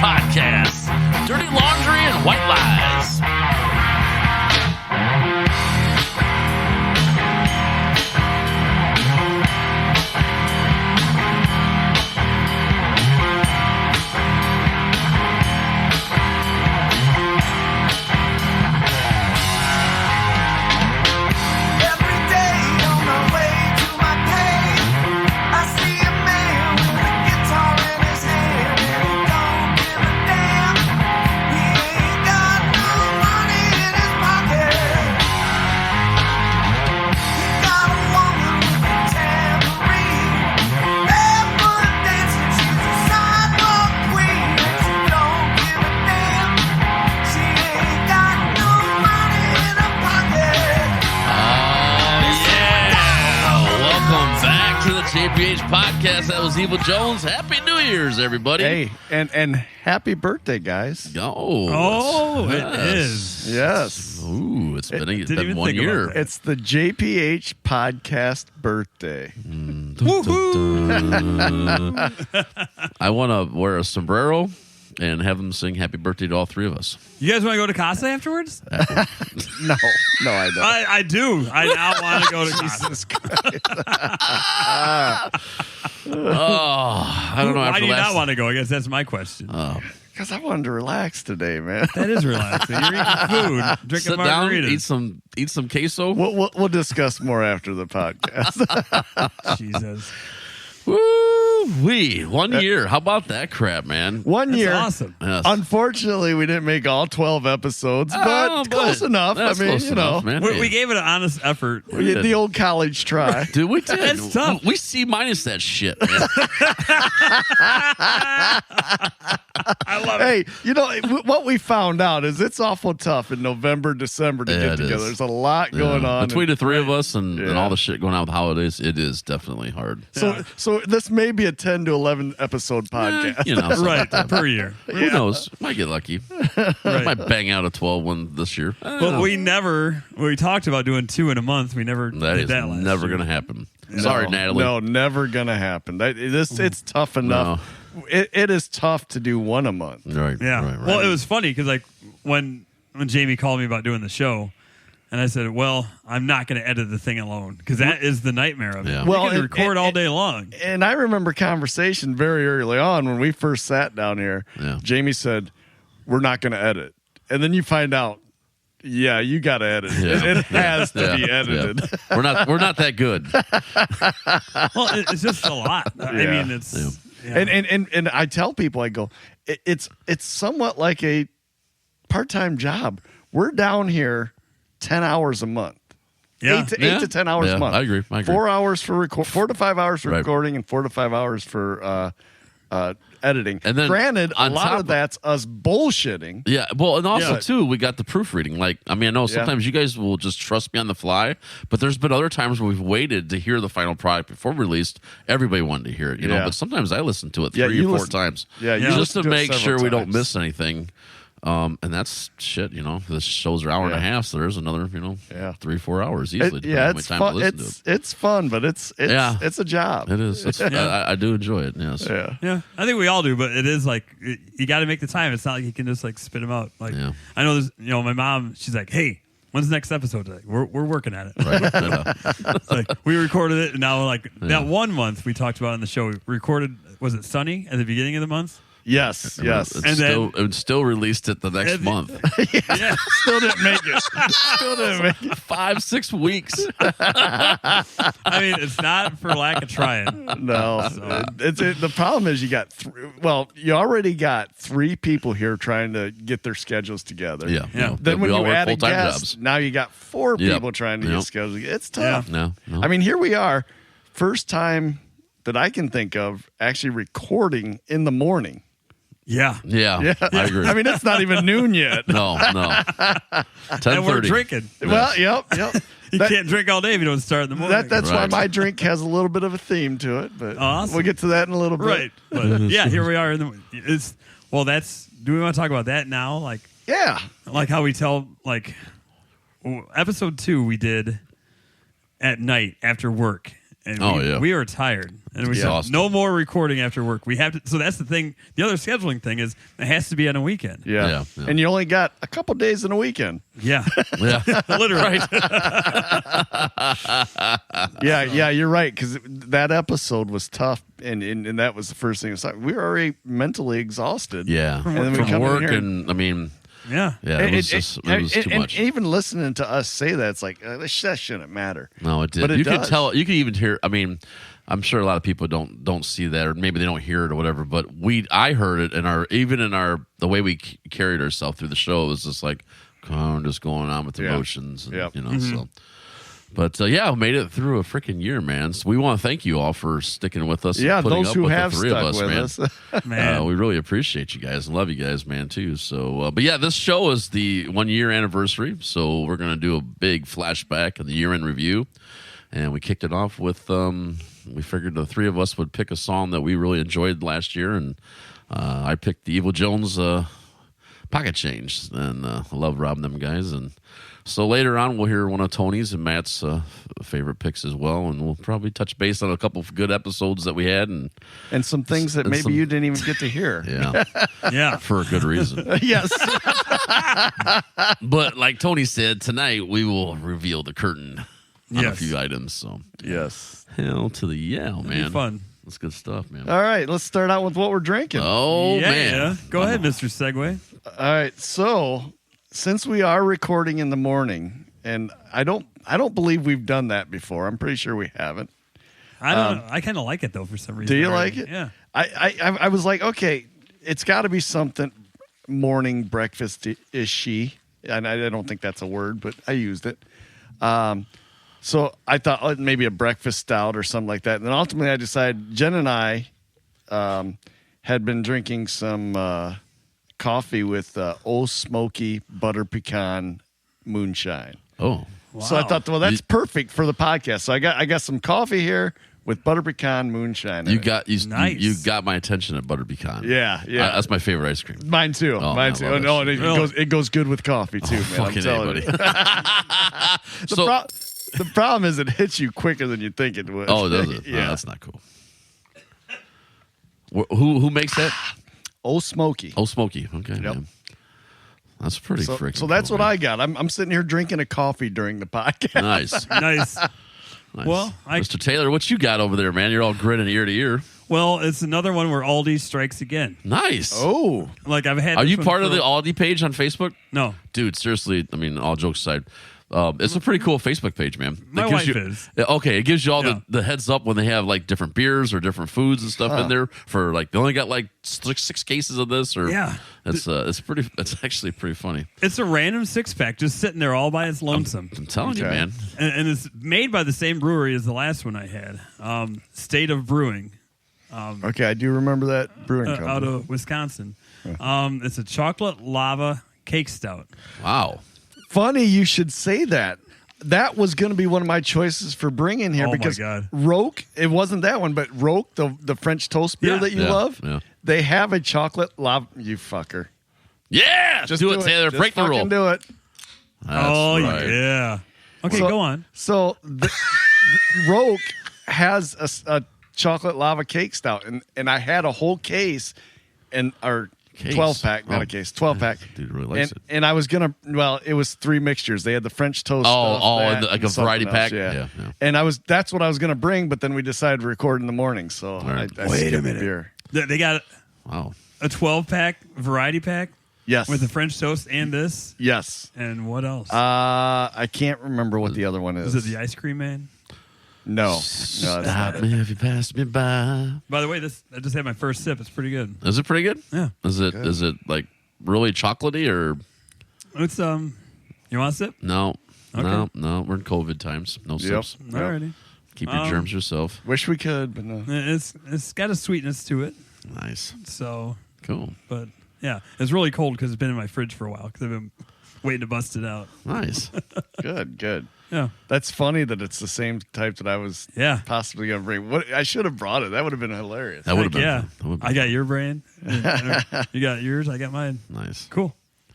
Podcast. Dirty laundry and white lies. JpH Podcast. That was Evil Jones. Happy New Year's, everybody. Hey, and happy birthday, guys. Oh, it is. Yes. Ooh, it's been 1 year. It's the JpH Podcast birthday. Woohoo! I want to wear a sombrero and have them sing happy birthday to all three of us. You guys want to go to Casa afterwards? No, I don't. I do. I now want to go to Casa. Jesus Christ. I don't know. Why do you not want to go? I guess that's my question. Because I wanted to relax today, man. That is relaxing. You're eating food, drinking Sit margaritas. down, eat some queso. We'll discuss more after the podcast. Jesus. Woo-wee. 1 year. How about that crap, man? 1 That's year. awesome. Yes. Unfortunately, we didn't make all 12 episodes, but close enough. That's close enough, man. We gave it an honest effort. We did the old college try. Dude, we did. That's tough. We C- that shit, man. I love it. Hey, you know, what we found out is it's awful tough in November, December to Yeah, get it together. is. There's a lot going on. Between the three of us and Yeah. all the shit going on with holidays, it is definitely hard. So this may be a 10 to 11 episode podcast. You know, something Right, like that. per year. Who knows? Might get lucky. Right. Might bang out a 12 one this year. But we talked about doing 2 in a month. We never That did is that last never year. going to happen. No, Sorry, Natalie. No, never going to happen. It's tough enough. It is tough to do one a month. Right. Yeah. Right. Well, it was funny because like when Jamie called me about doing the show, and I said, "Well, I'm not going to edit the thing alone because that is the nightmare of it. Yeah. We Well, can record all day long." And I remember conversation very early on when we first sat down here. Yeah. Jamie said, "We're not going to edit," and then you find out, yeah, you got to edit. Yeah. It has to be edited. Yeah. We're not that good. Well, it's just a lot. I mean, it's yeah. And I tell people, I go, it's somewhat like a part-time job. We're down here 10 hours a month. Yeah. 8 to 10 hours a month. I agree. 4 hours for 4 to 5 hours for Right. recording and 4 to 5 hours for editing. And then granted, a on lot top of that's us bullshitting. Yeah, well, and also Yeah. too, we got the proofreading. Like, I mean, I know sometimes you guys will just trust me on the fly, but there's been other times where we've waited to hear the final product before released. Everybody wanted to hear it, you know. Yeah. But sometimes I listen to it Yeah, 3 you or 4 listen- times, Yeah, you just listen to to it make several sure we don't times. miss anything. And that's shit, you know. The shows are hour and a half, so there's another, 3-4 hours easily. depending on how much time to fun. listen to it. It's fun, but it's a job. It is. It's, I do enjoy it. Yes. Yeah. Yeah, I think we all do, but it is like you got to make the time. It's not like you can just like spit them out. Like I know there's, my mom. She's like, "Hey, when's the next episode?" Like, we're working at it. Right. It's like we recorded it, and now like that 1 month we talked about on the show. We recorded. Was it Sunny at the beginning of the month? Yes. It still released it the next month. Yeah. Still didn't make it. Still didn't make it. 5-6 weeks. I mean, it's not for lack of trying. No, the problem is you got you already got 3 people here trying to get their schedules together. Yeah. Then when we all you work add a full-time guest, jobs. now you got 4 Yep. people trying to Yep. get schedules. It's tough. No. I mean, here we are, first time that I can think of actually recording in the morning. Yeah. Yeah, I agree. I mean, it's not even noon yet. No. 10:30. And we're drinking. Well, yep. You can't drink all day if you don't start in the morning. That's why Right. my drink has a little bit of a theme to it, but Awesome. we'll get to that in a little bit. right. But yeah, here we are. Do we want to talk about that now? Like how we tell, like, episode 2 we did at night after work. And we are tired. And we said, no more recording after work. We have to. So that's the thing. The other scheduling thing is it has to be on a weekend. Yeah. And you only got a couple days in a weekend. Yeah. Literally. Yeah, you're right. Because that episode was tough. And that was the first thing. We were already mentally exhausted. Yeah. And then we from work and, I mean... Yeah. It was too much. And even listening to us say that, it's like, that shouldn't matter. No, it did. But you can tell. You can even hear. I mean, I'm sure a lot of people don't see that, or maybe they don't hear it or whatever. But I heard it in the way we carried ourselves through the show. It was just like, just going on with emotions, and, you know. So. But we made it through a freaking year, man. So we want to thank you all for sticking with us. Yeah, and putting those up who with have the three of stuck us, with man. us. We really appreciate you guys and love you guys, man, too. So, but this show is the 1 year anniversary. So we're gonna do a big flashback and the year in review, and we kicked it off with we figured the three of us would pick a song that we really enjoyed last year, and I picked the Evil Jones Pocket Change, and I love robbing them guys. And so later on, we'll hear one of Tony's and Matt's favorite picks as well, and we'll probably touch base on a couple of good episodes that we had, and some things that maybe you didn't even get to hear. Yeah, for a good reason. Yes. But like Tony said, tonight we will reveal the curtain on a few items. So hell to the man. It'll be fun. That's good stuff, man. All right, let's start out with what we're drinking. Oh man, go ahead, Mr. Segway. All right, so since we are recording in the morning, and I don't believe we've done that before. I'm pretty sure we haven't. I don't know. I kind of like it though for some reason. Do you like it? Yeah. I was like, okay, it's got to be something morning breakfast-ishy, and I don't think that's a word, but I used it. So I thought maybe a breakfast stout or something like that. And then ultimately I decided Jen and I had been drinking some coffee with Old Smoky Butter Pecan Moonshine. Oh. Wow. So I thought, well, that's perfect for the podcast. So I got some coffee here with Butter Pecan Moonshine. You nice. got my attention at Butter Pecan. Yeah. That's my favorite ice cream. Mine too. Oh, Mine too. No, it goes good with coffee too, man. I'm telling you. The problem is it hits you quicker than you think it would. Oh, does it? Yeah. No, that's not cool. Who makes that? Old Smoky. Oh, Smoky. Okay, man. That's pretty freaking So that's cool, what man. I got. I'm sitting here drinking a coffee during the podcast. Nice. Nice. Well, Mr. Taylor, what you got over there, man? You're all grinning ear to ear. Well, it's another one where Aldi strikes again. Nice. Oh. Like I've had. Are you part of the Aldi page on Facebook? No. Dude, seriously, I mean, all jokes aside, it's a pretty cool Facebook page, man. My wife is. Okay, it gives you all the heads up when they have like different beers or different foods and stuff in there for like they only got like six cases of this or it's actually pretty funny. It's a random 6-pack just sitting there all by its lonesome. I'm telling you, man. And it's made by the same brewery as the last one I had, State of Brewing. Okay, I do remember that brewing company. Out of Wisconsin. It's a chocolate lava cake stout. Wow. Funny you should say that. That was going to be one of my choices for bringing here because Roque, it wasn't that one, but Roque, the French toast beer that you love, they have a chocolate lava. You fucker. Yeah, just do it, Taylor. Just break the rule. Do it. That's right. Yeah. Okay, go on. So Roque has a chocolate lava cake stout, and I had a whole case, or 12-pack, not a case, 12-pack. Dude really likes it. And I was going to, it was 3 mixtures. They had the French toast stuff. Like a variety pack? Yeah. And that's what I was going to bring, but then we decided to record in the morning, so I Wait a minute. Beer. They got a 12-pack variety pack? Yes. With the French toast and this? Yes. And what else? I can't remember what the other one is. Is it the Ice Cream Man? No. Stop me if you pass me by. By the way, I just had my first sip. It's pretty good. Is it pretty good? Yeah. Is it like really chocolatey or? It's you want a sip? No. Okay. No. We're in COVID times. No sips. Alrighty. Keep your germs yourself. Wish we could, but no. It's got a sweetness to it. Nice. So cool. But yeah, it's really cold because it's been in my fridge for a while because I've been waiting to bust it out. Nice. Good. Yeah. That's funny that it's the same type that I was possibly going to bring. I should have brought it. That would have been hilarious. That would have been. Yeah. I got your brand. You got yours. I got mine. Nice. Cool.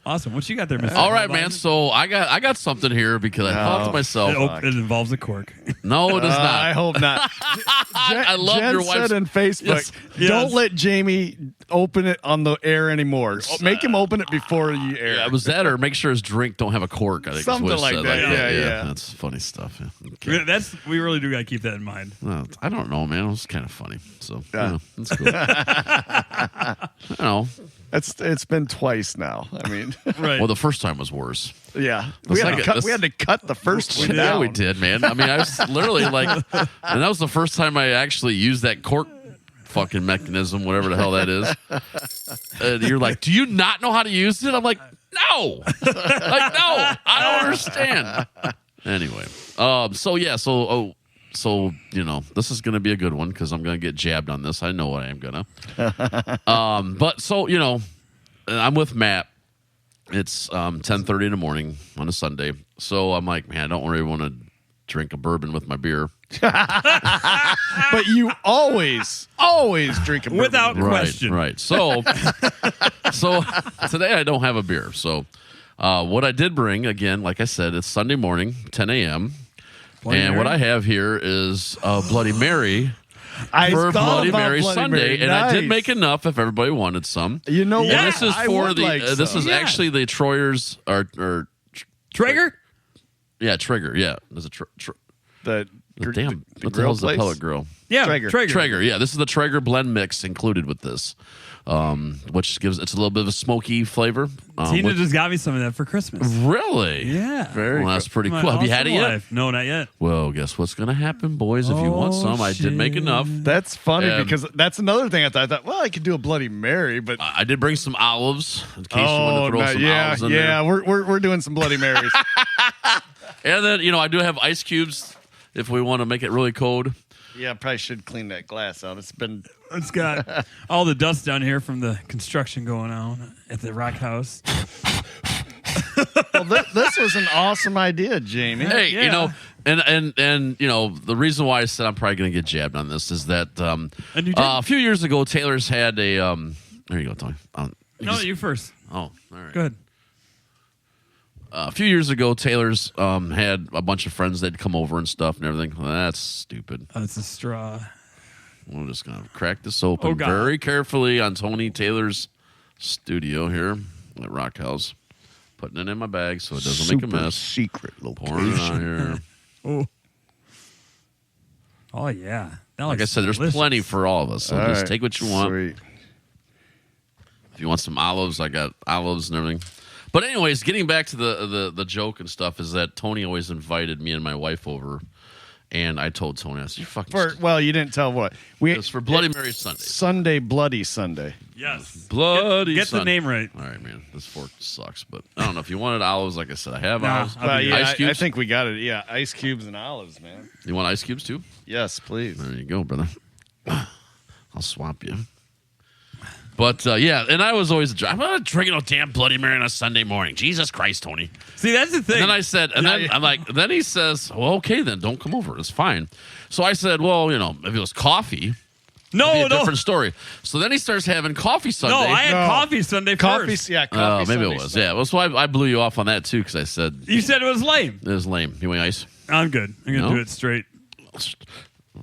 Awesome. What you got there, Mr. All right, man. So I got something here because I thought to myself, It involves a cork. no, it does not. I hope not. I love Jen your wife's. said in Facebook, Yes. don't let Jamie open it on the air anymore. Make him open it before you air. Yeah, it was that, or make sure his drink don't have a cork. I think Something is what it like said. that. Yeah. That's funny stuff. Yeah. Okay. We really do got to keep that in mind. No, I don't know, man. It was kind of funny. So Yeah. that's cool. I don't know. It's been twice now. I mean, Right. Well, the first time was worse. yeah. The We had, second- we had to cut the first one Yeah, down. we did, man. I mean, I was literally like, and that was the first time I actually used that cork fucking mechanism, whatever the hell that is. And you're like, do you not know how to use it? I'm like, no, no, I don't understand. Anyway, so you know, this is going to be a good one because I'm going to get jabbed on this. I know I am gonna. But so you know, I'm with Matt. It's 10:30 in the morning on a Sunday, so I'm like, man, I don't really want to drink a bourbon with my beer. But you always drink a bourbon. Without question. Right. So today I don't have a beer. So what I did bring, again, like I said, it's Sunday morning, 10 a.m. Bloody and Mary? what I have here is Bloody Mary I for thought Bloody about Mary Bloody Sunday, Mary. and I did Nice. make enough if everybody wanted some. You know And what? this is I for would the. like This some. is actually the Troyers or Traeger? yeah, Trigger. Yeah, there's a the damn. the What the hell's the grill pellet place? grill? Yeah. Traeger. Traeger, yeah. This is the Traeger blend mix included with this, which gives it's a little bit of a smoky flavor. Tina which- just got me some of that for Christmas. really? Yeah. Very Well, that's pretty My cool. Have you had it awesome yet? life. No, not yet. Well, guess what's going to happen, boys? If you want Oh, some, I did make shit. enough. That's funny Yeah. because that's another thing I thought, well, I could do a Bloody Mary, but I did bring some olives in case you want to throw some yeah, olives in yeah, there. we're doing some Bloody Marys. And then, you know, I do have ice cubes if we want to make it really cold. Yeah, probably should clean that glass out. It's been It's got all the dust down here from the construction going on at the Rock House. well, this was an awesome idea, Jamie. Hey, Yeah. you know, and you know, the reason why I said I'm probably going to get jabbed on this is that And you did. a few years ago, Taylor's had a there you go, Tony. No, you first. Oh, all right. Go ahead. A few years ago, Taylor's had a bunch of friends that'd come over and stuff and everything. Well, that's stupid. Oh, it's a straw. We're just gonna crack this open Oh, God. very carefully on Tony Taylor's studio here at Rock House. Putting it in my bag so it doesn't make a mess. Secret Pouring it on here. Oh. Oh, yeah. That Like I looks said, there's delicious. plenty for all of us. So All just right, take what you want. Sweet. If you want some olives, I got olives and everything. But anyways, getting back to the joke and stuff is that Tony always invited me and my wife over, and I told Tony, I said, "You fucking." Well, you didn't tell what we. It's for Bloody Mary Sunday. Sunday, Bloody Sunday. Yes. Bloody Get the Sunday. name right. All right, man. This fork sucks, but I don't know if you wanted olives. Like I said, I have Nah, olives. I'll be Well, good. yeah, Ice I cubes? think we got it. Yeah, ice cubes and olives, man. You want ice cubes too? Yes, please. There you go, brother. I'll swap you. But yeah, and I was always I'm not drinking no damn Bloody Mary on a Sunday morning. Jesus Christ, Tony. See, that's the thing. And then I said, and then Yeah. I'm like, then he says, well, okay, then don't come over. It's fine. So I said, well, you know, if it was coffee, it'd be no, a no. different story. So then he starts having coffee Sunday. No, I had No. coffee Sunday Coffee, first. yeah, Oh, coffee. maybe Sunday it was. stuff. Yeah. Well, so I blew you off on that too because I said You said it was lame. it was lame. You want ice? I'm good. I'm going to No? do it straight.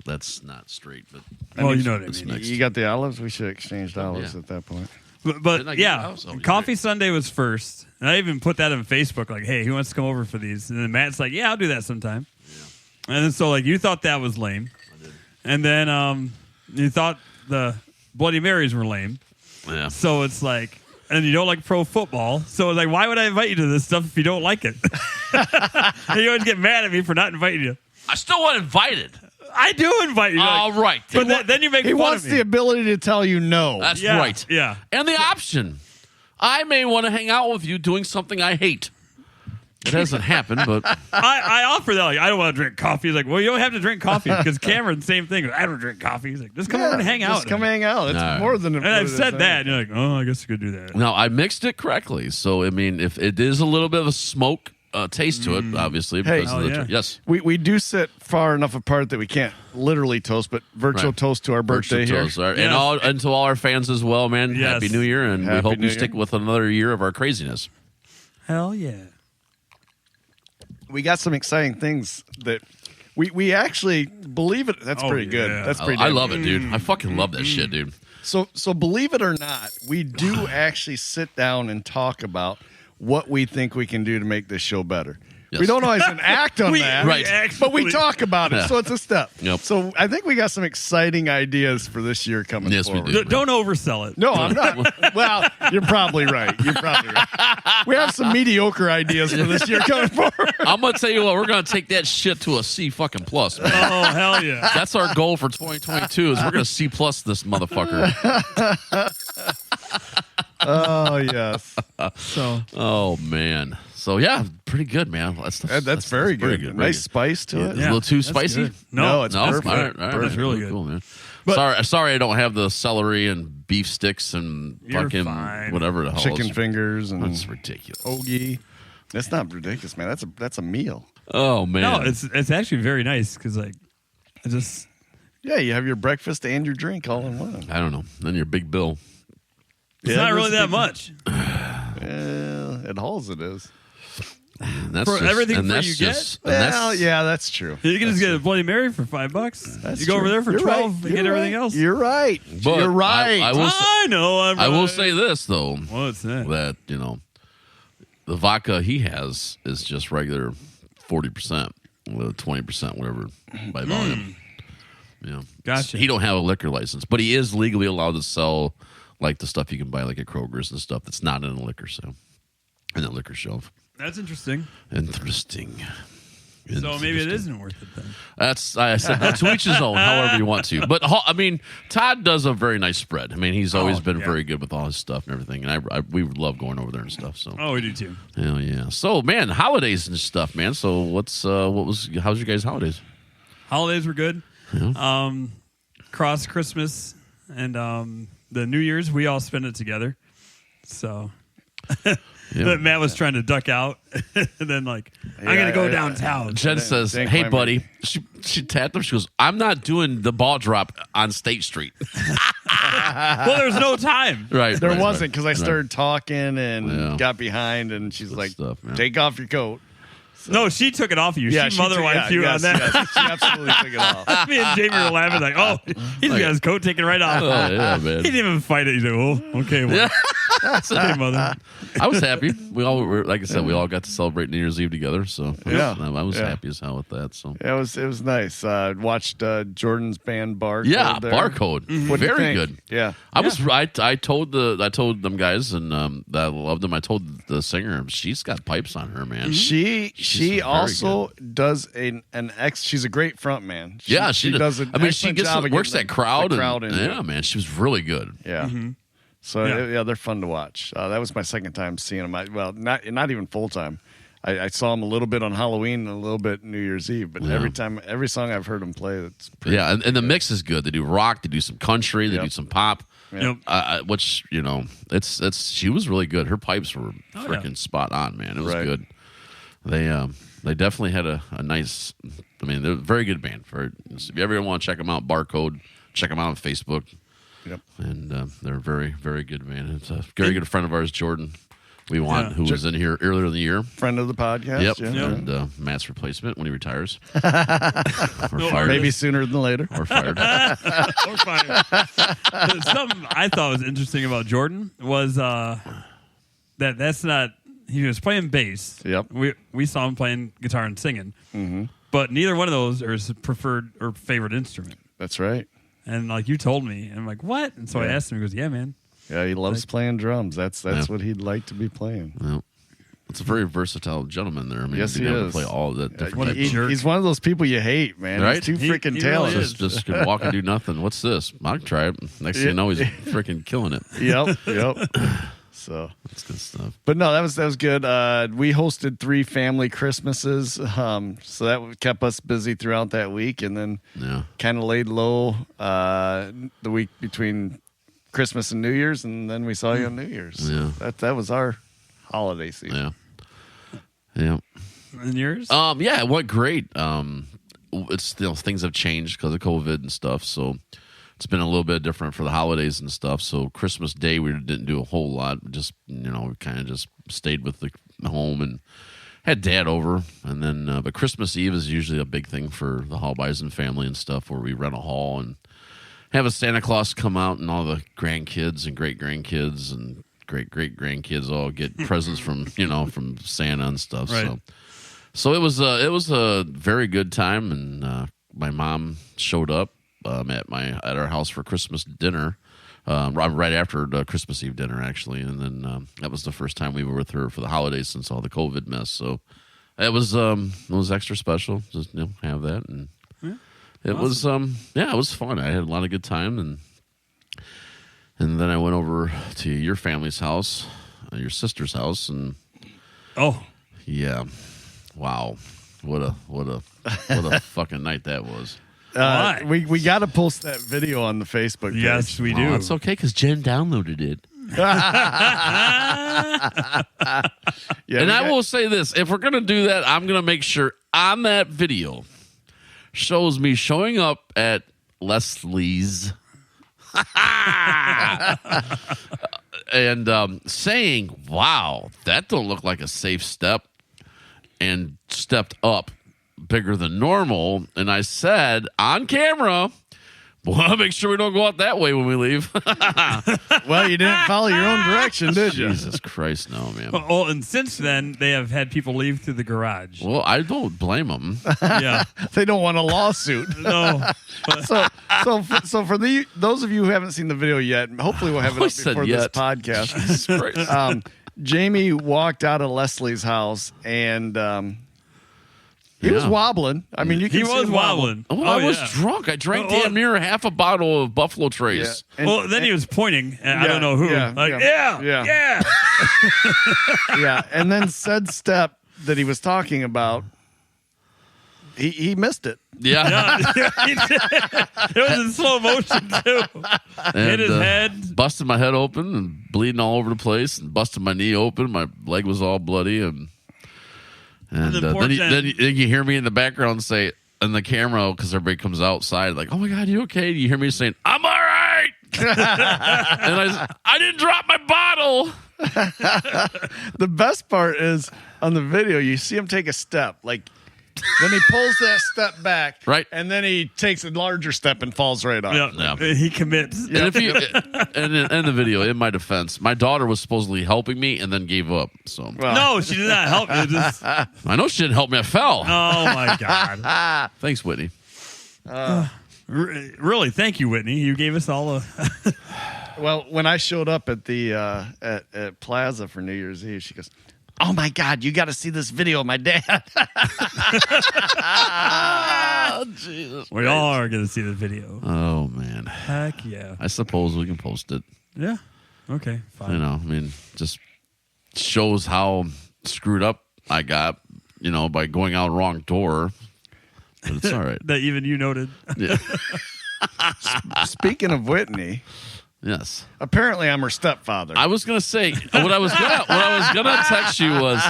That's not straight, but Well, you know what I it's mean. mixed. You got the olives. We should have exchanged olives Yeah. at that point. But Didn't I give you yeah, house? Oh, Coffee yeah. Sunday was first. And I even put that on Facebook, like, hey, who wants to come over for these? And then Matt's like, yeah, I'll do that sometime. And then so, like, you thought that was lame. I did. And then you thought the Bloody Marys were lame. Yeah. So it's like, and you don't like pro football. So it's like, why would I invite you to this stuff if you don't like it? And you always get mad at me for not inviting you. I still want invited. I do invite you. All like, right. But then you make He fun wants of me. the ability to tell you no. That's Yeah, right. Yeah. And the option. I may want to hang out with you doing something I hate. It hasn't happened, but I offer that. Like, I don't want to drink coffee. He's like, well, you don't have to drink coffee because Cameron, same thing. I don't drink coffee. He's like, just come over and hang out. Just come hang out. It's All right. more than. And I've said that, and you're like, oh, I guess you could do that. no, I mixed it correctly. So I mean, if it is a little bit of a smoke taste to it, obviously, Hey. because of the Oh, yeah. yes, We do sit far enough apart that we can't literally toast, but virtual Right. toast to our birthday Virtual here. toast. All right. Yes. And to all our fans as well, man. Yes. Happy New Year, and we Happy hope New you Year. stick with another year of our craziness. Hell yeah. We got some exciting things that we actually believe it. That's pretty good. That's pretty. I love it, dude. I fucking love that shit, dude. So believe it or not, we do actually sit down and talk about what we think we can do to make this show better. Yes. We don't always act on that, right. but we talk about it, so it's a step. Yep. So I think we got some exciting ideas for this year coming forward. We do. Don't oversell it. No, I'm not. Well, you're probably right. We have some mediocre ideas for this year coming forward. I'm gonna tell you what, we're gonna take that shit to a C fucking plus, man. Oh, hell yeah. That's our goal for 2022 is we're gonna C plus this motherfucker. Oh yes. Oh man. So yeah, pretty good, man. That's very good. Very Nice spice to it. A little too spicy. Good. No, it's No, perfect. all right. That's really good. Cool, man. But- sorry, I don't have the celery and beef sticks and You're fucking fine. whatever the hell. Chicken else. fingers and That's ridiculous. hoagie. That's not ridiculous, man. That's a meal. Oh man. No, it's actually very nice because like I just Yeah, you have your breakfast and your drink all in one. I don't know. Then your big bill. it's Yeah, not really that's that much. At Halls it is. And that's For just, everything and free that's you get? just, and Well, that's, yeah, that's true. You can just get a Bloody Mary for $5. That's you go over true. there for You're 12 right. and You're get everything right. else. You're right. But You're right. I will. I know. I will say this though. What's that? That the vodka he has is just regular 40%, 20%, whatever by volume. Gotcha. He don't have a liquor license, but he is legally allowed to sell like the stuff you can buy like at Kroger's and stuff that's not in a liquor sale, in a liquor shelf. That's interesting. Interesting. So maybe it isn't worth it then. I said that to each his own, however you want to. But I mean, Todd does a very nice spread. I mean, he's always been very good with all his stuff and everything, and we love going over there and stuff. So Oh, we do too. hell yeah. So man, holidays and stuff, man. So how's your guys' holidays? Holidays were good. Yeah. Cross Christmas and the New Year's, we all spent it together. So Yeah. Matt was trying to duck out, and then like, I'm gonna go downtown. Jen says, Thank "Hey, my buddy." She tapped him. She goes, "I'm not doing the ball drop on State Street." Well, there's no time. Right. There right, wasn't because I right. started talking and Yeah. got behind, and she's Good like, stuff, man. "Take off your coat." No, she took it off of you. Yeah, she mother wiped you on that. Yes, she absolutely took it off. Me and Jamie were laughing like, "Oh, he's got his coat taken right off." Oh yeah, He man. didn't even fight it. He's like, "Oh, okay, well, okay, mother." I was happy. We all were, like I said, we all got to celebrate New Year's Eve together. So Yeah. I was Yeah. happy as hell with that. So Yeah, it was nice. Watched Jordan's band Barcode. yeah, there. Barcode, What'd you very think? good. Yeah, I told them guys and that I loved them. I told the singer she's got pipes on her, man. she very also does she's a great front man. She does. An I mean, she excellent job of works getting that crowd. the crowd and, into yeah, it. man, she was really good. Yeah. So Yeah. they're fun to watch. That was my second time seeing them. Not even full time. I saw them a little bit on Halloween and a little bit New Year's Eve. But every song I've heard them play, that's pretty. Yeah, and the mix is good. They do rock, they do some country, they do some pop. Yep. Which it's she was really good. Her pipes were freaking spot on, man. It was Right. good. They definitely had a nice. I mean, they're a very good band. If you ever want to check them out, Barcode, check them out on Facebook. Yep. And they're a very, very good band. It's a very good friend of ours, Jordan. Who was in here earlier in the year. Friend of the podcast. Yep. Yeah. And Matt's replacement when he retires. Or fired. Maybe sooner than later. Or fired. Or fire. Something I thought was interesting about Jordan was that's not. He was playing bass. Yep. We saw him playing guitar and singing, but neither one of those are his preferred or favorite instrument. That's right. And like you told me, and I'm like, what? And so I asked him. He goes, "Yeah, man." Yeah, he loves playing drums. That's what he'd like to be playing. Yep. It's a very versatile gentleman there. I mean, Yes, he being able to is. play all of that different types. He's one of those people you hate, man. Right? He's too He freaking really talented. is. Just can walk and do nothing. What's this? I can try it. Next thing you know, he's freaking killing it. Yep. So That's good stuff. But no, that was good. We hosted 3 family Christmases, so that kept us busy throughout that week, and then kind of laid low the week between Christmas and New Year's, and then we saw you on New Year's. Yeah. That was our holiday season. Yeah. And yours? Yeah, it went great. It's things have changed because of COVID and stuff, so it's been a little bit different for the holidays and stuff. So Christmas Day we didn't do a whole lot. Just we kind of just stayed with the home and had Dad over. And then, but Christmas Eve is usually a big thing for the Hallbeisen family and stuff, where we rent a hall and have a Santa Claus come out, and all the grandkids and great grandkids and great great grandkids all get presents from from Santa and stuff. Right. So it was a very good time, and my mom showed up at our house for Christmas dinner, right after the Christmas Eve dinner actually, and then that was the first time we were with her for the holidays since all the COVID mess. So it was extra special. Just have that, and it awesome. It was fun. I had a lot of good time, and then I went over to your family's house, your sister's house, and yeah. Wow, what a fucking night that was. We got to post that video on the Facebook page. Yes, we do. It's okay because Jen downloaded it. And I will say this: if we're gonna do that, I'm gonna make sure on that video shows me showing up at Leslie's and saying, "Wow, that don't look like a safe step." And stepped up bigger than normal. And I said on camera, well, make sure we don't go out that way when we leave. Well, you didn't follow your own direction, did you? Jesus Christ, no, man. Well, and since then, they have had people leave through the garage. Well, I don't blame them. Yeah. They don't want a lawsuit. No. So for those of you who haven't seen the video yet, hopefully we'll have it up before this podcast. Jamie walked out of Leslie's house, and he was wobbling. I mean, you can see him wobbling. Oh, I was drunk. I drank damn near half a bottle of Buffalo Trace. Yeah. Then he was pointing, and I don't know who. Yeah. Yeah. And then said step that he was talking about, he missed it. Yeah. It was in slow motion, too. And, hit his head. Busted my head open and bleeding all over the place, and busted my knee open. My leg was all bloody. And then you hear me in the background say, in the camera, because everybody comes outside, like, "Oh my God, you okay?" And you hear me saying, "I'm all right." And I didn't drop my bottle. The best part is on the video, you see him take a step, then he pulls that step back, right, and then he takes a larger step and falls right off. Yeah. He commits. And in the video, in my defense, my daughter was supposedly helping me and then gave up. So no, she did not help me. I know she didn't help me. I fell. Oh my God! Thanks, Whitney. Really, thank you, Whitney. You gave us all a. Well, when I showed up at the at Plaza for New Year's Eve, she goes, "Oh my God, you got to see this video of my dad." Oh, Jesus. We all are going to see the video. Oh, man. Heck yeah. I suppose we can post it. Yeah. Okay, fine. Just shows how screwed up I got, by going out the wrong door. But it's all right. That even you noted. Yeah. Speaking of Whitney. Yes. Apparently, I'm her stepfather. I was gonna say what I was gonna text you was,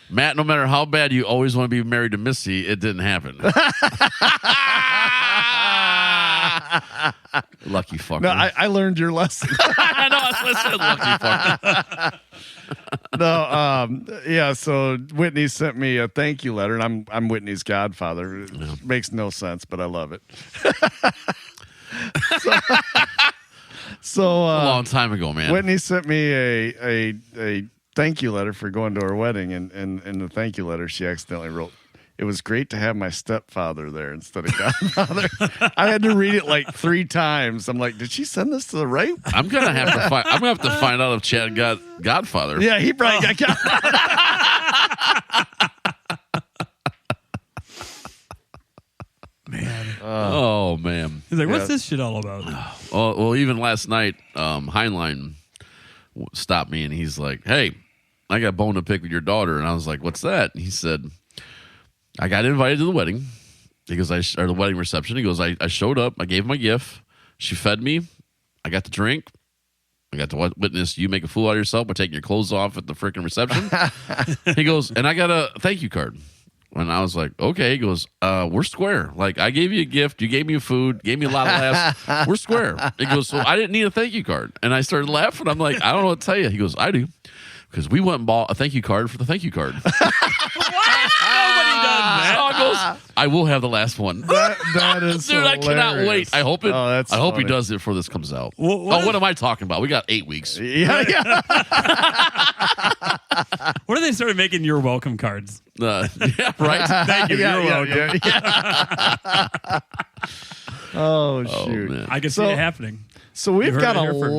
Matt. No matter how bad you always want to be married to Missy, it didn't happen. Lucky fucker. No, I learned your lesson. I know. I said lucky fucker. No, yeah. So Whitney sent me a thank you letter, and I'm Whitney's godfather. It makes no sense, but I love it. So a long time ago, man. Whitney sent me a thank you letter for going to her wedding, and in the thank you letter, she accidentally wrote, "It was great to have my stepfather there instead of godfather." I had to read it like 3 times. I'm like, did she send this to the right? I'm gonna have to find out if Chad got godfather. Yeah, he probably got godfather. Man. Oh, man. He's like, what's this shit all about? Well, even last night, Heinlein stopped me and he's like, "Hey, I got a bone to pick with your daughter." And I was like, "What's that?" And he said, "I got invited to the wedding." He goes, or the wedding reception. He goes, I showed up. I gave my gift. She fed me. I got to drink. I got to witness you make a fool out of yourself by taking your clothes off at the freaking reception. He goes, "And I got a thank you card." And I was like, "Okay." He goes, "We're square. Like, I gave you a gift. You gave me food. Gave me a lot of laughs. We're square." He goes, "So I didn't need a thank you card." And I started laughing. I'm like, "I don't know what to tell you." He goes, "I do." because we went and bought a thank you card for the thank you card. What? Nobody does that. Song goes, I will have the last one. That is Dude, I cannot wait. I hope that's I hope he funny. does it before this comes out. What What am I talking about? We got 8 weeks. Yeah. When they started making your welcome cards? Yeah, right. Thank you. Yeah, You're welcome. yeah. Oh, shoot. man. I can see So- it happening. So we've heard got it a here first.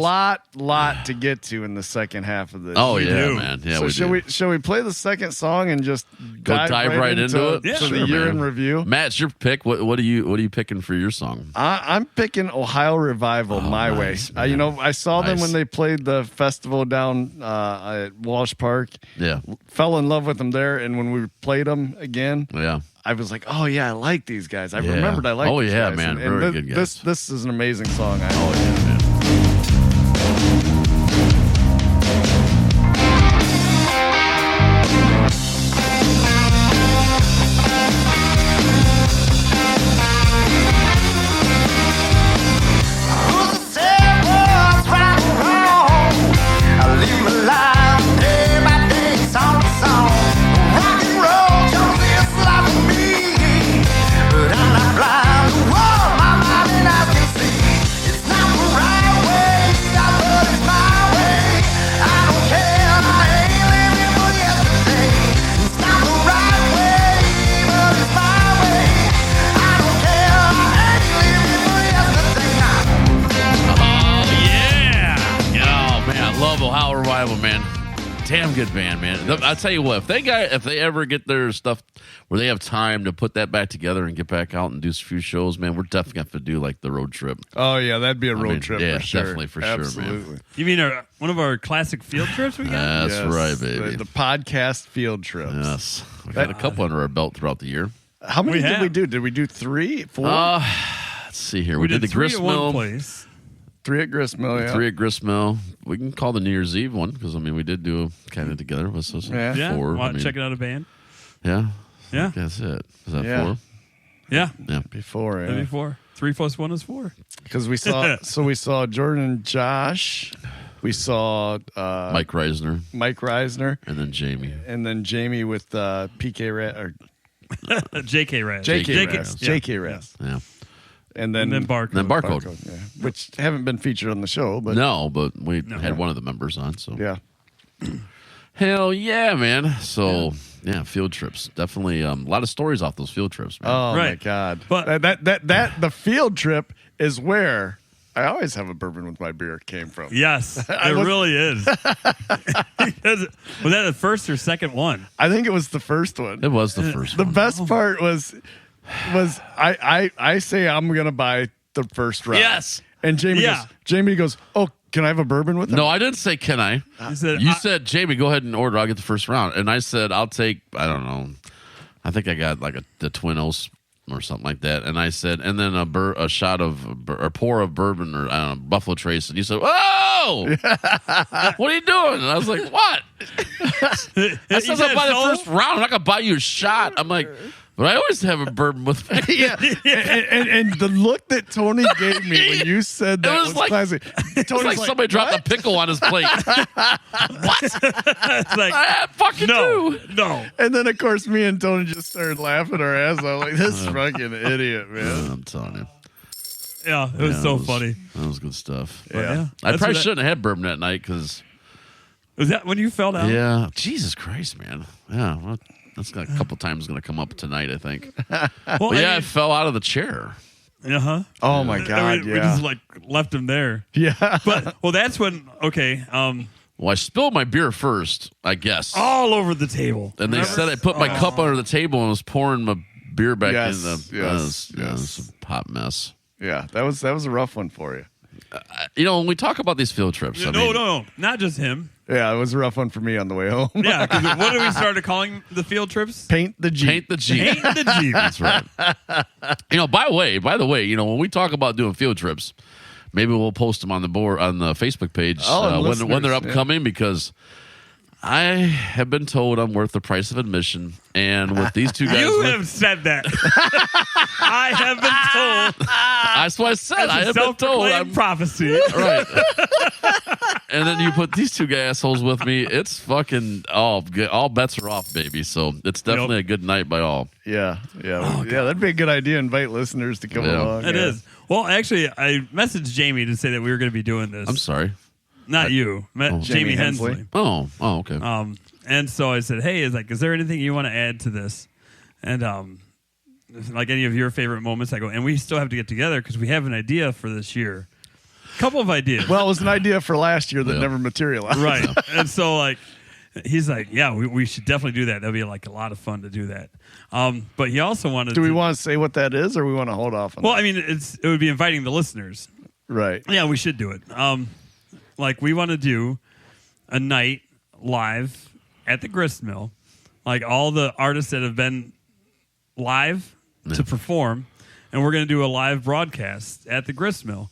lot to get to in the second half of this. Oh We yeah, do. man. Yeah, So we shall we play the second song and just dive right into it? Yeah, to the sure, year man. in review? Matt, it's your pick. What are you picking for your song? I'm picking Ohio Revival my nice, way. I saw them Nice. when they played the festival down at Walsh Park. Yeah, Fell in love with them there, and when we played them again, yeah. I was like, oh yeah, I like these guys. I Yeah. remembered I like. Oh, these yeah, guys. man. And Very good guys. This is an amazing song. Oh yeah, man. Ohio Revival, man. Damn good band, man. I'll tell you what, if they ever get their stuff where they have time to put that back together and get back out and do a few shows, man, we're definitely going to have to do like the road trip. Oh yeah, that'd be a road trip yeah, for sure. definitely for sure, man. Absolutely. You mean one of our classic field trips we got? That's Yes, right, baby. The podcast field trips. Yes. We've had a couple under our belt throughout the year. How many We did have. we do? Did we do 3, 4? Let's see here. We did the 3 grist at one mill. place. 3 at Gristmill, yeah. 3 at grist mill. We can call the New Year's Eve one because we did do kind of together. Was this Yeah. Yeah. 4? Want to check it out a band? Yeah. Yeah. That's it. Is that Yeah. 4? Yeah. Yeah. Before, That'd yeah. be 4. 3 plus 1 is 4. Because we saw Jordan and Josh. We saw Mike Reisner Mike Reisner, and then Jamie. and then Jamie with JK Raz. JK Raz. Yeah. JK Raz. Yeah. And then Barcode. Then Barcode. yeah. Which haven't been featured on the show, but No, but we had one of the members on. So yeah. hell yeah, man. So yeah, field trips definitely. A lot of stories off those field trips, man. Oh my Right. God! But- that the field trip is where I always have a bourbon with my beer came from. Yes, it really is. Was that the first or second one? I think it was the first one. It was the first The one. best part was I say I'm gonna buy the first round. Yes. And Jamie goes, oh, can I have a bourbon with it? No, I didn't say can I. You said Jamie, go ahead and order. I'll get the first round, and I said I'll take. I don't know. I think I got like the Twin Oaks or something like that, and I said, and then a shot of a pour of bourbon or I don't know, Buffalo Trace, and you said, "Oh, what are you doing?" And I was like, "What?" I said, "I'll buy the first round. I'm not gonna buy you a shot." I'm like, "But I always have a bourbon with me." Yeah. And the look that Tony gave me when you said that was like- classic. It's Tony's like somebody dropped a pickle on his plate. It's like, I fucking do. no. And then, of course, me and Tony just started laughing our ass off. Like, this fucking idiot, man. I'm telling you. Yeah, it was Yeah, so that funny. That was good stuff. But yeah. I That's probably what shouldn't have had bourbon that night because, Was that when you fell down? yeah, Jesus Christ, man. Yeah, well, that's got a couple times going to come up tonight, I think. Well, But yeah, I fell out of the chair. Uh-huh. Oh, my God, We yeah. just like left him there. Yeah. But well, that's when Well, I spilled my beer first, I guess. all over the table. And they said I put my cup under the table and was pouring my beer back in the. Yes, It was a hot mess. Yeah, that was a rough one for you. When we talk about these field trips, No, not just him. Yeah, it was a rough one for me on the way home. Yeah, because what did we start calling the field trips? Paint the Jeep. Paint the Jeep. Paint the Jeep. That's right. By the way, when we talk about doing field trips, maybe we'll post them on the Facebook page Oh, and when they're listeners, upcoming because I have been told I'm worth the price of admission, and with these two guys, You have said that. I have been told. that's what I said. I have been told. Self-proclaimed prophecy. Right. And then you put these two assholes with me. It's fucking all bets are off, baby. So it's definitely a good night by all. Yeah. That'd be a good idea. Invite listeners to come along. It is. Well, actually, I messaged Jamie to say that we were going to be doing this. I'm sorry. Not you. Jamie Hensley. Oh, okay. And so I said, hey, is there anything you want to add to this? And like any of your favorite moments, I go, and we still have to get together because we have an idea for this year. A couple of ideas. Well, it was an idea for last year that never materialized. Right. And so like, he's like, yeah, we should definitely do that. That'd be like a lot of fun to do that. But he also wanted Do we want to say what that is, or we want to hold off on Well, that? I mean, it would be inviting the listeners. Right. Yeah, we should do it. Like, we want to do a night live at the grist mill. Like, all the artists that have been live to perform, and we're going to do a live broadcast at the grist mill.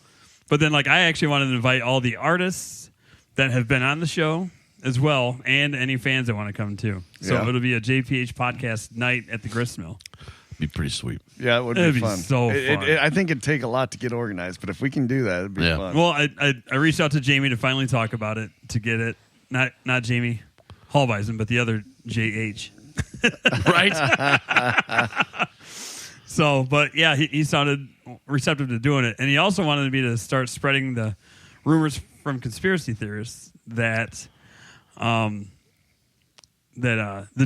But then, like, I actually wanted to invite all the artists that have been on the show as well, and any fans that want to come too. So it'll be a JpH Podcast night at the grist mill. Be pretty sweet. Yeah, it would It'd be be fun. so fun. I think it'd take a lot to get organized, but if we can do that, it'd be fun. Well, I reached out to Jamie to finally talk about it, to get it. Not Jamie Hallbeisen, but the other JH. Right? So, but yeah, he sounded receptive to doing it. And he also wanted me to start spreading the rumors from conspiracy theorists that the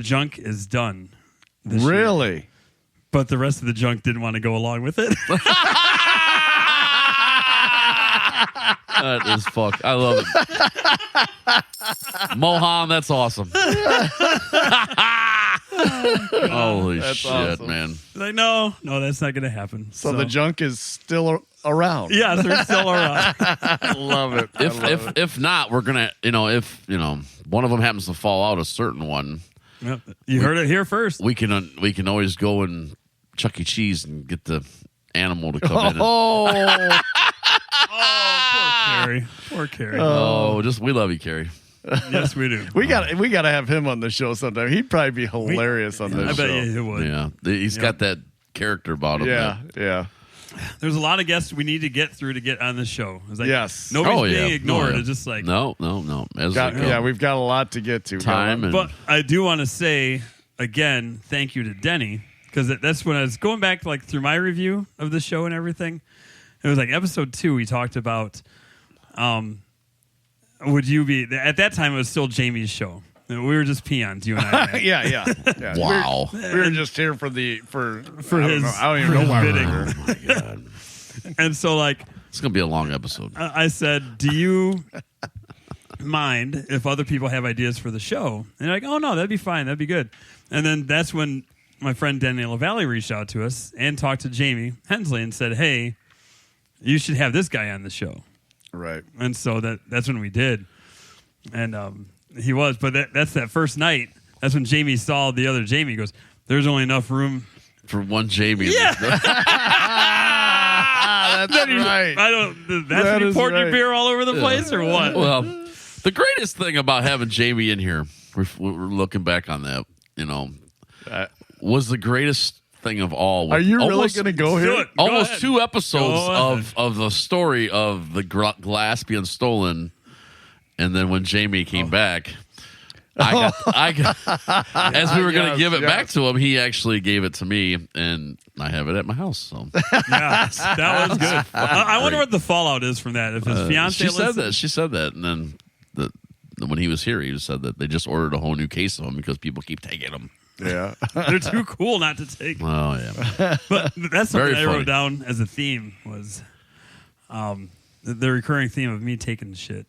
junk is done this year. Really? But the rest of the junk didn't want to go along with it. That is fuck. I love it. Mohan, that's awesome. Holy That's shit, awesome. man. Like, no, that's not going to happen. So the junk is still around. Yes, they're still around. I love it. If not, we're gonna if one of them happens to fall out, a certain one. Yep. You heard it here first. We can always go and Chuck E. Cheese and get the animal to come in. Oh, Poor Carrie. We love you, Carrie. Yes, we do. we got to have him on the show sometime. He'd probably be hilarious on this I show. bet you it would. Yeah, he's got that character about him. Yeah. There's a lot of guests we need to get through to get on the show. It's like, Yes. nobody's being ignored. It's just like no. We've got a lot to get to. Time and But I do want to say again, thank you to Denny, because that's when I was going back like through my review of the show and everything. It was like episode 2. We talked about, would you be at that time? It was still Jamie's show. We were just peons, you and I. yeah. wow. We were just here for his. I don't even for know his why bidding. we're here. Oh my god, And so like it's gonna be a long episode. I said, do you mind if other people have ideas for the show? And they're like, oh no, that'd be fine, that'd be good. And then that's when my friend Danny LaValle reached out to us and talked to Jamie Hensley and said, hey, you should have this guy on the show. Right. And so that's when we did. And he was, but that's that first night. That's when Jamie saw the other Jamie. He goes, there's only enough room For one Jamie. Yeah. That's right. I don't. That's That when you is poured your right. beer all over the place, or what? Well, the greatest thing about having Jamie in here, we're looking back on that, was the greatest thing of all. Are you really going to go Do here? it. Go Almost ahead. 2 episodes Go ahead. of the story of the glass being stolen, and then when Jamie came back, I got as we were going to give it back to him, he actually gave it to me, and I have it at my house. So Yeah, that was good. I wonder what the fallout is from that. If his fiance she said that, and then when he was here, he just said that they just ordered a whole new case of them because people keep taking them. Yeah. they're too cool not to take. Oh yeah, But that's something Very I funny. wrote down as a theme was the recurring theme of me taking shit.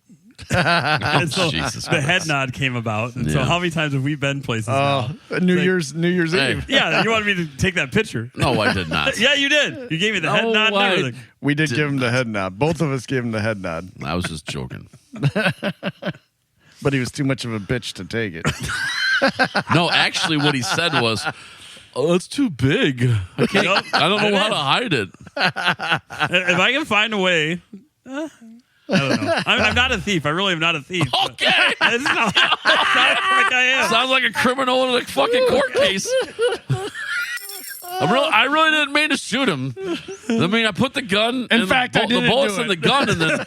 And so Jesus the Christ. head nod came about, and so Yeah. how many times have we been places now? New Year's Hey. Eve. Yeah, you wanted me to take that picture. no, I did not. Yeah, you did. You gave me the head No, nod and I everything. We did give him the head nod. Both of us gave him the head nod, I was just joking. but he was too much of a bitch to take it. No, actually, what he said was, "Oh, it's too big. I can't. Nope. I don't know how to hide it." If I can find a way, I don't know. I'm not a thief. I really am not a thief. Okay. It's not like I am. Sounds like a criminal in a fucking court case. I really didn't mean to shoot him. I mean, I put the gun. In fact, I didn't the bullets do in it. the gun, and then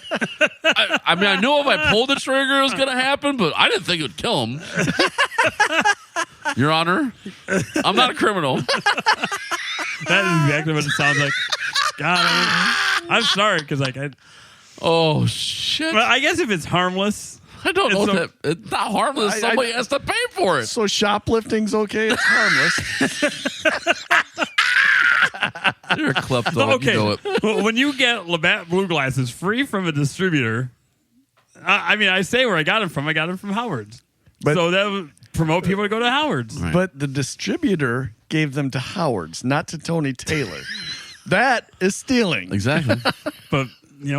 I mean, I knew if I pulled the trigger, it was going to happen, but I didn't think it would kill him. Your Honor, I'm not a criminal. That is exactly what it sounds like. God, I'm sorry because Oh shit! Well, I guess if it's harmless, I don't know so- that it's not harmless. Somebody has to pay for it. So shoplifting's okay. It's harmless. You're a klepto. okay. You know it. Well, when you get Labatt blue glasses free from a distributor, I mean, I say where I got them from. I got them from Howard's. But- So that would promote people to go to Howard's. Right. But the distributor gave them to Howard's, not to Tony Taylor. That is stealing. Exactly. But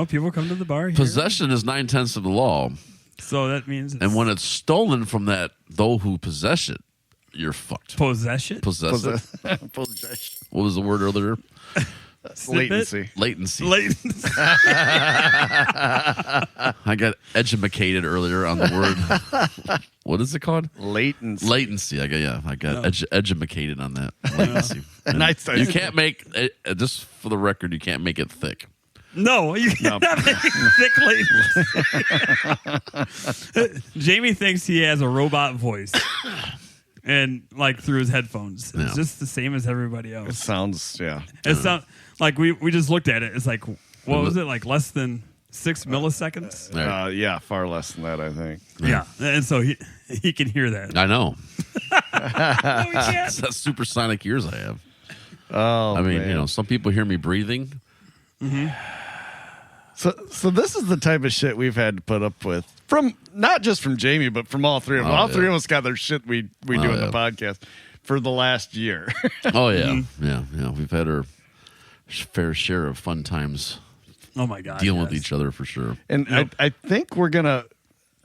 people come to the bar here, Possession is 9/10 of the law, so that means it's and when it's stolen from that though who possess it, you're fucked. possession. Possess it. Possession. What was the word earlier? Latency. Latency. Latency. I got educated earlier on the word. What is it called? Latency. Latency. I got educated on that. Latency. And Nice. You can't make it, just for the record. You can't make it thick. No, you cannot make thick latency. Jamie thinks he has a robot voice. And through his headphones. Yeah. It's just the same as everybody It else. sounds, yeah. It's not like we just looked at it. It's like, what was it? Like less than 6 milliseconds? Right. Yeah, far less than that, I think. Yeah. And so he can hear that. I know. No, he can't. It's that supersonic ears I have. Oh, I mean, man. some people hear me breathing. So this is the type of shit we've had to put up with from not just from Jamie, but from all three of them. Oh, All yeah. three of us got their shit we do in yeah. the podcast for the last year. Oh yeah, yeah. We've had our fair share of fun times Oh, my God. dealing yes. with each other for sure. And I think we're going to,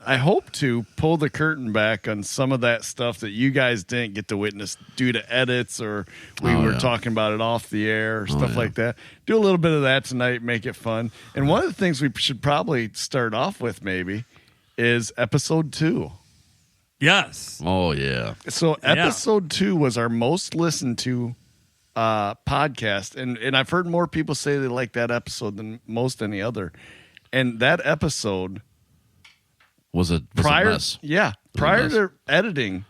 I hope to pull the curtain back on some of that stuff that you guys didn't get to witness due to edits or we Oh, were yeah. talking about it off the air or stuff yeah. like that. Do a little bit of that tonight, make it fun. And one of the things we should probably start off with maybe is episode 2. Yes. Oh yeah. So episode 2 was our most listened to podcast. And I've heard more people say they like that episode than most any other. And that episode... Was a mess. Prior to editing,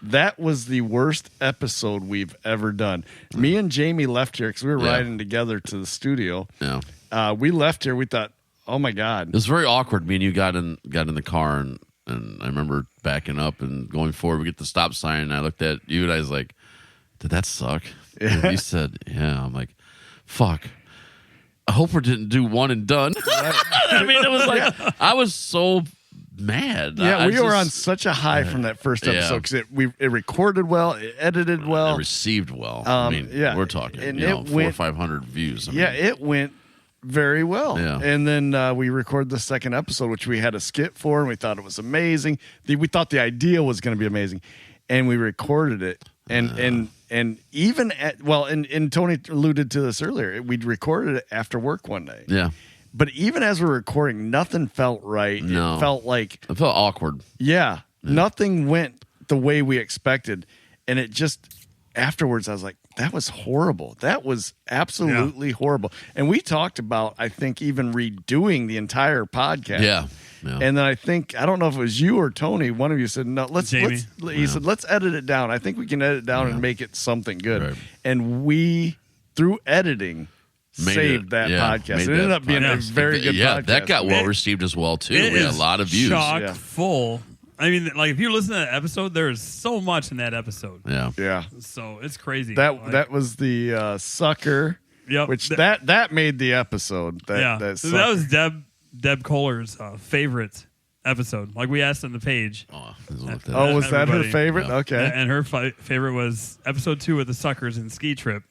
that was the worst episode we've ever done. Me and Jamie left here because we were Yeah. riding together to the studio. Yeah. We left here. We thought, oh my God. It was very awkward. Me and you got in the car, and I remember backing up and going forward. We get the stop sign, and I looked at you, and I was like, "Did that suck?" And you said, "Yeah." I'm like, "Fuck." I hope we didn't do one and done. I mean, it was like I was so mad. Yeah, we I were just- on such a high from that first Yeah. episode because it recorded well, it edited well. It received well. I mean, yeah. we're talking And 400 or went- 500 views. I Yeah, mean, it went very well. Yeah. And then we recorded the second episode, which we had a skit for, and we thought it was amazing. We thought the idea was going to be amazing, and we recorded it. And even and Tony alluded to this earlier. We'd recorded it after work one day. yeah. But even as we're recording, nothing felt right. No. It felt like, It felt awkward. nothing went the way we expected. And it just, afterwards, I was like, that was horrible. That was absolutely horrible. And we talked about, I think, even redoing the entire podcast. Yeah. Yeah. And then I think, I don't know if it was you or Tony, one of you said, no, Jamie. he said, let's edit it down. I think we can edit it down and make it something good. Right. And we, through editing, Made saved it- that yeah, podcast. made It ended that up being a podcast. very good yeah, podcast. that got well received as well too. It We had a is lot of views. chock Yeah. full. I mean, like if you listen to that episode, there is so much in that episode. Yeah. Yeah. So it's crazy. That was the sucker, Yep. which that made the episode. yeah. That So sucker. that was Deb Kohler's favorite episode. Like we asked on the page. Oh, this is what that- Oh, was that her everybody. favorite? Yeah. Okay. And her favorite was episode 2 with the suckers and ski trip.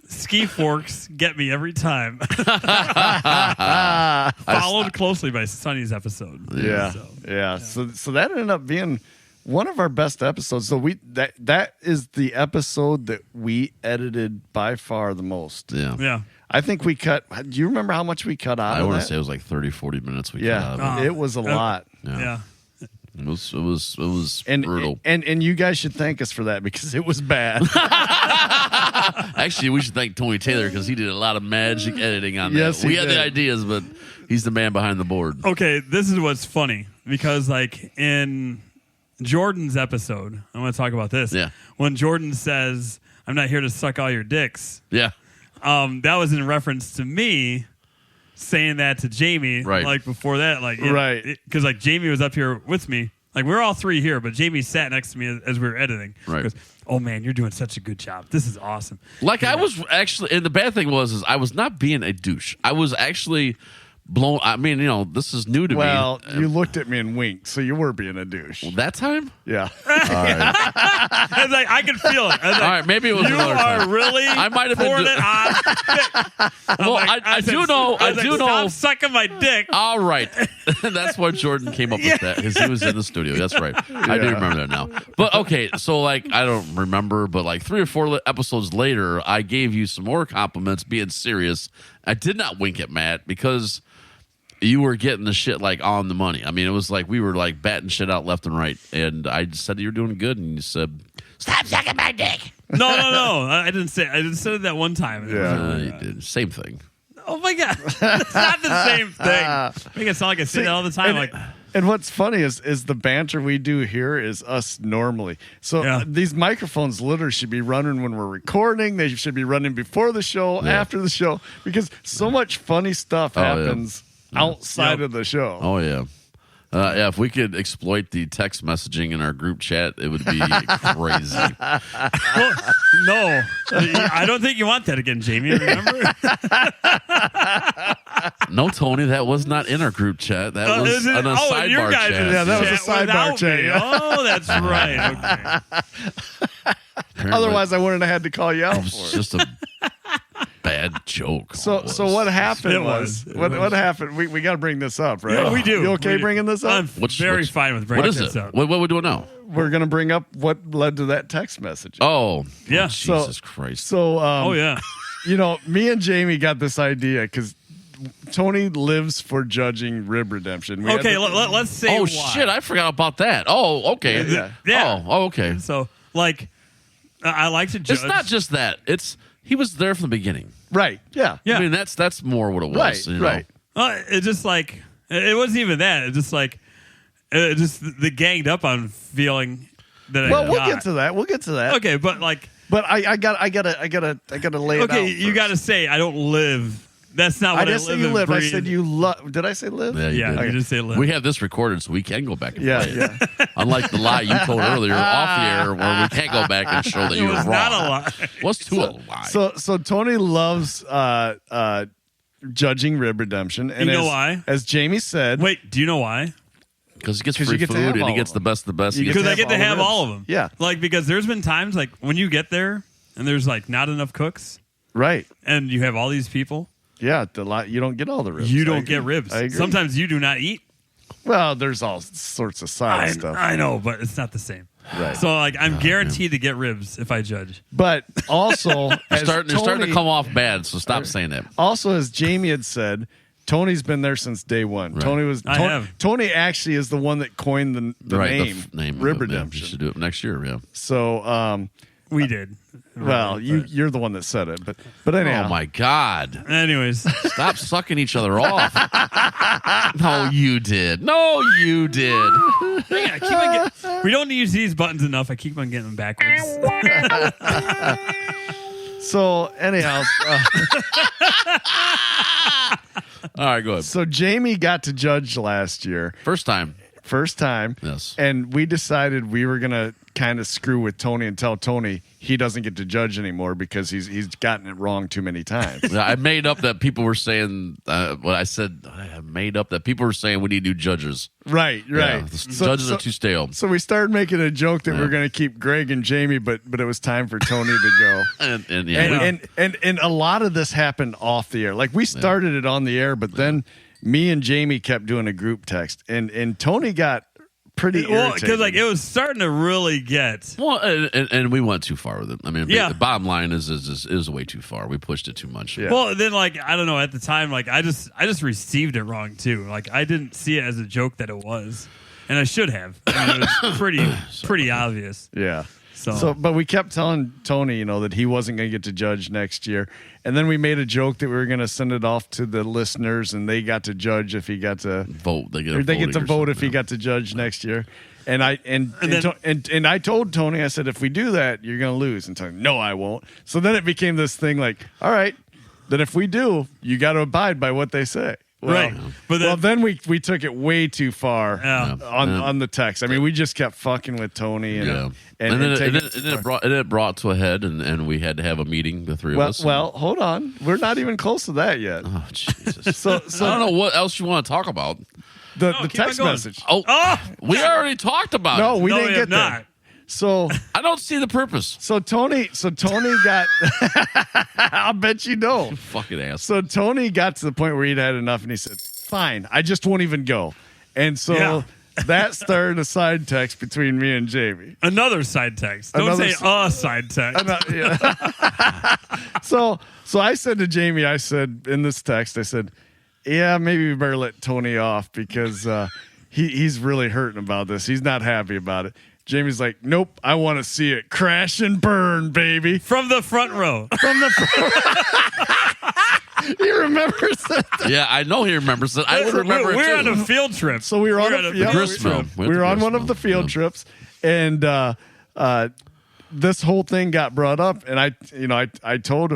Ski forks get me every time. Followed closely by Sonny's episode. Yeah. So, Yeah. So that ended up being one of our best episodes. So that is the episode that we edited by far the most. Yeah. Yeah. I think we cut. Do you remember how much we cut out? I want to say it was like 30, 40 minutes we cut out of it. It was a lot. Yeah. It was brutal. And you guys should thank us for that because it was bad. Actually, we should thank Tony Taylor because he did a lot of magic editing on that. Yes, he We had did. the ideas, but he's the man behind the board. Okay, this is what's funny because, like, in Jordan's episode, I want to talk about this. Yeah. When Jordan says, "I'm not here to suck all your dicks," Yeah. that was in reference to me saying that to Jamie. Right. Like before that, like Right. because like Jamie was up here with me. Like we were all three here, but Jamie sat next to me as we were editing. Right. He goes, "Oh man, you're doing such a good job. This is awesome." Like I was actually, and the bad thing was I was not being a douche. I was actually blown. I mean, this is new to Well, me. you looked at me and winked, so you were being a douche. That time? Yeah. All right. I was like, I can feel it. I was like, All right, maybe it was you another are time. really I might have been pouring do- it on. Well, I said, do know. I was do like, know. Stop sucking my dick. All right. That's why Jordan came up with that because he was in the studio. That's right. I do Yeah. remember that now. But okay, so like I don't remember, but like 3 or 4 episodes later, I gave you some more compliments being serious. I did not wink at Matt because you were getting the shit like on the money. I mean, it was like we were like batting shit out left and right. And I just said you were doing good and you said, "Stop sucking my dick." No. I didn't say. I just said it that one time. Yeah. You did. Same thing. Oh my god, it's not the same thing. Make it sound like I say that all the time. Like, And what's funny is the banter we do here is us normally. So Yeah. these microphones literally should be running when we're recording. They should be running before the show, Yeah. after the show, because so much funny stuff Oh, yeah. happens outside Yep. of the show. Oh yeah. Yeah, if we could exploit the text messaging in our group chat, it would be crazy. well, no, I don't think you want that again, Jamie. Remember? No, Tony, that was not in our group chat. That was is it? on a Oh, in your sidebar guys' chat. Yeah, that was a chat sidebar without chat, me. yeah. Oh, that's right. Okay. Apparently, Otherwise, I wouldn't have had to call you out it was for it. just a bad joke. So what happened It was, was. what happened? We got to bring this up, right? Yeah, we do. You okay We do. bringing this up? I'm very fine with bringing What is this it? up. What are we doing now? We're going to bring up what led to that text message. Oh, Yeah. Jesus Christ. So, Oh yeah. me and Jamie got this idea because Tony lives for judging rib redemption. We had Okay, to- let's say Oh why. shit! I forgot about that. Oh, okay. Yeah. Yeah. Oh, okay. So like, I like to judge. It's not just that. It's he was there from the beginning. Right. Yeah. Yeah. I mean, that's more what it was. Right. you know? Right. It just like it wasn't even that. It just like just the ganged up on feeling that. Well, I we'll got. get to that. We'll get to that. Okay, but like, But I gotta lay it out. okay, you first. got to say I don't live. That's not I what I, didn't say live you and live. I breathe. said you love. Did I say live? Yeah, you Yeah, did. you just say live. We have this recorded, so we can go back and Yeah. play it. Yeah. Unlike the lie you told earlier off the air, where we can't go back and show that it you were was wrong. not a lie. What's to a lie? So Tony loves judging rib redemption, and You know as, why? As Jamie said, Wait, do you know why? Because he gets 'Cause free you get to food have and all he of gets the them. best of the best. You He get gets Because I get to all the have ribs. all of them. Yeah. Like because there's been times like when you get there and there's like not enough cooks right? and you have all these people, Yeah, you don't get all the ribs. you I don't agree. get ribs. I agree. Sometimes you do not eat. Well, there's all sorts of side stuff. I know, but it's not the same. Right. So like I'm guaranteed to get ribs if I judge. But also, You're starting to come off bad, so stop saying that. Also, as Jamie had said, Tony's been there since day one. Right. I have. Tony actually is the one that coined the Right, name, name rib of it, yeah. redemption. You should do it next year. Yeah. So, We did. well, But- you're the one that said it, but anyhow. Oh my God! Anyways, Stop sucking each other off. No, you did. No, you did. yeah, I keep on we don't use these buttons enough. I keep on getting them backwards. So anyhow, All right, go ahead. so Jamie got to judge last year, First time. Yes. and we decided we were gonna kind of screw with Tony and tell Tony he doesn't get to judge anymore because he's gotten it wrong too many times. Yeah, I made up that people were saying what I said. I made up that people were saying we need new judges. Right. Yeah, the judges are too stale. So we started making a joke that we Yeah. we're going to keep Greg and Jamie, but it was time for Tony to go. And yeah, And a lot of this happened off the air. Like we started it on the air, but then me and Jamie kept doing a group text, and Tony got pretty irritating. because like it was starting to really get. Well, and we went too far with it. I mean, Yeah. the bottom line is it was way too far. We pushed it too much. Yeah. Well, then like I don't know. At the time, like I just received it wrong too. Like I didn't see it as a joke that it was, and I should have. I mean, it was pretty obvious. Yeah. So, But we kept telling Tony, that he wasn't going to get to judge next year. And then we made a joke that we were going to send it off to the listeners, and they got to judge if he got to Vote. They get to vote if he got to judge next year. And I I told Tony, I said, if we do that, you're going to lose. And Tony, no, I won't. So then it became this thing like, all right, then if we do, you got to abide by what they say. Well, right. But then we took it way too far Yeah. on the text. I mean, we just kept fucking with Tony and then taking it brought to a head, and we had to have a meeting, the three of us. Well, hold on. We're not even close to that yet. Oh Jesus! So I don't know what else you want to talk about. the keep text on going. message. Oh, we already talked about No, it. we no, didn't we get have there. not. So I don't see the purpose. Tony got. I'll bet you don't. Fucking ass. So Tony got to the point where he'd had enough, and he said, "Fine, I just won't even go." And so Yeah. that started a side text between me and Jamie. Another side text. Don't Another say a side text. Yeah. So I said to Jamie, I said in this text, I said, yeah, maybe we better let Tony off because he's really hurting about this. He's not happy about it. Jamie's like, nope, I want to see it crash and burn, baby. From the front row. From the He remembers that. Yeah, I know he remembers it. I would remember it We're too. on a field trip. So we were on a a field grist mill. We were on one of the field trips, and this whole thing got brought up, and I told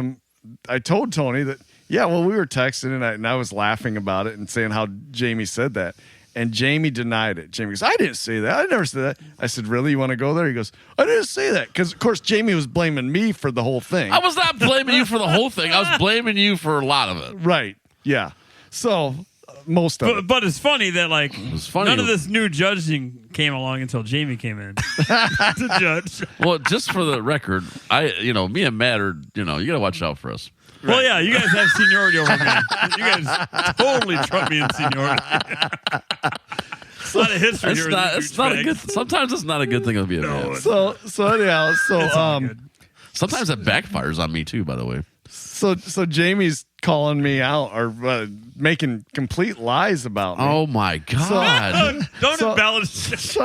Tony that, yeah, well, we were texting, and I was laughing about it and saying how Jamie said that. And Jamie denied it. Jamie goes, I didn't say that. I never said that. I said, really? You want to go there? He goes, I didn't say that. Because, of course, Jamie was blaming me for the whole thing. I was not blaming you for the whole thing. I was blaming you for a lot of it. Right. Yeah. So, most of it. But it's funny that like funny. none of this new judging came along until Jamie came in to judge. Well, just for the record, me and Matt are, you got to watch out for us. Right. Well, yeah, you guys have seniority over me. You guys totally trump me in seniority. It's a lot of history here. It's not a good. Sometimes it's not a good thing to be a man. So anyhow, It's all good. Sometimes it backfires on me too. By the way. So Jamie's calling me out or making complete lies about me. Oh my god! Don't embellish. It's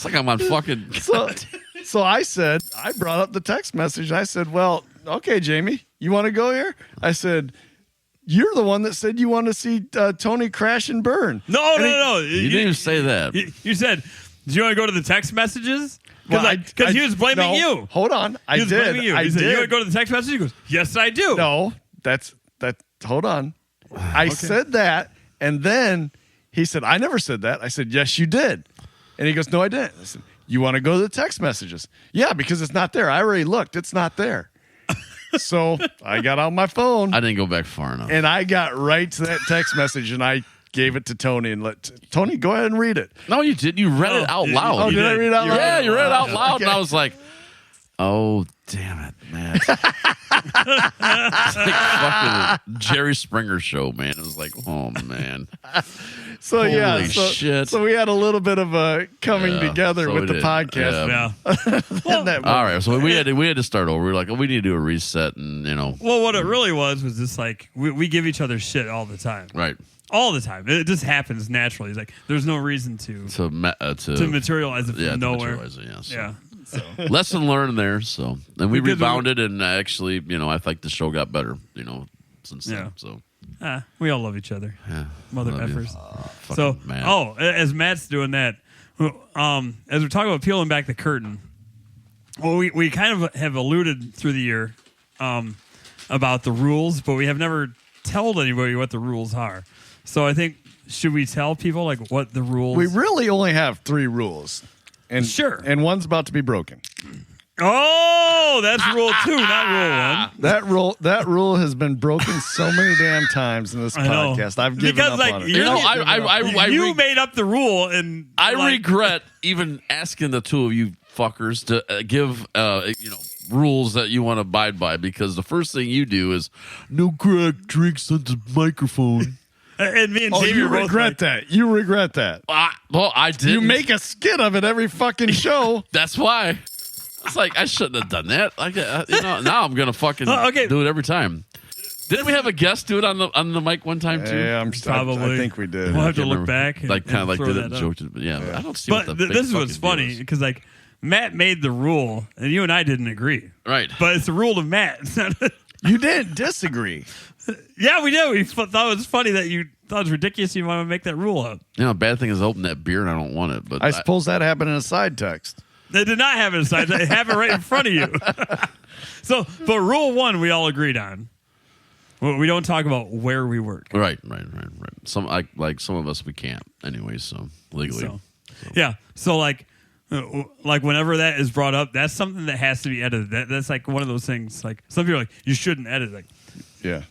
like I'm on fucking. So I brought up the text message. I said, well, okay, Jamie, you want to go here? I said, you're the one that said you want to see Tony crash and burn. No. You didn't even say that. You said, do you want to go to the text messages? Well, Because he was blaming you. Hold on. He was blaming you. He said, you want to go to the text message? He goes, yes, I do. No, that. Hold on. I said that, and then he said, I never said that. I said, yes, you did. And he goes, no, I didn't. I said, you want to go to the text messages? Yeah, because it's not there. I already looked. It's not there. So I got on my phone. I didn't go back far enough. And I got right to that text message, and I gave it to Tony and let Tony go ahead and read it. No, you did. You read it out loud. Oh, did I read it out loud? Yeah, you read it out loud, Okay. and I was like, "Oh, damn it, man!" It's like fucking Jerry Springer show, man. It was like, "Oh man." So Holy shit. So we had a little bit of a coming Yeah, together so with we the did. podcast. Yeah. Yeah. That All right, so we had to start over. We were like, we need to do a reset, and Well, what it really was just like we give each other shit all the time. right All the time. It just happens naturally. It's like there's no reason to materialize it from nowhere. Yeah. So Lesson learned there. So then we Because we- rebounded, and actually, I think the show got better. Since then. Yeah. So we all love each other. yeah, Mother love you. effers. Fucking So, Matt. as Matt's doing that, as we're talking about peeling back the curtain, well, we kind of have alluded through the year about the rules, but we have never told anybody what the rules are. So I think, should we tell people like what the rules? We really only have 3 rules. And Sure. And one's about to be broken. Oh, that's rule 2, not rule 1. That rule has been broken so many damn times in this I know. podcast. I've given Because, up like, on it. you're I made up the rule, and regret even asking the two of you fuckers to give rules that you want to abide by, because the first thing you do is no crack drinks on the microphone. And me and Oh, Jamie you were both regret like, that. You regret that. Well, I did. You make a skit of it every fucking show. That's why. It's like I shouldn't have done that. Like, now I'm gonna fucking okay. do it every time. Didn't we have a guest do it on the mic one time too? Yeah, Probably. I think we did. We'll have to Can't look remember. back. Like kind of like throw did it that and up. joked it. But yeah, I don't see But what the big this is what's fucking deal funny is. because like Matt made the rule and you and I didn't agree. Right. But it's the rule of Matt. It's not- You didn't disagree. yeah, we did. We thought it was funny that you thought it was ridiculous. You want to make that rule up. You know, bad thing is open that beer and I don't want it. But I suppose that happened in a side text. They did not have it aside. They have it right in front of you. So, but rule 1 we all agreed on. Well, we don't talk about where we work. Right. Some like some of us we can't anyway. So legally, So, yeah. So like whenever that is brought up, that's something that has to be edited. That's like one of those things. Like some people are like, you shouldn't edit. Like Yeah.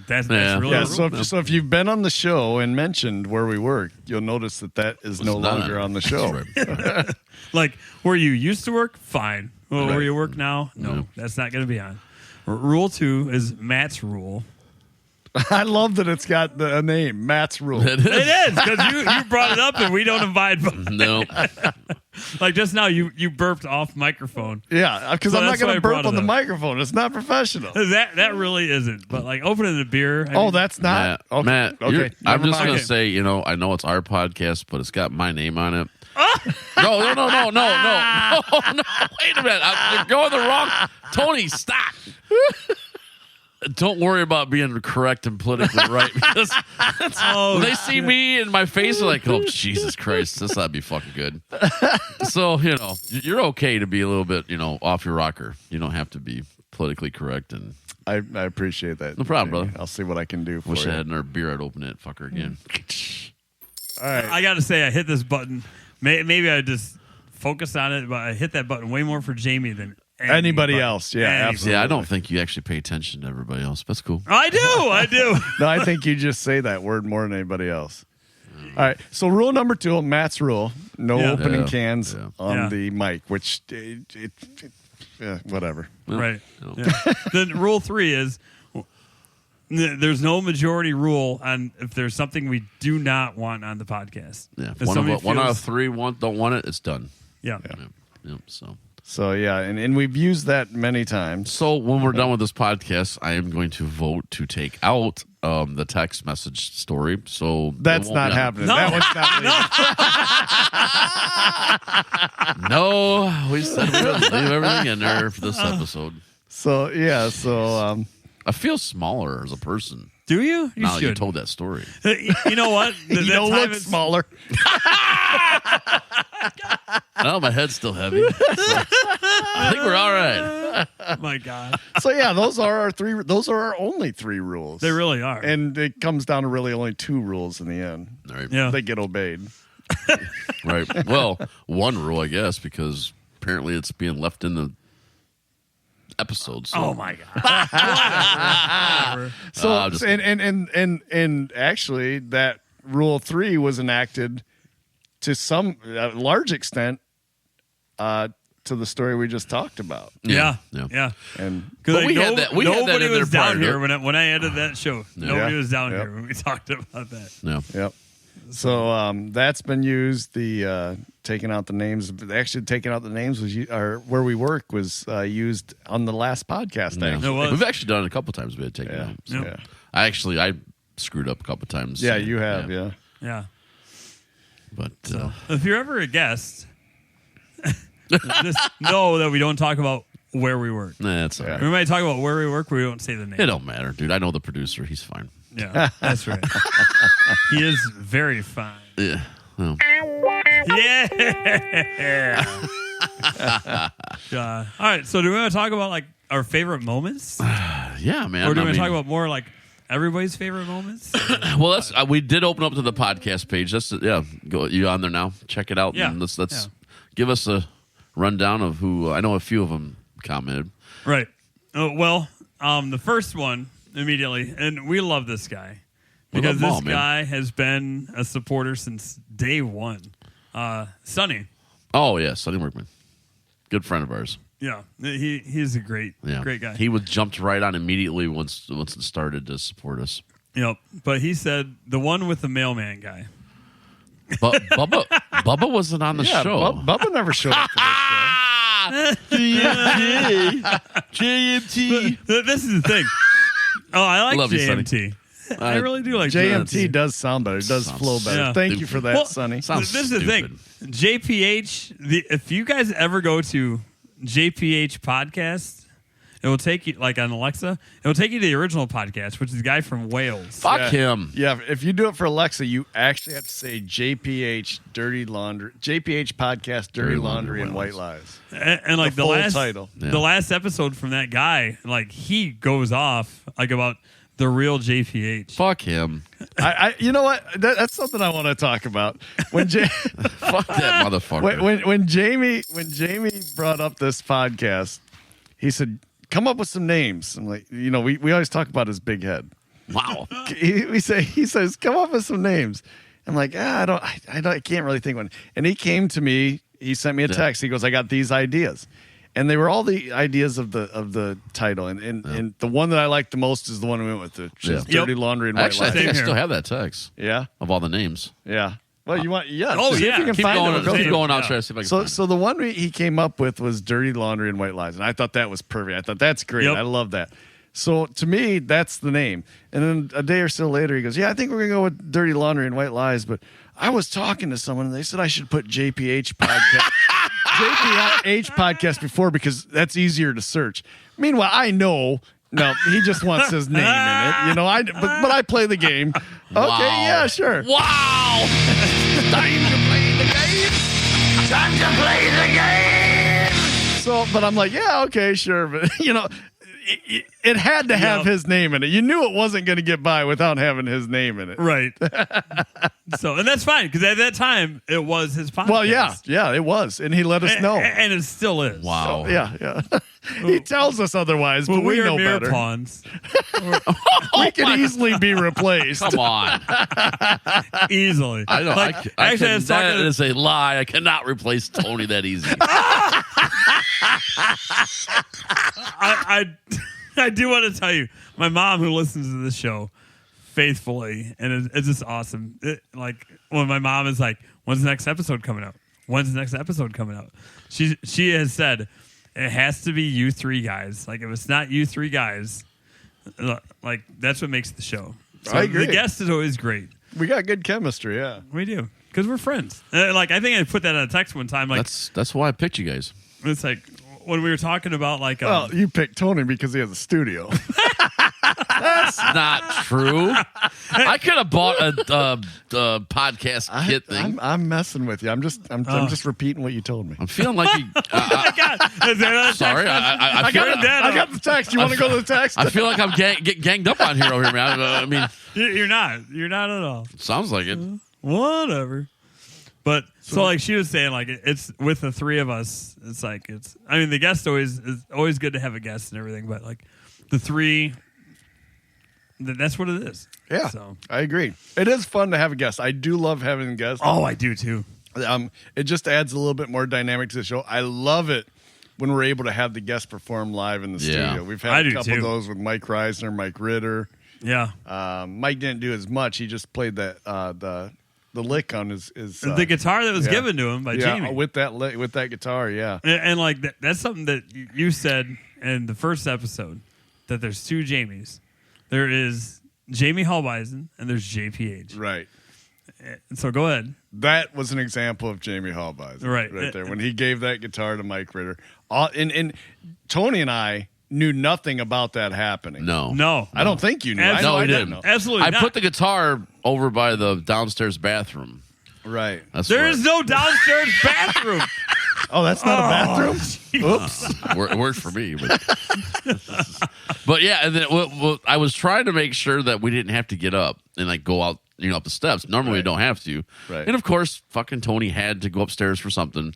that's Yeah. really Yeah, a so rule. if you've been on the show and mentioned where we work, you'll notice that is no not longer on the That's show. right. Like where you used to work, fine. Well, where Right. you work now, no, Yeah. that's not going to be on. Rule 2 is Matt's rule. I love that it's got a name, Matt's Rule. It is. It is because you brought it up and we don't abide by. No. Like just now, you burped off microphone. Yeah, because So I'm not that's why going I to brought burp it on the up. microphone. It's not professional. That really isn't. But like opening the beer. I Oh, mean, that's not. Matt, Okay. Matt, Okay. you're- I'm never just mind. gonna say, you know, I know it's our podcast, but it's got my name on it. No. Wait a minute, you're going the wrong. Tony, stop. Don't worry about being correct and politically right because when they see me and my face, they're like, "Oh Jesus Christ, this ought to be fucking good." So you know, you're okay to be a little bit, you know, off your rocker. You don't have to be politically correct. And I appreciate that. No problem, Jamie. brother. I'll see what I can do for wish you. I had another beer. I'd open it, fucker again. All right. I got to say, I hit this button. Maybe I just focused on it, but I hit that button way more for Jamie than Anybody else. Yeah, Anybody. absolutely. Yeah, I don't think you actually pay attention to everybody else. That's cool. I do. No, I think you just say that word more than anybody else. All right. So rule number 2, Matt's rule: no Yeah. opening Yeah. cans Yeah. on Yeah. the mic. Which, whatever. Right. No. Yeah. Then rule 3 is there's no majority rule on if there's something we do not want on the podcast. Yeah, If one somebody out of feels- 3 don't want it. It's done. Yeah. Yep. So yeah, and we've used that many times. So when we're done with this podcast, I am going to vote to take out the text message story. So That's it won't not be on- happening. No. That one's not leaving. No, we said we would leave everything in there for this episode. So yeah, so I feel smaller as a person Do you? You now that you should. told that story. You know what? you That don't time look it's- smaller. Oh, my head's still heavy. So I think we're all right. My God. So yeah, those are our 3. Those are our only 3 rules. They really are. And it comes down to really only 2 rules in the end. All right. yeah. They get obeyed. Right. Well, one rule, I guess, because apparently it's being left in the episode. So. Oh my God. Whatever. So just- and actually that rule 3 was enacted to some large extent to the story we just talked about. Yeah. Yeah. Yeah. And Because But we had that- we had that nobody in there was down prior to here it. when I edited that show. Nobody Yeah. was down Yep. here when we talked about that. Yeah. yep. So that's been used. The taking out the names. Actually, taking out the names was or where we work was used on the last podcast. Yeah. Actually. It was. We've actually done it a couple times. We had taken Yeah. out. So. Yep. Yeah. I screwed up a couple times. Yeah, you have. Yeah. Yeah. But So if you're ever a guest, just know that we don't talk about where we work. nah, that's all right. We might talk about where we work, but we don't say the name. It don't matter, dude. I know the producer. He's fine. Yeah, that's right. He is very fine. Yeah. Well, Yeah. All right. So do we want to talk about like our favorite moments, yeah, man. or do I we want to mean- talk about more like everybody's favorite moments? Well, that's we did open up to the podcast page. That's go you on there now. Check it out. Yeah. And let's Yeah. give us a rundown of who I know. A few of them commented. Right. Well, the first one immediately, and we love this guy We because love 'em this all, man. guy has been a supporter since day one. Sonny. Oh yeah, Sonny Workman, good friend of ours. Yeah, he's a great Yeah, great guy. He was jumped right on immediately once it started to support us. But he said the one with the mailman guy. But Bubba wasn't on the show. Bubba never showed up for this JMT. This is the thing. Oh, I like Love you, JMT. I really do like JMT. Does sound better. It does flow better. Yeah. Thank you for that, Sonny. Sounds This is the thing. JpH, if you guys ever go to JpH Podcast, it will take you, like on Alexa, it will take you to the original podcast, which is the guy from Wales. Fuck him. Yeah, if you do it for Alexa, you actually have to say JpH Podcast, Dirty Laundry, and White Lies. And like the full last title. the last episode from that guy, like he goes off like about the real JpH. Fuck him. You know what? That's something I want to talk about. When Fuck that motherfucker. when Jamie brought up this podcast, he said, "Come up with some names." I'm like, we always talk about his big head. Wow. He says, "Come up with some names." I'm like, I can't really think one. And he came to me. He sent me a text. He goes, "I got these ideas," and they were all the ideas of the title. And the one that I liked the most is the one we went with, which is Dirty Laundry and White Actually, I Lies. think I still have that text. Yeah, Of all the names. yeah. Well, you want? Yeah. Oh, see if yeah. you can Keep find going. it. Keep going out. Yeah. Try to see if I can So, find so the one he came up with was Dirty Laundry and White Lies, and I thought that was perfect. I thought that's great. Yep. I love that. So to me, that's the name. And then a day or so later, he goes, "Yeah, I think we're gonna go with Dirty Laundry and White Lies." But I was talking to someone, and they said I should put JpH Podcast, JpH Podcast before because that's easier to search. Meanwhile, I know. No, he just wants his name in it. But I play the game. Okay, Wow. yeah, sure. Wow. Time to play the game. Time to play the game. So, but I'm like, yeah, okay, sure. But, it had to have his name in it. You knew it wasn't going to get by without having his name in it. Right. And that's fine because at that time it was his podcast. Well, yeah, it was. And he let us know. And it still is. Wow. So, yeah. He tells us otherwise, Well, but we we are know mirror better. pawns. We can easily be replaced. Come on. Easily. I know. Like, I actually, I was that talking to is a lie. I cannot replace Tony that easy. I do want to tell you, my mom who listens to this show faithfully, and it's just awesome. Like when my mom is like, "When's the next episode coming out? When's the next episode coming out?" She has said it has to be you three guys. Like if it's not you three guys, like that's what makes the show. So I agree. The guest is always great. We got good chemistry, yeah. We do because we're friends. Like I think I put that in a text one time. Like That's why I picked you guys. it's like when we were talking about like Well, you picked Tony because he has a studio. That's not true. I could have bought a podcast kit thing. I'm messing with you. I'm just repeating what you told me. I'm feeling like you. God, is there a Sorry, text message? I feel I got the text. You want to go to the text? I feel like I'm getting ganged up on here over here, man. I mean, You're not at all. sounds like it. Whatever. But so like she was saying, like it's with the three of us. It's like I mean, the guest is always good to have a guest and everything, but like the three, that's what it is. Yeah, So I agree. It is fun to have a guest. I do love having guests. oh, I do too. It just adds a little bit more dynamic to the show. I love it when we're able to have the guest perform live in the Yeah. studio. We've I had a do couple too. of those with Mike Reisner, Mike Ritter. Yeah. Mike didn't do as much. He just played that the lick on his The guitar that was yeah. given to him by Jamie. with that guitar. Yeah, And like that's something that you said in the first episode that there's two Jamies. There is Jamie Hallbeisen and there's JpH. right. So go ahead. That was an example of Jamie Hallbeisen, Right. right there when he gave that guitar to Mike Ritter. And Tony and I knew nothing about that happening. No. I don't think you knew. Absolutely. I know No, I he didn't didn't. know. Absolutely I not. put the guitar over by the downstairs bathroom. Right. That's There where- is no downstairs bathroom. Oh, that's not a bathroom? Oops. It worked for me, but yeah. And then I was trying to make sure that we didn't have to get up and like go out, up the steps. Normally we Right. don't have to. Right. And of course, fucking Tony had to go upstairs for something.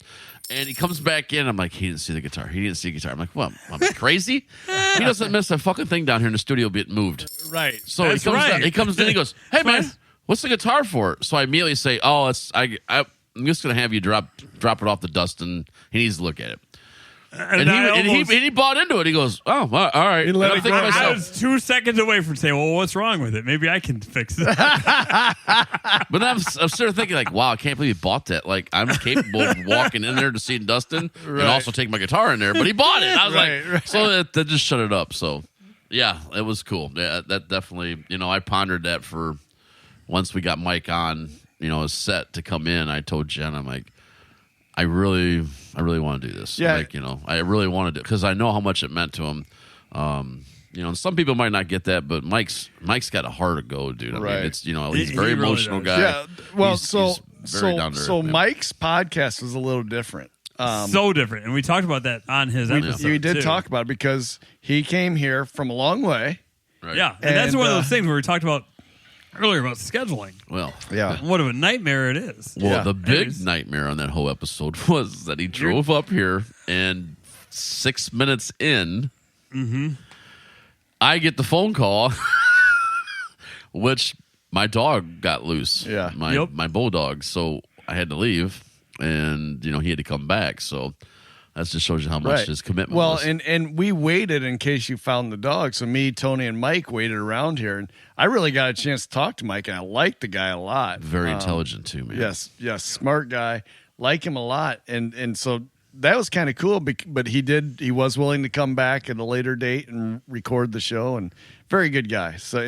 And he comes back in. I'm like, he didn't see the guitar. He didn't see the guitar. I'm like, what? Am I crazy? He doesn't miss a fucking thing down here in the studio being moved. Right. So That's he comes right. down, he comes in. He goes, "Hey man, Fine. what's the guitar for?" So I immediately say, "Oh, I'm just gonna have you drop it off the dust, and he needs to look at it." And he bought into it. He goes, "Oh, all right." He let it go. I was 2 seconds away from saying, "Well, what's wrong with it? Maybe I can fix it." But I'm sort of thinking like, wow, I can't believe he bought that. Like, I'm capable of walking in there to see Dustin and also take my guitar in there. But he bought it. I was like, so that just shut it up. So, yeah, it was cool. Yeah, that definitely, I pondered that for once we got Mike on, his set to come in. I told Jen, I'm like, I really want to do this. Yeah. Like, I really want to do it because I know how much it meant to him. And some people might not get that, but Mike's got a heart to go, dude. I mean, it's he's a very really emotional does. guy. Yeah. Well, He's very down to earth, so man. Mike's podcast was a little different. So different, and we talked about that on his episode. You did too. talk about it because he came here from a long way. Right. Yeah, and that's And, one of those things where we talked about earlier about scheduling. Well, Yeah. What a nightmare it is. Well, Yeah. the big Anyways. nightmare on that whole episode was that he drove up here, and 6 minutes in, I get the phone call, which my dog got loose. Yeah. My bulldog. So I had to leave, and he had to come back. So that just shows you how much his commitment was. Well, and we waited in case you found the dog. So me, Tony, and Mike waited around here, and I really got a chance to talk to Mike, and I liked the guy a lot. Very intelligent too, man. Yes, smart guy. Like him a lot, and so that was kind of cool. But he was willing to come back at a later date and record the show, and very good guy. So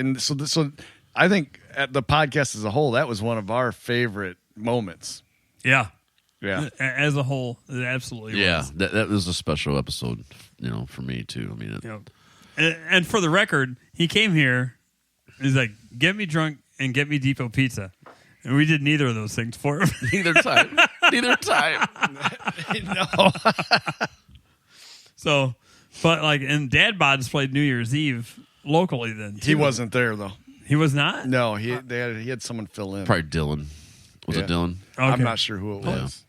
I think at the podcast as a whole, that was one of our favorite moments. Yeah. Yeah. As a whole, it absolutely Yeah, was. that was a special episode, for me too. I mean, And for the record, he came here. He's like, "Get me drunk and get me Depot pizza," and we did neither of those things for him. neither time. No. So, but and Dad Bods played New Year's Eve locally. Then too. He wasn't there though. He was not. No, he had someone fill in. Probably Dylan. Was it Yeah. Dylan? Okay. I'm not sure who it was.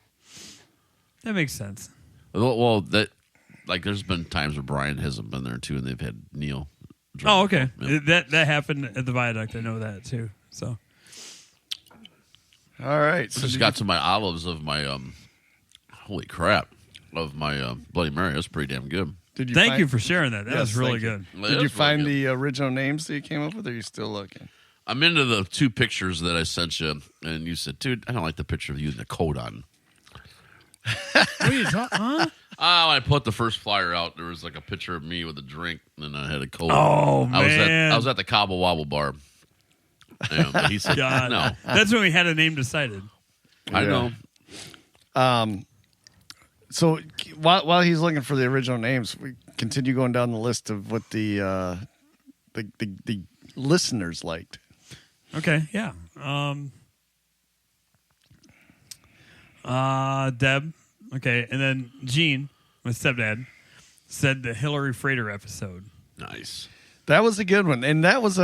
That makes sense. Well, there's been times where Brian hasn't been there too, and they've had Neil. Oh, okay. Yeah. That happened at the Viaduct. I know that too. So All right. I So just got to my olives of my holy crap of my Bloody Mary. That's pretty damn good. thank you for sharing that. That Yes, was really thank you. good. It Did is you find really good. the original names that you came up with, or are you still looking? I'm into the 2 pictures that I sent you, and you said, "Dude, I don't like the picture of you with the coat on." What are you talking? Huh? Oh, when I put the first flyer out, there was like a picture of me with a drink, and I had a coat. Oh, I man. was at the Cobble Wobble bar. Yeah, but he said, God. "No, That's when we had a name decided. I Yeah. know." So while he's looking for the original names, we continue going down the list of what the listeners liked. Okay, yeah. Deb. Okay, and then Gene, my stepdad, said the Hillary Frater episode. Nice. That was a good one, and that was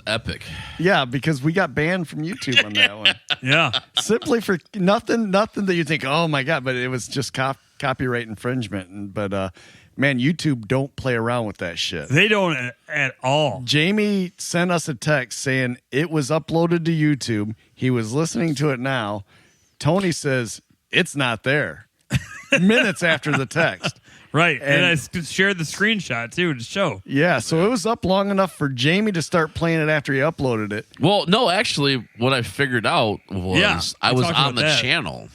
Epic. yeah, because we got banned from YouTube on that one Yeah. simply for nothing that you think, oh my god, but it was just copyright infringement. But man, YouTube don't play around with that shit. They don't at all. Jamie sent us a text saying it was uploaded to YouTube. He was listening to it now. Tony says it's not there. Minutes after the text. Right. And I And- shared the screenshot, too, to show. Yeah, so it was up long enough for Jamie to start playing it after he uploaded it. Well, no, actually, what I figured out was Yeah, I we was talked on about the that. channel.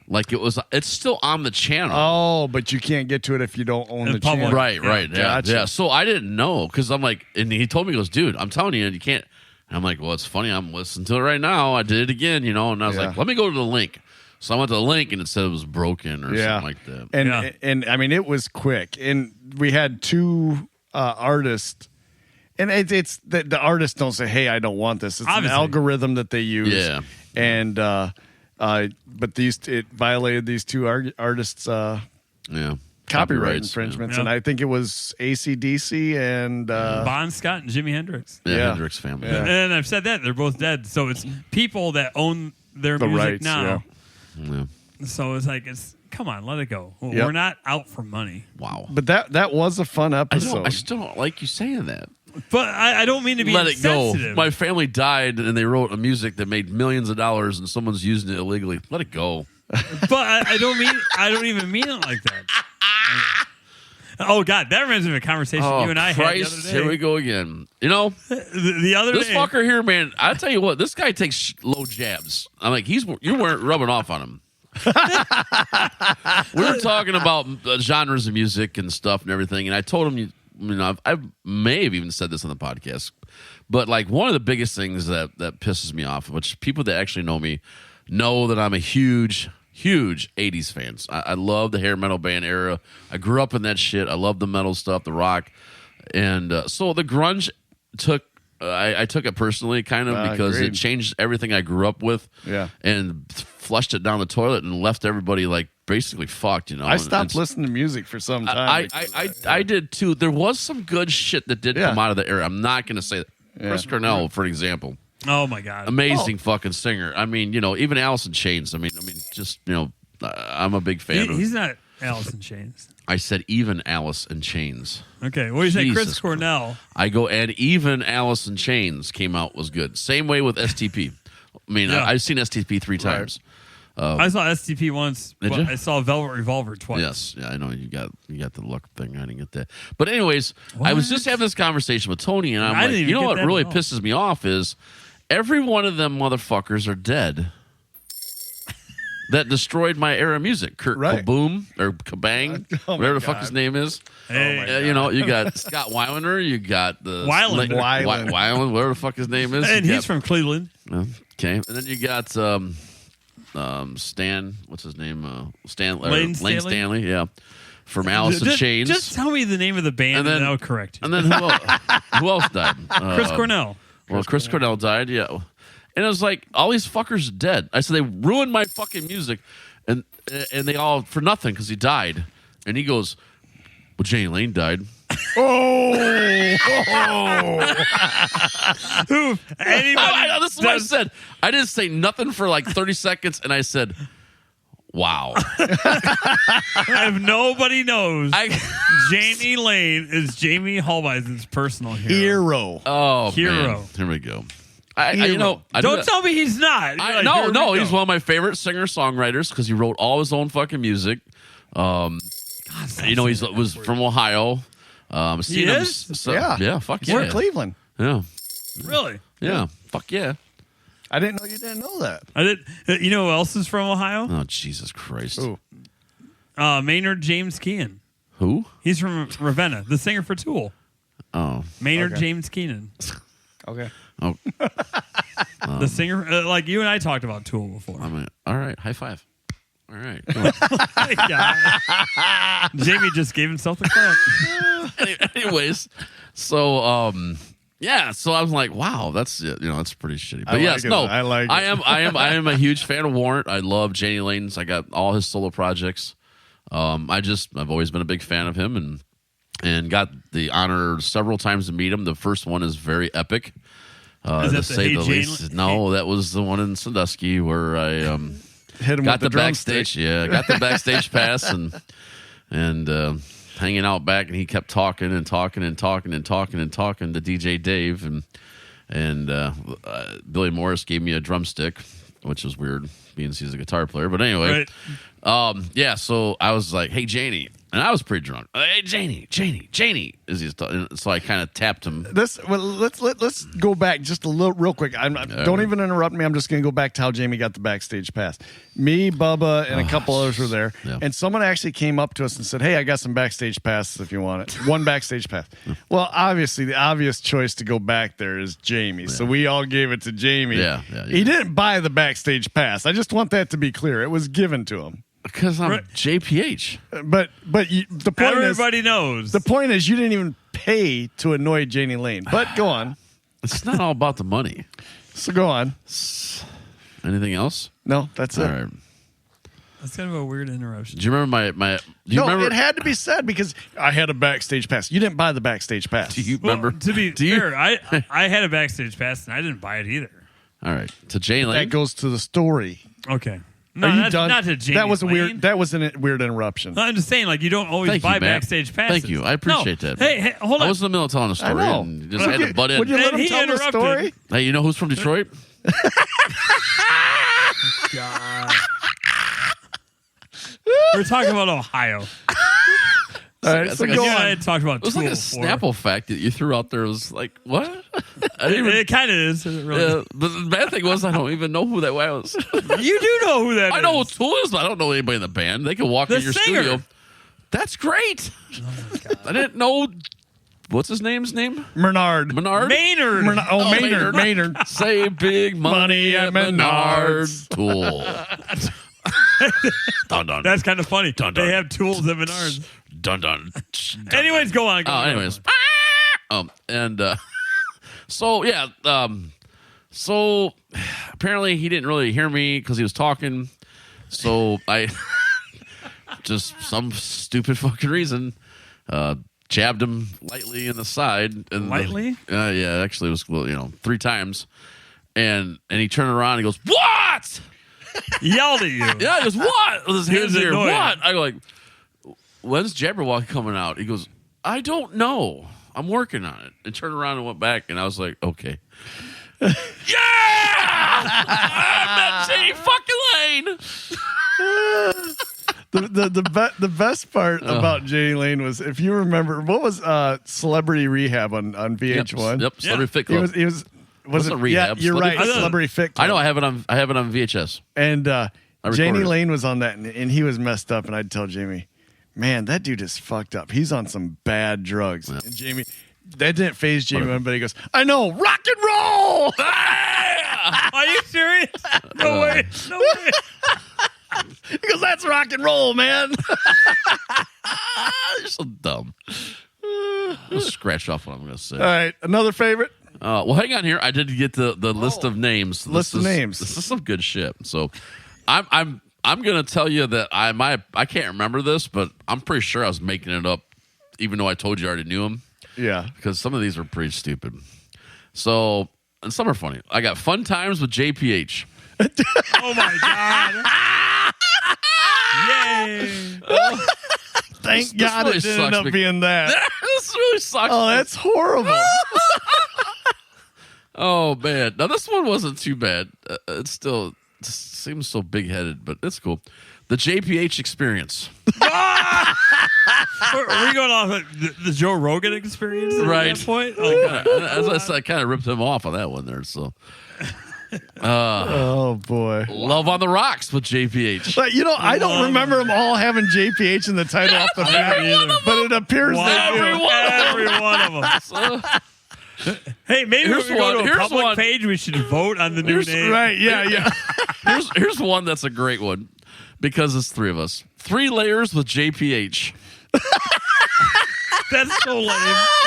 Like it's still on the channel. Oh, but you can't get to it if you don't own In the public. channel. Right, right. Yeah, Gotcha. yeah. So I didn't know because I'm like, and he told me, he goes, "Dude, I'm telling you, you can't." And I'm like, "Well, it's funny. I'm listening to it right now. I did it again, And I was Yeah. like, "Let me go to the link." So I went to the link, and it said it was broken or Yeah. something like that. And Yeah. and I mean it was quick. And we had 2 artists. And it's the artists don't say, "Hey, I don't want this." It's Obviously. an algorithm that they use. Yeah. And but it violated these 2 artists' Yeah, copyright Copyrights, infringements, yeah. and I think it was AC/DC and Bon Scott and Jimi Hendrix. Yeah, Yeah. Hendrix family. Yeah. And I've said that. They're both dead. So it's people that own their The music rights, now. Yeah. So it's like, come on, let it go. Yep. We're not out for money. Wow. But that was a fun episode. I still don't like you saying that. But I don't mean to be Let it go. insensitive. My family died, and they wrote a music that made millions of dollars, and someone's using it illegally. Let it go. But I don't even mean it like that. Oh God, that reminds me of a conversation you and I had the other day. Here we go again. You know, the other this day, fucker here, man. I tell you what, this guy takes low jabs. I'm like, you weren't rubbing off on him. We were talking about genres of music and stuff and everything, and I told him, I may have even said this on the podcast, but like one of the biggest things that pisses me off, which people that actually know me know that I'm a huge 80s fans. I love the hair metal band era. I grew up in that shit. I love the metal stuff, the rock. And so the grunge I took it personally kind of because agreed. it changed everything I grew up with and flushed it down the toilet and left everybody like basically fucked, you know. I stopped listening to music for some time. I did too. There was some good shit that did come out of the era. I'm not going to say that. Chris Cornell, for example. Oh my God! Amazing fucking singer. I mean, even Alice in Chains. I mean, just I'm a big fan of. He's not Alice in Chains. I said even Alice in Chains. Okay, what do you say, Chris Jesus Cornell? I go and even Alice in Chains came out was good. Same way with STP. I mean, I've seen STP 3 times. I saw STP once. Did you? I saw Velvet Revolver twice. Yes, yeah, I know you got the luck thing. I didn't get that. But anyways, I was just having this conversation with Tony, and I'm like, you know what really pisses me off is every one of them motherfuckers are dead. That destroyed my era music. Kurt Kaboom or Kabang, whatever the fuck his name is. Hey. You got Scott Weilander, you got the Weiland, whatever the fuck his name is. And he's from Cleveland. Okay, and then you got Stan. What's his name? Lane Stanley. Yeah, from Alice in Chains. Just tell me the name of the band, and then I'll correct you. And then who else died? Chris Cornell. Chris Cornell died. Yeah. And it was like, all these fuckers are dead. I said, they ruined my fucking music. And they all, for nothing, because he died. And he goes, well, Jane Lane died. Anybody I know, this is what I said. I didn't say nothing for like 30 seconds, and I said, wow. If nobody knows, Janie Lane is Jamie Hallweisen's personal hero. Oh, hero. Man. Here we go. Don't tell me he's not. No, he's one of my favorite singer-songwriters because he wrote all his own fucking music. He was from Ohio. He is? Yeah, fuck yeah. We're in Cleveland. Yeah. Really? Yeah, fuck yeah. I didn't know you didn't know that. I did. You know who else is from Ohio? Oh, Jesus Christ. Who? Maynard James Keenan. Who? He's from Ravenna, the singer for Tool. Oh. Maynard James Keenan. Okay. Oh. The singer, like you and I talked about Tool before. All right, high five. All right. Jamie just gave himself the clap. Anyways, so so I was like, wow, that's pretty shitty. But I like it. I am a huge fan of Warrant. I love Janie Lane's. I got all his solo projects. I've always been a big fan of him and got the honor several times to meet him. The first one is very epic. To say the least. No, that was the one in Sandusky where I hit him got with the backstage. Yeah, got the backstage pass and hanging out back, and he kept talking to DJ Dave and Billy Morris gave me a drumstick, which was weird, being he's a guitar player. But anyway, so I was like, "Hey, Janie," and I was pretty drunk. "Hey, Janie," as he's talking. So I kind of tapped him. Let's go back just a little, real quick. Don't even interrupt me. I'm just going to go back to how Jamie got the backstage pass. Me, Bubba, and a couple others were there, and someone actually came up to us and said, "Hey, I got some backstage passes if you want it." One backstage pass. Well, obviously, the obvious choice to go back there is Jamie, so we all gave it to Jamie. Yeah. He didn't buy the backstage pass. I just want that to be clear. It was given to him. Because I'm JpH. But the point everybody knows. The point is you didn't even pay to annoy Janie Lane. But go on. It's not all about the money. So go on. Anything else? No, that's it. All right. That's kind of a weird interruption. Do you remember my it had to be said because I had a backstage pass. You didn't buy the backstage pass. Do you remember? To be fair, I had a backstage pass and I didn't buy it either. All right. To Janie Lane. That goes to the story. Okay. No, Are you done? Not to Jamie That was Lane. a weird interruption. No, I'm just saying, like, you don't always buy backstage passes. Thank you. I appreciate that. Hey, hold on. I was in the middle of telling a story. I know. And you just had to butt in. Would you let him tell the story? Hey, you know who's from Detroit? God. We're talking about Ohio. All right, It's so like a- go Yeah, I on. had talked about It was Tool like a before. Snapple fact that you threw out there. It was like, what? I didn't even. It kind of is. It really is. But the bad thing was, I don't even know who that was. You do know who that is. I know who Tool is, but I don't know anybody in the band. They can walk The in your singer. studio. That's great. Oh, I didn't know. What's his name? Menard. Menard? Maynard. Maynard. Say big money at Menards. Tool. Dun, dun, That's kind of funny. Dun, dun. They have tools at Menards. dun, dun, dun. Anyways, go on. Anyways. So yeah, so apparently he didn't really hear me because he was talking. So I just some stupid fucking reason jabbed him lightly in the side. And Lightly? Yeah, actually it was 3 times. And he turned around and he goes, "What?" Yelled at you. Yeah, he goes, "What?" With his He hands was here. annoyed. What? I go like, "When's Jabberwocky coming out?" He goes, "I don't know. I'm working on it." And turned around and went back, and I was like, "Okay." Yeah! I met Jenny fucking Lane. The best part about Jenny Lane was, if you remember, what was Celebrity Rehab on VH1? Yep. Celebrity Fit Club. He was What's it a rehab? Yeah, you're right. Celebrity Fit Club? Celebrity Fit Club. I know. I have it on VHS. And recorded Janie it. Lane was on that, and he was messed up. And I'd tell Jamie, "Man, that dude is fucked up. He's on some bad drugs." Yeah. And Jamie, that didn't phase Jamie one, but he goes, "I know, rock and roll." Are you serious? No way. No way. He goes, "That's rock and roll, man." You're so dumb. I'll scratch off what I'm going to say. All right, another favorite. Well, hang on here. I did get the list of names. List of names. This is some good shit. So, I'm gonna tell you that I can't remember this, but I'm pretty sure I was making it up, even though I told you I already knew them, Yeah. because some of these are pretty stupid. So, and some are funny. I got Fun Times with JpH. Oh my god. Yay. Thank This God really it didn't sucks end up being that. This really sucks. Oh, that's horrible. Oh man, now this one wasn't too bad. It still seems so big headed, but it's cool. The JpH experience. Are we going off of the Joe Rogan experience at Right. that point? Oh, God. As I said, I kind of ripped him off on that one there. So, Oh boy. Love on the Rocks with JpH. But I don't remember them all having JpH in the title off the bat, either. but it appears they do. Every one of them. So, Hey, maybe Here's if we go one. to a Here's public one. page, we should vote on the new name. Right? Yeah. here's one that's a great one because it's 3 of us. 3 layers with JpH. That's so lame.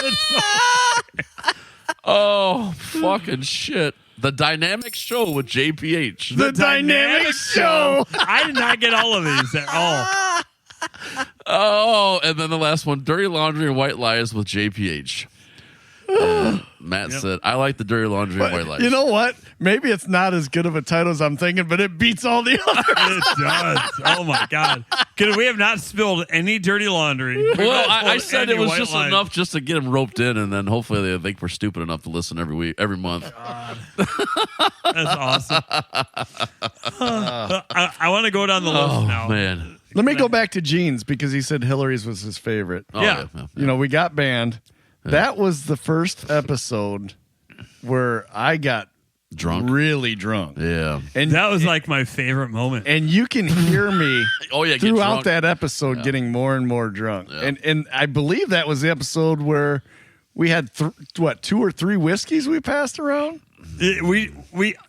That's so... Oh, fucking shit. The Dynamic Show with JpH. The Dynamic Show. I did not get all of these at all. Oh, and then the last one, Dirty Laundry and White Lies with JpH. Matt said, "I like the Dirty Laundry and White Lies." You know what? Maybe it's not as good of a title as I'm thinking, but it beats all the others. It does. Oh my god. Because we have not spilled any dirty laundry. We've Well, not I spilled said it any was white just lies. enough just to get them roped in, and then hopefully they think we're stupid enough to listen every month. That's awesome. I want to go down the list Oh now. man! Let me go back to Gene's because he said Hillary's was his favorite. Oh, Yeah. We got banned. That was the first episode where I got Drunk. really drunk. Yeah. And That was like my favorite moment. and you can hear me Oh yeah. Get throughout drunk. that episode getting more and more drunk. Yeah. And I believe that was the episode where we had 2 or 3 whiskeys we passed around.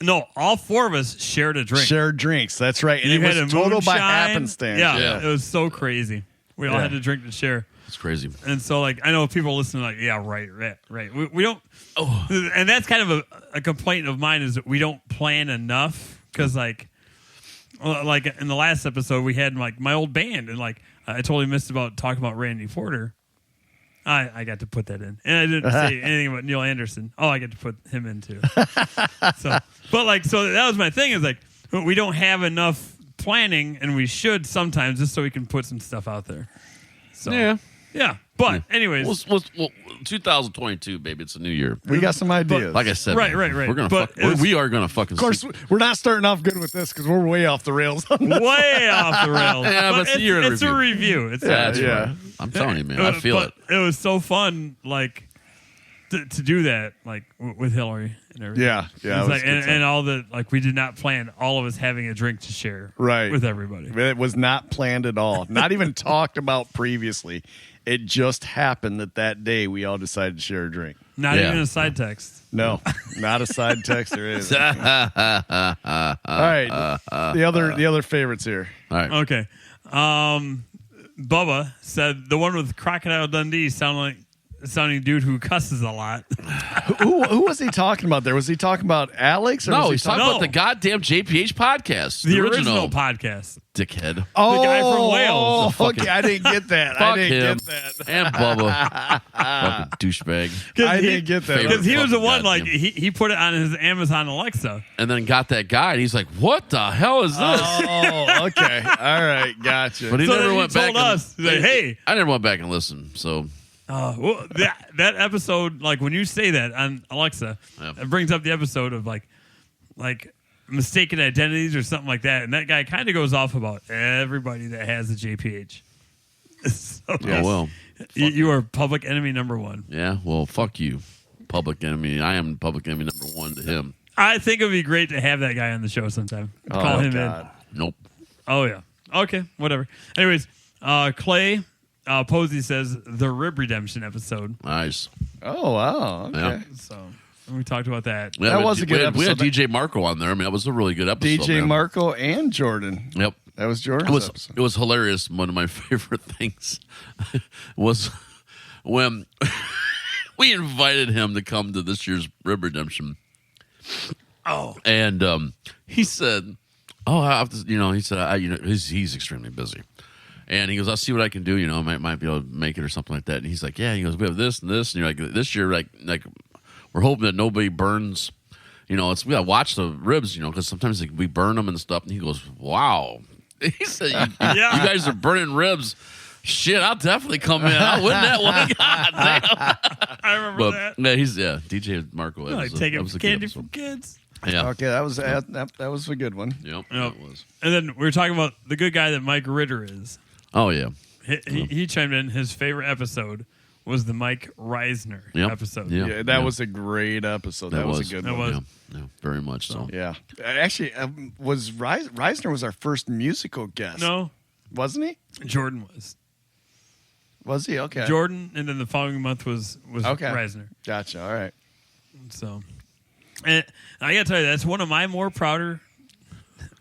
No, all 4 of us shared a drink. Shared drinks. That's right. And You it had was a total by moonshine. happenstance. Yeah, it was so crazy. We all Yeah. had to drink to share. It's crazy. And so, I know people listening like, yeah, right. We don't. Oh. And that's kind of a complaint of mine is that we don't plan enough because, like in the last episode, we had my old band, and I totally missed about talking about Randy Porter. I got to put that in, and I didn't say anything about Neil Anderson. Oh, I got to put him in too. So that was my thing is we don't have enough planning, and we should sometimes just so we can put some stuff out there. So Yeah. yeah. But anyways, Well, 2022, baby. It's a new year. We got some ideas. Like I said, Right. We're gonna But we are gonna fucking. Of course, we're not starting off good with this because we're way off the rails. On this. way off the rails. Yeah, but it's a review. It's That's yeah. right. I'm telling you, man. I feel it. It was so fun, like to do that, like with Hillary and everything. Yeah. It was like, and all the like, we did not plan all of us having a drink to share, Right. with everybody. It was not planned at all. Not even talked about previously. It just happened that day we all decided to share a drink. Not Yeah. even a side text. No, not a side text or anything. All right, the other favorites here. All right. Okay. Bubba said the one with Crocodile Dundee sounding dude who cusses a lot. Who was he talking about there? Was he talking about Alex? Or No, was he's he talking No. about the goddamn JpH podcast. The original podcast. Dickhead. Oh, guy from Wales. Oh, okay, I didn't get that. I Fuck didn't him. get that. And Bubba. Fucking douchebag. I didn't get that. Favorite Because he was the fucking one, like, goddamn- he put it on his Amazon Alexa. And then got that guy, and he's like, what the hell is this? Oh, okay. All right, gotcha. But he So never then he went back. told us, he's like, hey. I never went back and listened, so. Well, that episode, like when you say that on Alexa, Yeah. it brings up the episode of like mistaken identities or something like that, and that guy kind of goes off about everybody that has a JpH. So, Oh, well. you are public enemy number one. Yeah, well, fuck you. Public enemy. I am public enemy number one to him. I think it would be great to have that guy on the show sometime. Oh, Call him God. Nope. in. Oh yeah. Okay. Whatever. Anyways, Clay Posey says the Rib Redemption episode. Nice. Oh, wow. Okay. Yeah. So we talked about that. Yeah, That we- was a good we had episode. DJ Marco on there. I mean, that was a really good episode. DJ man. Marco and Jordan. Yep. That was Jordan's episode. It was hilarious. One of my favorite things was when we invited him to come to this year's Rib Redemption. Oh. And he said, "Oh, I have to," he said, he's extremely busy." And he goes, "I'll see what I can do. Might be able to make it or something like that." And he's like, "Yeah." He goes, "We have this and this, and you're like, this year, like we're hoping that nobody burns. We gotta watch the ribs, because sometimes we burn them and stuff." And he goes, "Wow." He said, "You guys are burning ribs. Shit, I'll definitely come in. I'll win that one." God damn. I remember that. Yeah, DJ Marco. Like taking candy from kids. Yeah. Okay, that was a good one. Yep. Yep. It was. And then we were talking about the good guy that Mike Ritter is. Oh yeah. He chimed in. His favorite episode was the Mike Reisner Yep. episode. Yeah. Yeah, that was a great episode. That was a good That one. was. Yeah, very much so. Yeah. Actually, was Reisner was our first musical guest. No, Wasn't he? Jordan was. Was he? Okay. Jordan, and then the following month was Okay. Reisner. Gotcha. All right. So, and I gotta tell you, that's one of my more prouder.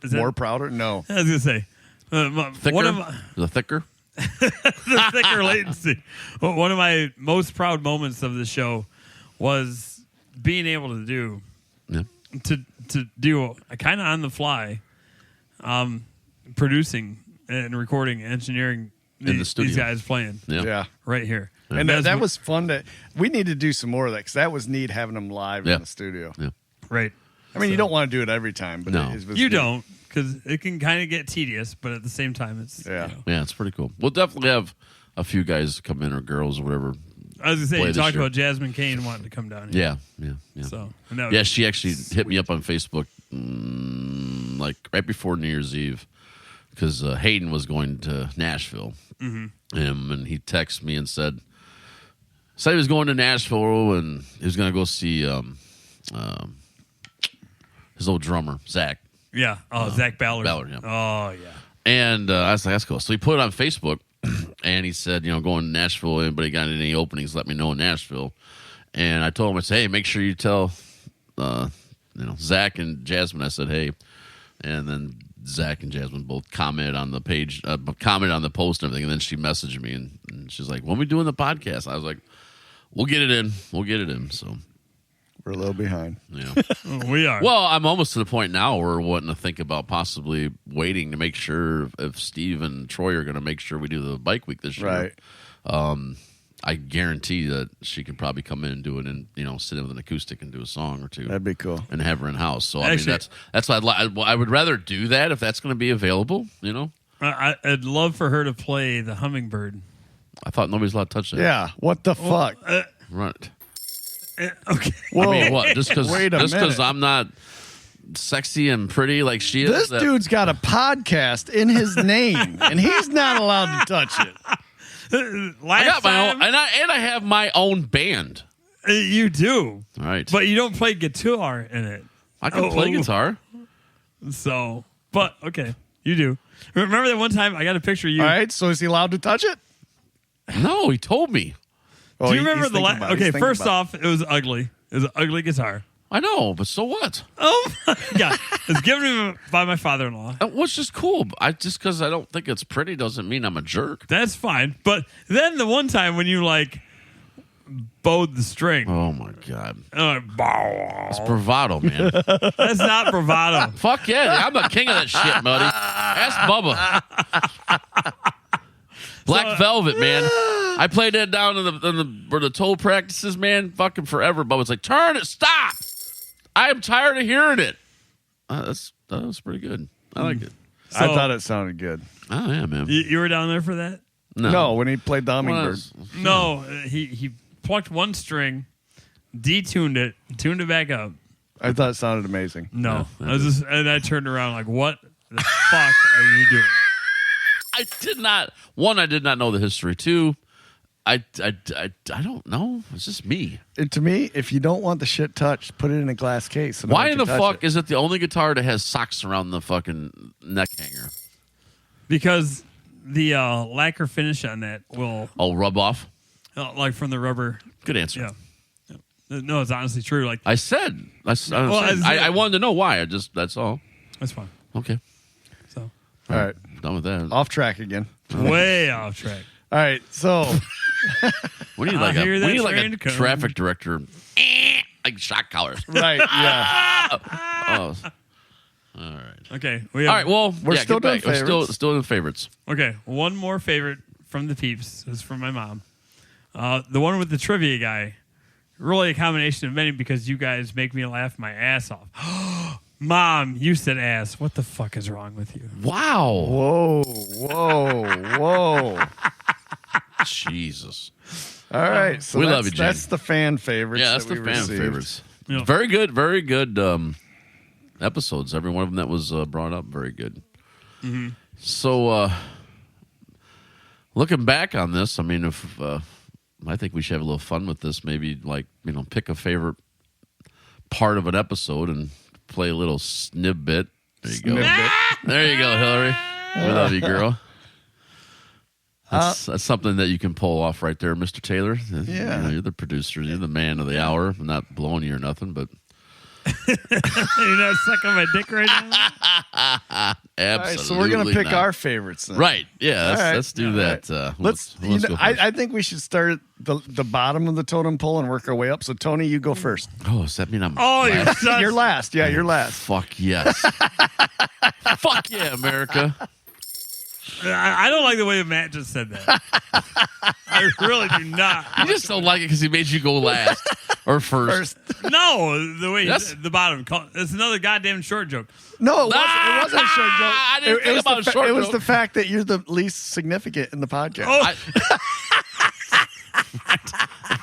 Is that, More prouder? No. I was gonna say, Thicker? one of my, The thicker? the thicker latency. One of my most proud moments of the show was being able to do Yeah. to do a kind of on the fly, producing and recording, engineering In the studio. these guys playing Yeah. Yeah. right here. And That's that was fun. We need to do some more of that because that was neat having them live Yeah. in the studio. Yeah. right. I mean, you don't want to do it every time, but No. it was You good. don't, because it can kind of get tedious, but at the same time, it's Yeah. Yeah, it's pretty cool. We'll definitely have a few guys come in or girls or whatever. I was gonna say Play you this talked year. about Jasmine Kane wanting to come down here. Yeah. So and that Yeah, was- she actually hit me up on Facebook like right before New Year's Eve because Hayden was going to Nashville. Mm-hmm. And he texted me and said he was going to Nashville and he was going to go see his old drummer, Zach. yeah. Oh, Zach Ballard. Ballard, yeah. Oh yeah. And I was like, that's cool. So he put it on Facebook, and he said, going to Nashville, anybody got any openings, let me know in Nashville. And I told him, I said, hey, make sure you tell, Zach and Jasmine. I said, hey. And then Zach and Jasmine both commented on the page, commented on the post and everything. And then she messaged me, and she's like, when we doing the podcast? I was like, we'll get it in. So, We're a little behind. yeah. We are. Well, I'm almost to the point now where we're wanting to think about possibly waiting to make sure if Steve and Troy are going to make sure we do the bike week this year. Right. I guarantee that she could probably come in and do it and, sit in with an acoustic and do a song or two That'd be cool. and have her in house. So, Actually- that's what I would rather do that if that's going to be available, I'd love for her to play the Hummingbird. I thought nobody's allowed to touch that. Yeah. What the fuck? Right. Okay. Whoa. I mean, what? Just Wait a minute. because I'm not sexy and pretty like she is. This dude's got a podcast in his name, and he's not allowed to touch it. I got my own, and I have my own band. You do. All right. But you don't play guitar in it. I can play guitar. So, but okay, you do. Remember that one time I got a picture of you? All right, so is he allowed to touch it? No, he told me. Oh, Do you remember he's the thinking about it. Okay, He's thinking first about off, it was ugly. It was an ugly guitar. I know, but so what? Oh my god! It was given to me by my father-in-law. That was just cool. Just because I don't think it's pretty doesn't mean I'm a jerk. That's fine. But then the one time when you like bowed the string, Oh my god, bow. it's bravado, man. That's not bravado. Fuck yeah, I'm the king of that shit, buddy. Ask Bubba. Black Velvet, man. I played that down in the toe practices, man. Fucking forever. Bubba's like, turn it, stop. I am tired of hearing it. That was pretty good. I like it. So- I thought it sounded good. Oh yeah, man. You were down there for that? No, when he played the hummingbird. No, he plucked one string, detuned it, tuned it back up. I thought it sounded amazing. No, Yeah, I was just, and I turned around like, what the fuck are you doing? I did not. One, I did not know the history. Two, I don't know. It's just me. And to me, if you don't want the shit touched, put it in a glass case. So Why in the fuck is it the only guitar that has socks around the fucking neck hanger? Because the lacquer finish on that will, Rub off. like from the rubber. Good answer. Yeah. No, it's honestly true. Like, I said. I wanted to know why. That's all. that's fine. Okay. So, All right, Done with that. off track again. way off track. All right, so We need I hear that like train a coming. traffic director, like shot collars. right, yeah, Oh. All right. Okay. We All have, right. Well, We're yeah, still get back. doing We're favorites. still in favorites. Okay. One more favorite from the peeps. This is from my mom. The one with the trivia guy. Really a combination of many because you guys make me laugh my ass off. Mom, you said ass. What the fuck is wrong with you? Wow. whoa. Jesus. All right, so We that's, love you, Jen. That's the fan favorites. Yeah, that's that the we fan received. favorites. Yeah. Very good episodes. Every one of them that was brought up, very good. Mm-hmm. So, looking back on this, I mean, if I think we should have a little fun with this. Maybe pick a favorite part of an episode and play a little snippet. There you go. Snippet. There you go, Hillary. We love you, girl. That's something that you can pull off right there, Mr. Taylor. Yeah. You're the producer. You're the man of the hour. I'm not blowing you or nothing, but You're not sucking my dick right now? absolutely. All right, so we're gonna pick not. our favorites then. Right. Yeah, All right. let's do that. Let's. Let's go first. I think we should start at the bottom of the totem pole and work our way up. So Tony, you go first. Oh, does that mean I'm Oh, you're last? such... You're last. Yeah, you're last. Fuck yes. Fuck yeah, America. I don't like the way Matt just said that. I really do not. You just don't like it because he made you go last or first. No, the way he Yes. said the bottom. It's another goddamn short joke. No, it wasn't a short joke. I didn't think was about the a short It was joke. the fact that you're the least significant in the podcast. Oh,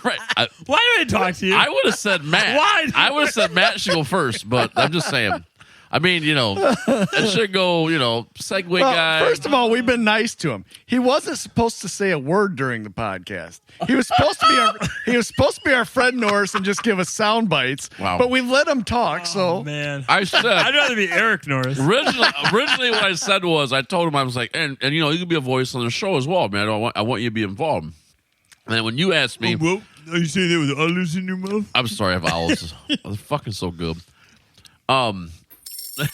Right. why did I talk to you? I would have said Matt. Why? I would have said Matt should go first, but I'm just saying. I mean, it should go, segue Well, guy. first of all, we've been nice to him. He wasn't supposed to say a word during the podcast. He was supposed to be our Fred Norris and just give us sound bites. Wow. But we've let him talk. Oh, so man. I said I'd rather be Eric Norris. originally what I said was I told him I was like, and you can be a voice on the show as well, man. I want you to be involved. And then when you asked me, Well, are you saying that with olives in your mouth? I'm sorry, I have owls. They're fucking so good.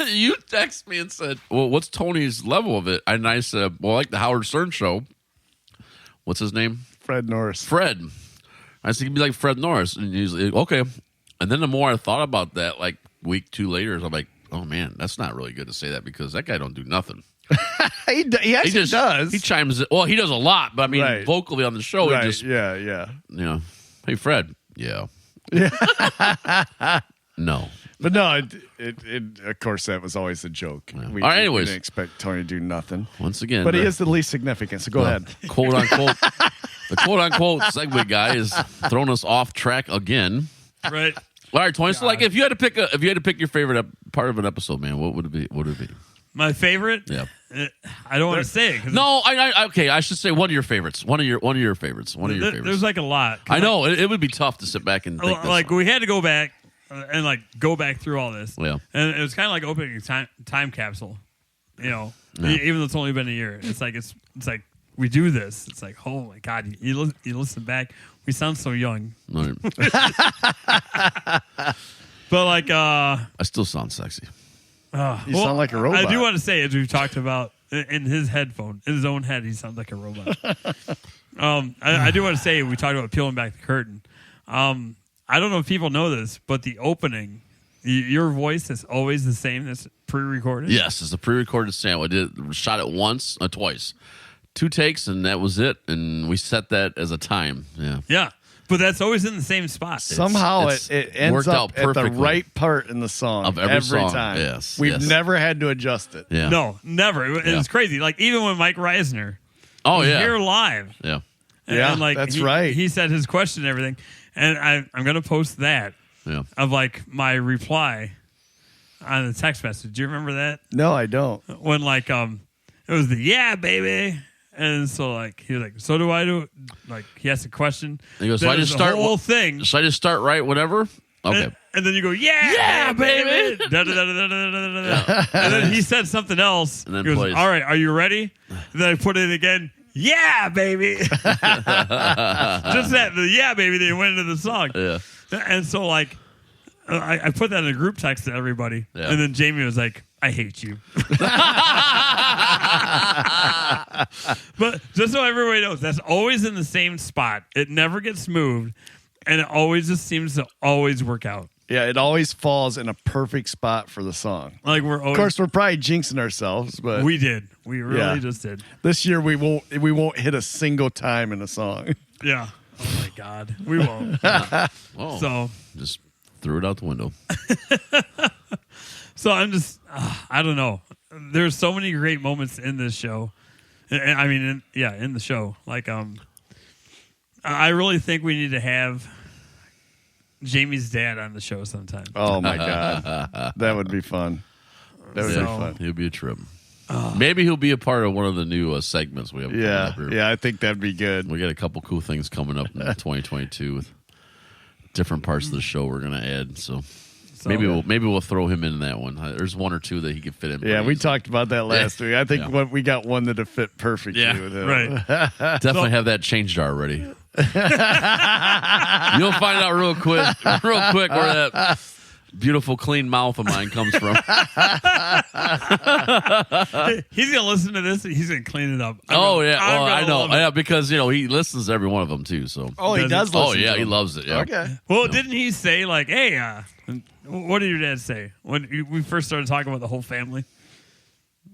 You text me and said, well, what's Tony's level of it? And I said, well, like the Howard Stern show. What's his name? Fred Norris. Fred. I said, he'd be like Fred Norris. And he's like, okay. And then the more I thought about that, like week 2 later, I'm like, oh, man, that's not really good to say that because that guy don't do nothing. He actually does. He chimes in. Well, he does a lot, but I mean, Right. vocally on the show, right. he just, Yeah. hey, Fred. Yeah. No. But no, it of course that was always a joke. Yeah. We, All right, we anyways. didn't expect Tony to do nothing. Once again. But he is the least significant, so go ahead. Quote unquote. The quote-unquote segue guy is throwing us off track again. Right. All right, Tony. So, like, if you had to pick your favorite part of an episode, man, what would it be? What would it be? My favorite? Yeah. I don't want to say it. No, okay. I should say one of your favorites. One of your favorites. There's like a lot. I know it would be tough to sit back and think like we had to go back and like go back through all this. Yeah. And it was kind of like opening a time capsule. You know, Yeah. even though it's only been a year, it's like we do this. It's like, oh my God, you listen back. We sound so young. All right. But like, I still sound sexy. You sound like a robot. I do want to say, as we've talked about in his headphone, in his own head, he sounds like a robot. I do want to say, we talked about peeling back the curtain. I don't know if people know this, but the opening, your voice is always the same. That's pre-recorded. Yes, it's a pre-recorded sound. We shot it twice, 2 takes, and that was it. And we set that as a time. Yeah. Yeah. But that's always in the same spot. Somehow it ends worked up out at the perfectly. right part in the song Of every song, time. yes, We've yes. never had to adjust it. Yeah. No, never. It was crazy. Like, even when Mike Reisner Oh was yeah. here live. Yeah. Yeah, like, that's right. He said his question and everything. And I'm going to post that Yeah. of, like, my reply on the text message. Do you remember that? No, I don't. When, like, it was the, yeah, baby. And so, like, he was like, so do I do it? Like, he asked a question. He goes, Then so I there's just the start whole thing. Should I just start right? Whatever. Okay. And then you go, yeah, baby. Da, da, da, da, da, da, da, da. And then he said something else. And then he goes, plays. all right, are you ready? And then I put it again. Yeah, baby. Just that, the yeah, baby, they went into the song. Yeah. And so, like, I put that in a group text to everybody. Yeah. And then Jamie was like, I hate you. But just so everybody knows, that's always in the same spot. It never gets moved. And it always just seems to always work out. Yeah, it always falls in a perfect spot for the song. Like, we're always, Of course, we're probably jinxing ourselves, but we did. We really Yeah. just did. this year we won't hit a single time in a song. Yeah. Oh my God. We won't. Oh. So Just threw it out the window. I'm just, I don't know. There's so many great moments in this show. I mean, in the show. Like, I really think we need to have Jamie's dad on the show sometime. Oh my God, that would be fun. That would be fun. He'll be a trip. Maybe he'll be a part of one of the new segments we have. coming Yeah, up here. yeah, I think that'd be good. We got a couple cool things coming up in 2022 with different parts of the show we're gonna add. So maybe we'll throw him in that one. There's one or two that he could fit in. Yeah, pretty we easily. talked about that last week. I think Yeah. we got one that'd fit perfectly Yeah, with him. Right. Definitely have that change jar ready. You'll find out real quick where that beautiful clean mouth of mine comes from. He's going to listen to this and he's going to clean it up. Well, I know. love it. Yeah, because he listens to every one of them too. So Oh, he does oh listen yeah, to he them. loves it. Yeah. Okay. Well, didn't he say, like, hey, what did your dad say when we first started talking about the whole family?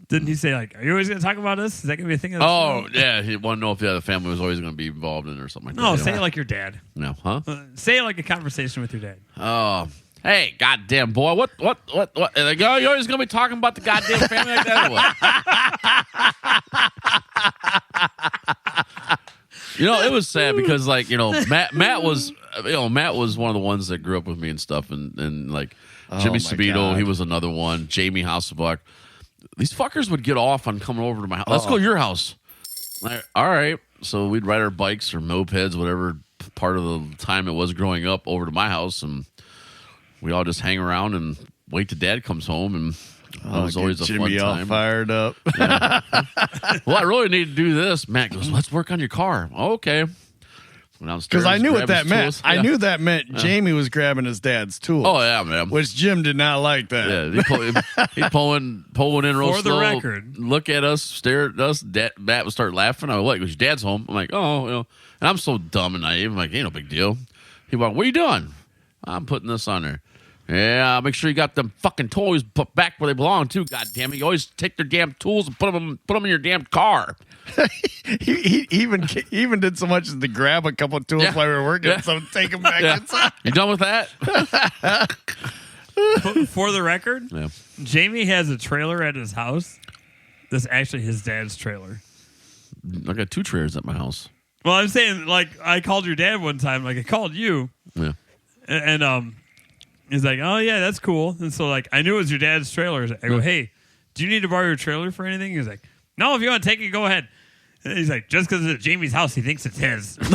Didn't he say, like, are you always going to talk about us? Is that going to be a thing? Of the Oh show? yeah, he wanted to know if the family was always going to be involved in it or something like No, that. say it like your dad. No, huh? Say it like a conversation with your dad. Oh, hey, goddamn boy, what? And they go, you're always going to be talking about the goddamn family like that, or what? It was sad because, like, Matt was one of the ones that grew up with me and stuff, and like Jimmy my Sabito, God. he was another one. Jamie Hasselbuck. These fuckers would get off on coming over to my house. Let's go to your house. Like, all right. So we'd ride our bikes or mopeds, whatever part of the time it was growing up, over to my house, and we all just hang around and wait till Dad comes home, and it was always a Jimmy fun all time. fired up. Well, I really need to do this. Matt goes, let's work on your car. Okay. Because I knew what that meant. Tools. I Yeah. knew that meant Jamie was grabbing his dad's tools. Oh yeah, man. Which Jim did not like that. Yeah, he'd pulling in real For the slow. record. Look at us, stare at us. Matt would start laughing. I'm like, "What? Your dad's home." I'm like, "Oh, and I'm so dumb and naive. I'm like, "Ain't no big deal." He went, "What are you doing?" I'm putting this on there. Yeah, make sure you got them fucking toys put back where they belong too. God damn it! You always take their damn tools and put them in your damn car. He even did so much as to grab a couple of tools Yeah. while we were working, Yeah. so take them back Yeah. inside. You done with that? For the record, Yeah. Jamie has a trailer at his house that's actually his dad's trailer. I got 2 trailers at my house. Well, I'm saying, like, I called your dad one time. Like, I called you. Yeah. And he's like, oh, yeah, that's cool. And so, like, I knew it was your dad's trailer. I go, hey, do you need to borrow your trailer for anything? He's like, no, if you want to take it, go ahead. And he's like, just because it's at Jamie's house, he thinks it's his. Oh,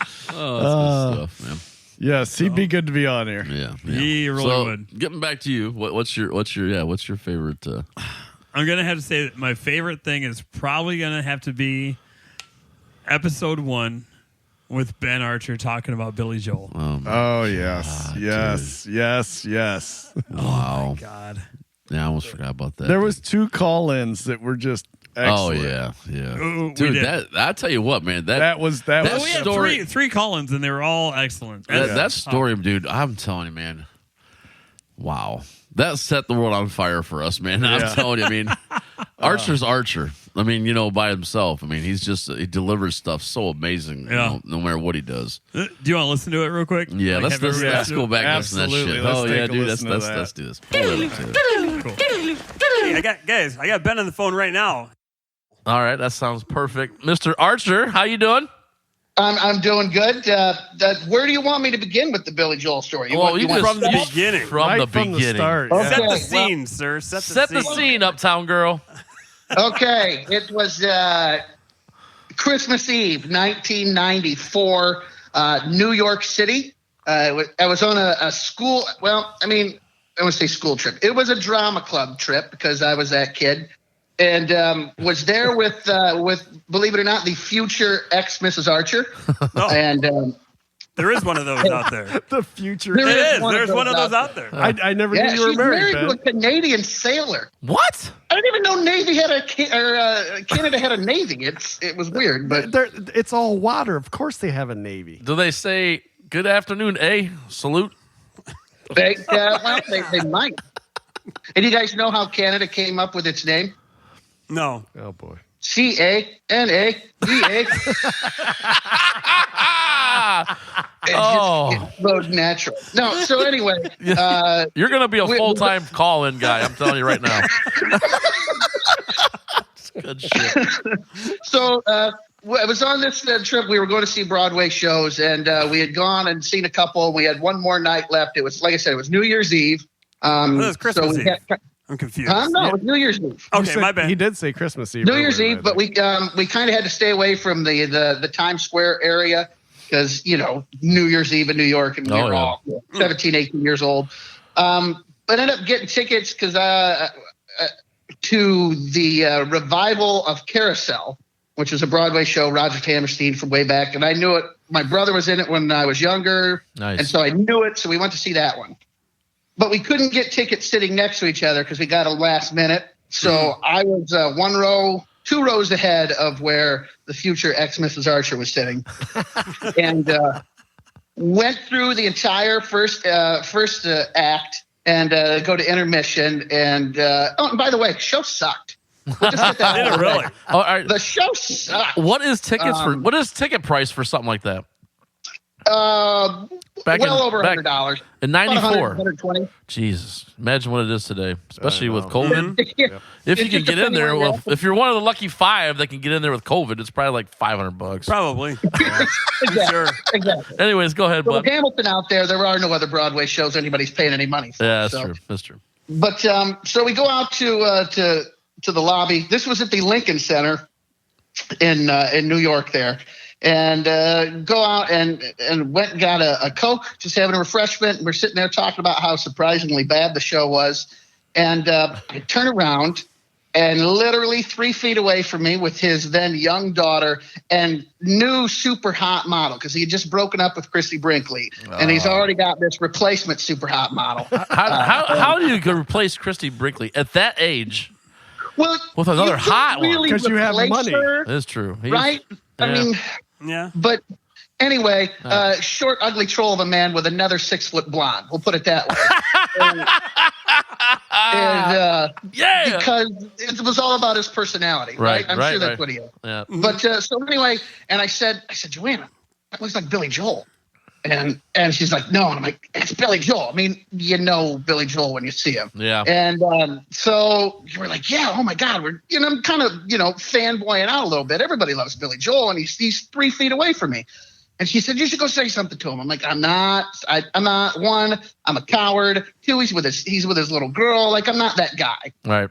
that's good stuff, man. Yes, he'd be good to be on here. Yeah. He really would. Getting back to you, what's your favorite? I'm going to have to say that my favorite thing is probably going to have to be episode 1 with Ben Archer talking about Billy Joel. Oh, yes. Yes. Wow. Oh, my God. Yeah, I almost forgot about that. There was 2 call-ins that were just excellent. Oh, yeah. Ooh, Dude, I tell you what, man. That was we had three call-ins, and they were all excellent. That story, dude, I'm telling you, man. Wow. That set the world on fire for us, man. I'm telling you, I mean, Archer's Archer. I mean, by himself. I mean, he delivers stuff so amazing, no matter what he does. Do you want to listen to it real quick? Yeah, let's go back and listen to that shit. Let's yeah, dude, let's do this. Hey, I got Ben on the phone right now. All right, that sounds perfect. Mr. Archer, how you doing? I'm doing good. Where do you want me to begin with the Billy Joel story? From the beginning. From the beginning. Start. Okay, Set the scene, sir. Set the scene, Uptown Girl. Okay, it was Christmas Eve, 1994, New York City. I was on a school. Well, I mean, I want to say school trip. It was a drama club trip because I was that kid. And was there with believe it or not, the future ex-Mrs. Archer. No. And there is one of those out there. The future. There There's is one of those out there. I never knew you were she's married, to a Ben. Canadian sailor. What? I didn't even know Navy had Canada had a Navy. It was weird, but It's all water. Of course they have a Navy. Do they say good afternoon, salute? they might. And you guys know how Canada came up with its name? No. Oh, boy. CANADA. It flowed natural. No, so anyway. You're going to be a full-time call-in guy. I'm telling you right now. Good shit. So I was on this trip. We were going to see Broadway shows, and we had gone and seen a couple. We had one more night left. It was, like I said, it was New Year's Eve. It was Christmas Eve. I'm confused. No, it was New Year's Eve. Okay, my bad. He did say Christmas Eve. New Year's Eve, but we kind of had to stay away from the Times Square area because, New Year's Eve in New York, and we were all 17, 18 years old. But ended up getting tickets because to the revival of Carousel, which was a Broadway show, Roger Hammerstein from way back. And I knew it. My brother was in it when I was younger. Nice. And so I knew it. So we went to see that one. But we couldn't get tickets sitting next to each other because we got a last minute. So I was 2 rows ahead of where the future ex-Mrs. Archer was sitting. And went through the entire first act and go to intermission. And and by the way, show sucked. We'll just get that Did out it of the really? way. All right. The show sucked. What is ticket price for something like that? Over $100. In 94. 120. Jesus. Imagine what it is today, especially with COVID. If If you can get in there, if you're one of the lucky 5 that can get in there with COVID, it's probably like $500. Probably. Exactly. Anyways, go ahead, So bud. with Hamilton out there are no other Broadway shows anybody's paying any money for. Yeah, so. That's true. But so we go out to the lobby. This was at the Lincoln Center in New York there. And go out and went and got a Coke, just having a refreshment. And we're sitting there talking about how surprisingly bad the show was. And I turn around, and literally 3 feet away from me with his then young daughter and new super hot model, because he had just broken up with Christy Brinkley. And he's already got this replacement super hot model. How do you replace Christy Brinkley at that age? Well, with another hot one? Really 'Cause you have money. That is true. Right? I mean... Yeah. But anyway, short, ugly troll of a man with another 6-foot blonde. We'll put it that way. Because it was all about his personality, right? I'm sure that's what he is. Yeah. But so anyway, and I said, Joanna, that looks like Billy Joel. And she's like, no. And I'm like, it's Billy Joel. I mean, you know Billy Joel when you see him. Yeah. And so we're like, yeah, oh my God. We're, I'm kind of, fanboying out a little bit. Everybody loves Billy Joel, and he's 3 feet away from me. And she said, you should go say something to him. I'm like, I'm not. One, I'm a coward. 2, he's with his little girl. Like, I'm not that guy. Right.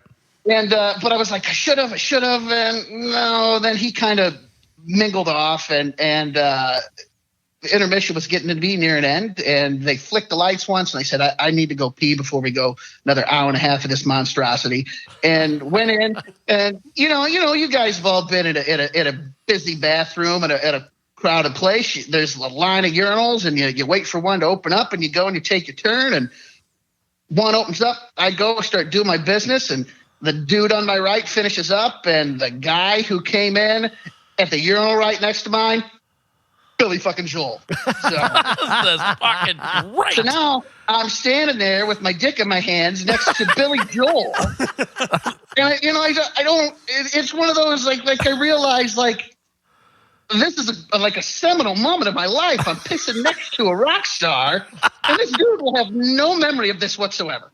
And but I was like, I should have. And no, then he kind of mingled off, and the intermission was getting to be near an end, and they flicked the lights once, and I said, I need to go pee before we go another hour and a half of this monstrosity, and went in, and you guys have all been in a busy bathroom at a crowded place. There's a line of urinals, and you wait for one to open up, and you go and you take your turn, and one opens up. I go start doing my business, and the dude on my right finishes up, and the guy who came in at the urinal right next to mine, Billy fucking Joel. So, That's fucking right. so now I'm standing there with my dick in my hands next to Billy Joel. And I don't. It's one of those like I realize like this is like a seminal moment of my life. I'm pissing next to a rock star, and this dude will have no memory of this whatsoever.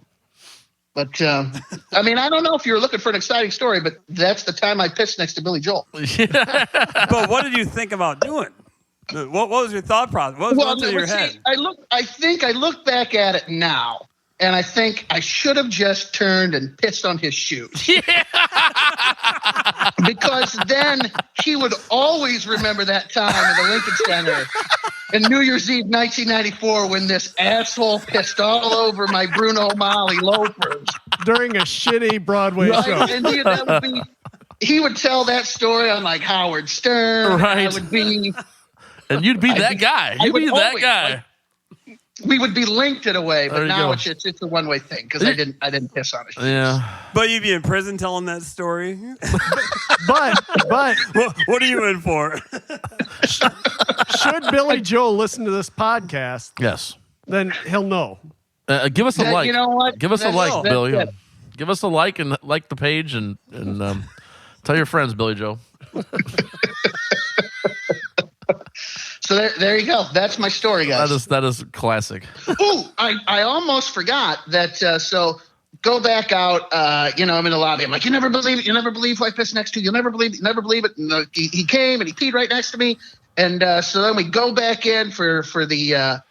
But I mean, I don't know if you're looking for an exciting story, but that's the time I pissed next to Billy Joel. But what did you think about doing? What was your thought process? What was going through your head? I think I look back at it now, and I think I should have just turned and pissed on his shoes. Yeah. Because then he would always remember that time in the Lincoln Center in New Year's Eve 1994 when this asshole pissed all over my Bruno Mali loafers. During a shitty Broadway show. And he would tell that story on like Howard Stern. Right. I would be... And you'd be that guy. You'd be that guy. We would be linked in a way, but now go. it's a one-way thing because I didn't piss on it. Yeah. But you'd be in prison telling that story. But What are you in for? should Billy Joel listen to this podcast, Yes. then he'll know. Give us a like. You know what? Give us a That's- like, that's Billy. it. Give us a like and like the page and tell your friends, Billy Joe. So there you go. That's my story, guys. That is classic. Ooh, I almost forgot that. So go back out. I'm in the lobby. I'm like, you never believe it. You never believe who I pissed next to. You'll never believe it. You never believe it. And he came and he peed right next to me. And so then we go back in for the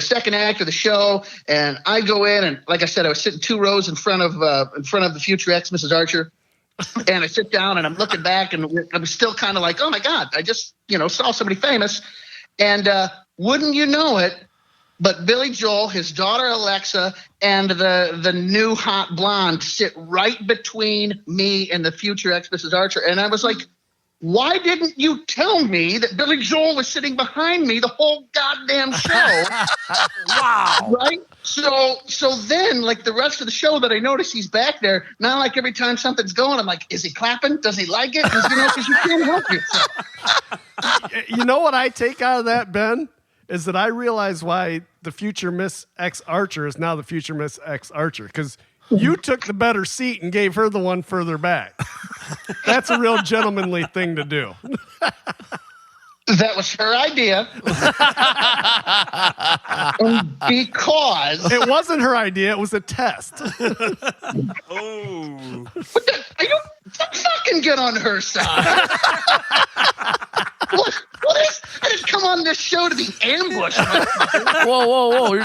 second act of the show. And I go in, and like I said, I was sitting 2 rows in front of the future ex Mrs. Archer. And I sit down and I'm looking back, and I'm still kind of like, oh my God, I just saw somebody famous. And wouldn't you know it, but Billy Joel, his daughter Alexa, and the new hot blonde sit right between me and the future ex Mrs. Archer. And I was like, why didn't you tell me that Billy Joel was sitting behind me the whole goddamn show? Wow. Right? So then, like the rest of the show that I notice he's back there, now like every time something's going, I'm like, is he clapping? Does he like it? Because you can't help yourself. You know what I take out of that, Ben? Is that I realize why the future Miss X Archer is now the future Miss X Archer. Because you took the better seat and gave her the one further back. That's a real gentlemanly thing to do. That was her idea. Because it wasn't her idea, it was a test. Oh. Don't fucking get on her side. What is? I didn't come on this show to be ambushed. Whoa.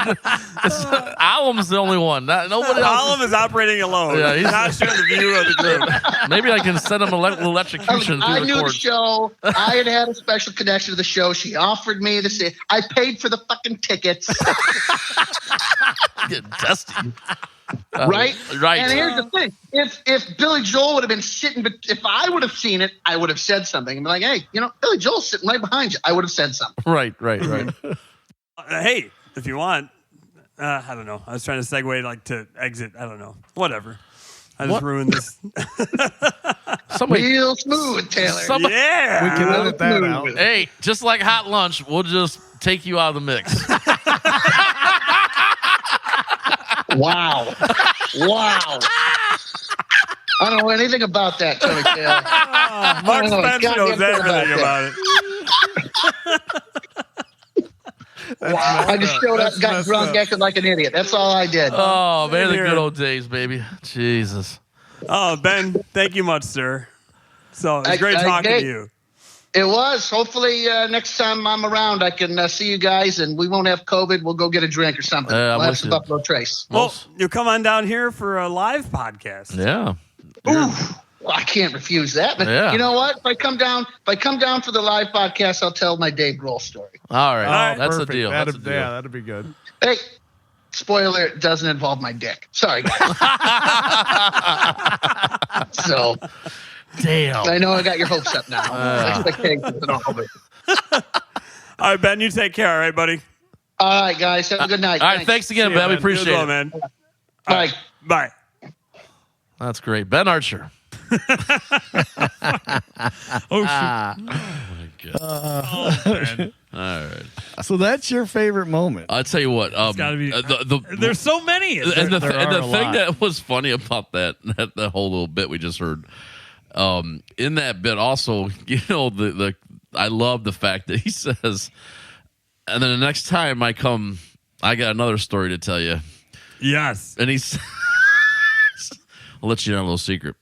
Alam's the only one. Nobody else. Alam is operating alone. Yeah, he's not sharing the view of the group. Maybe I can send him electrocution I through the knew the cord. show. I had a special connection to the show. She offered me to see. I paid for the fucking tickets. Getting dusty. Right? Right. And here's the thing. If Billy Joel would have been sitting, if I would have seen it, I would have said something. I'm like, hey, Billy Joel's sitting right behind you. I would have said something. Right. Hey, if you want, I don't know. I was trying to segue to exit. I don't know. Whatever. I just ruined this. Real smooth, Taylor. Yeah. We can edit that out. Hey, just like hot lunch, we'll just take you out of the mix. Wow. I don't know anything about that, Tony Taylor. Mark Spencer knows everything about it. I just showed up, got drunk, acted like an idiot. That's all I did. Oh, man, the good old days, baby. Jesus. Oh, Ben, thank you much, sir. So it's great talking to you. It was. Hopefully, next time I'm around, I can see you guys, and we won't have COVID. We'll go get a drink or something. We'll have some Buffalo Trace. Well, you come on down here for a live podcast. Yeah. Ooh. Well, I can't refuse that. But you know what? If I come down for the live podcast, I'll tell my Dave Grohl story. All right. That's perfect. a deal. That's a deal. Yeah, that'd be good. Hey, spoiler, it doesn't involve my dick. Sorry, guys. So, damn. I know I got your hopes up now. Expectations and all of it. All right, Ben, you take care. All right, buddy. All right, guys. Have a good night. All right. Thanks again, Ben. We appreciate it. Man. Bye. Bye. That's great. Ben Archer. Oh, shoot. Oh, my God. Man. All right. So that's your favorite moment. I'll tell you what. It's gotta be. There's so many. And the there are a thing lot. that was funny about that whole little bit we just heard, in that bit also, I love the fact that he says, and then the next time I come, I got another story to tell you. Yes. And he's, I'll let you know a little secret.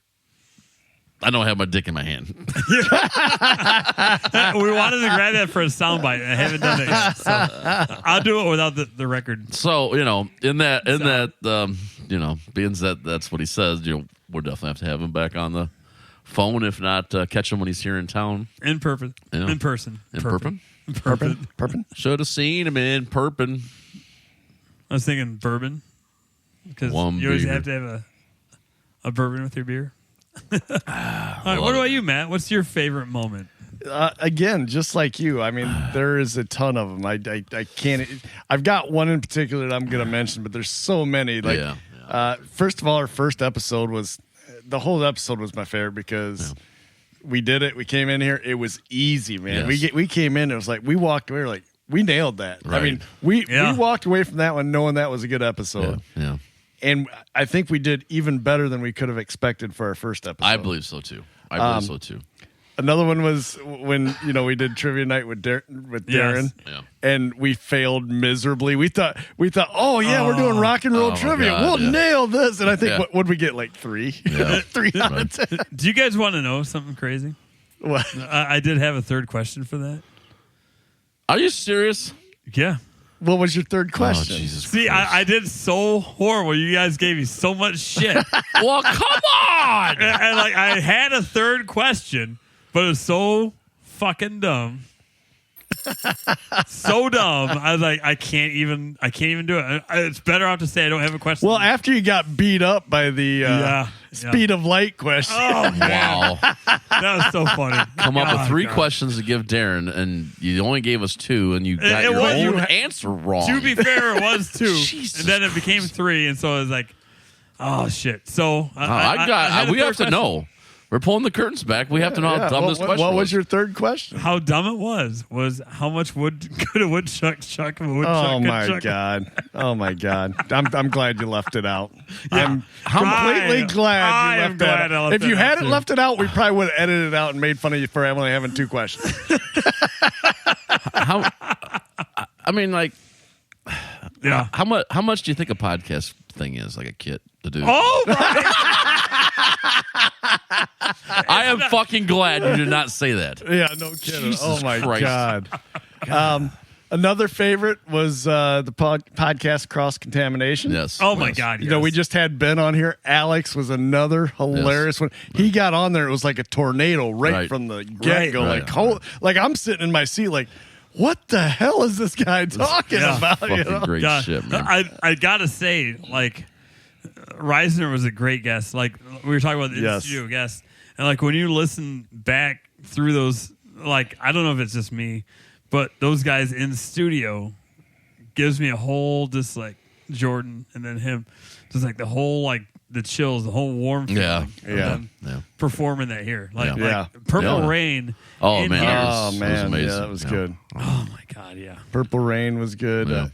I don't have my dick in my hand. We wanted to grab that for a soundbite. I haven't done it yet. So I'll do it without the record. So, in that, being that's what he says, we'll definitely have to have him back on the phone. If not, catch him when he's here in town. In person. Yeah. In person. In Perpin? Perpin? Should have seen him in Perpin. I was thinking bourbon. Because you One always beer. have to have a bourbon with your beer. All right, what about you, Matt? What's your favorite moment? Again, just like you, I mean, there is a ton of them. I can't. I've got one in particular that I'm going to mention, but there's so many. Like, first of all, our first episode the whole episode was my favorite because we did it. We came in here. It was easy, man. Yes. We came in. It was like we walked away. We're like, we nailed that. Right. I mean, we walked away from that one knowing that was a good episode. Yeah. And I think we did even better than we could have expected for our first episode. I believe so too. Another one was when we did trivia night with Darren, and we failed miserably. We thought, oh yeah, we're doing rock and roll trivia. We'll nail this. And I think what would we get, like 3? Yeah. 3 out of 10. Do you guys want to know something crazy? What? I did have a third question for that. Are you serious? Yeah. What was your third question? Oh, Jesus See, Christ. I did so horrible. You guys gave me so much shit. Well, come on. and I had a third question, but it was so fucking dumb. So dumb. I was like, I can't even do it. It's better off to say I don't have a question. Well, after you got beat up by the speed of light question. Oh man, Wow. that was so funny. Come up with 3 God. questions to give Darren, and you only gave us 2, and you got your own answer wrong. To be fair, it was 2, Jesus and then it became 3, and so it was like, oh shit. So we have to know. We're pulling the curtains back. We have to know how dumb this question was. What was your third question? How dumb it was how much wood could a woodchuck chuck if a woodchuck Oh could my chuck? God! Oh my God! I'm glad you left it out. Yeah. I'm completely glad you am left glad it I out. left If you it out, hadn't too. left it out, we probably would have edited it out and made fun of you for only having 2 questions. How much do you think a podcast thing is, like a kit to do? Oh my! I am fucking glad you did not say that. Yeah, no kidding. Jesus Oh my Christ. God. Another favorite was the podcast Cross Contamination. Yes. Oh my God! You know, we just had Ben on here. Alex was another hilarious one. He got on there. It was like a tornado right from the get-go. Right. Like I'm sitting in my seat like, what the hell is this guy talking about? Fucking great God, shit, man. I gotta say, like, Reisner was a great guest. Like we were talking about the in-studio guest, and like when you listen back through those, like I don't know if it's just me, but those guys in studio gives me a whole just like Jordan and then him, just like the whole like the chills, the whole warm feeling of them performing that here, like Purple Rain. Oh it man, was amazing. Yeah, that was good. Oh my God, yeah. Purple Rain was good. Yeah.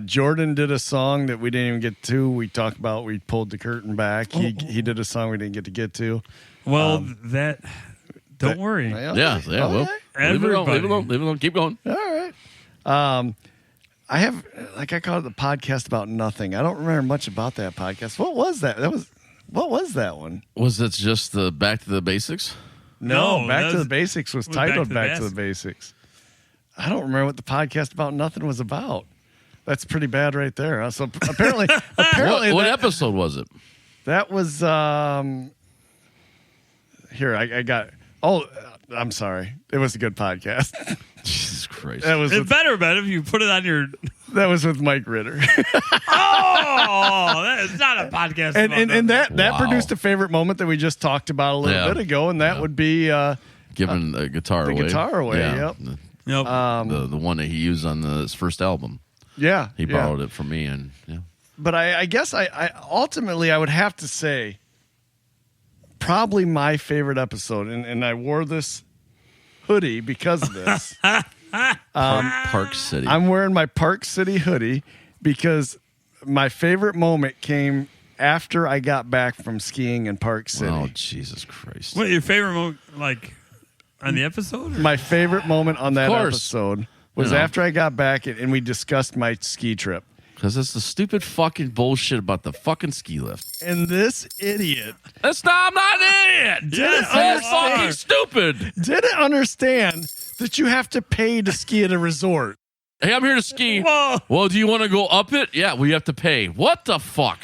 Jordan did a song that we didn't even get to. We talked about, we pulled the curtain back. He did a song we didn't get to. Well, don't worry. Yeah. Well, leave it alone. Keep going. All right. I have, like, I called it the podcast about nothing. I don't remember much about that podcast. What was that? What was that one? Was it just the Back to the Basics? No, Back to the Basics was titled Back to the Basics. I don't remember what the podcast about nothing was about. That's pretty bad right there. Huh? So apparently, what episode was it? That was here. I got. Oh, I'm sorry. It was a good podcast. Jesus Christ! It better if you put it on your. That was with Mike Ritter. That is not a podcast. And that produced a favorite moment that we just talked about a little bit ago, and that would be giving the guitar away. The guitar away. Yeah. Yep. The one that he used on his first album. Yeah. He borrowed it from me, and But I guess I ultimately I would have to say probably my favorite episode, and I wore this hoodie because of this. Park City. I'm wearing my Park City hoodie because my favorite moment came after I got back from skiing in Park City. Oh, Jesus Christ. What, your favorite moment, like, on the episode? My favorite moment on that episode was after I got back and we discussed my ski trip. Because it's the stupid fucking bullshit about the fucking ski lift. And this idiot. I'm not an idiot. That's fucking stupid. Didn't understand that you have to pay to ski at a resort. Hey, I'm here to ski. Whoa. Well, do you want to go up it? Yeah, we have to pay. What the fuck?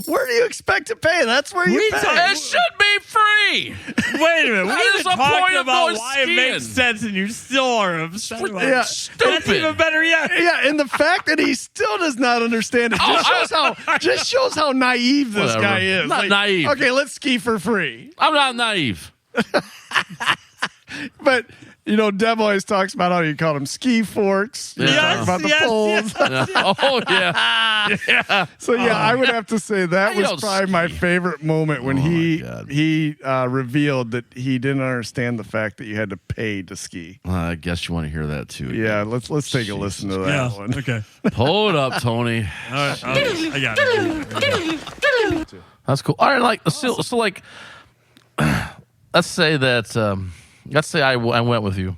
Where do you expect to pay? That's where you pay. It should be free. Wait a minute. That We is just the talked point of about going why skiing. it makes sense, and you still are upset about Yeah. it. Stupid. That's even better yet. Yeah, and the fact that he still does not understand it just shows how naive this Whatever. guy is. Not naive. Okay, let's ski for free. I'm not naive. But Deb always talks about how you call them ski forks. You Yeah. talk about the poles. Oh, yeah. So I would have to say that I was don't probably my ski. favorite moment when Oh, he my God. revealed that he didn't understand the fact that you had to pay to ski. I guess you want to hear that, too. Yeah, let's take a listen to that Yeah. one. Okay. Pull it up, Tony. All right. I got it. That's cool. All right, like so like, let's say that. Let's say I went with you.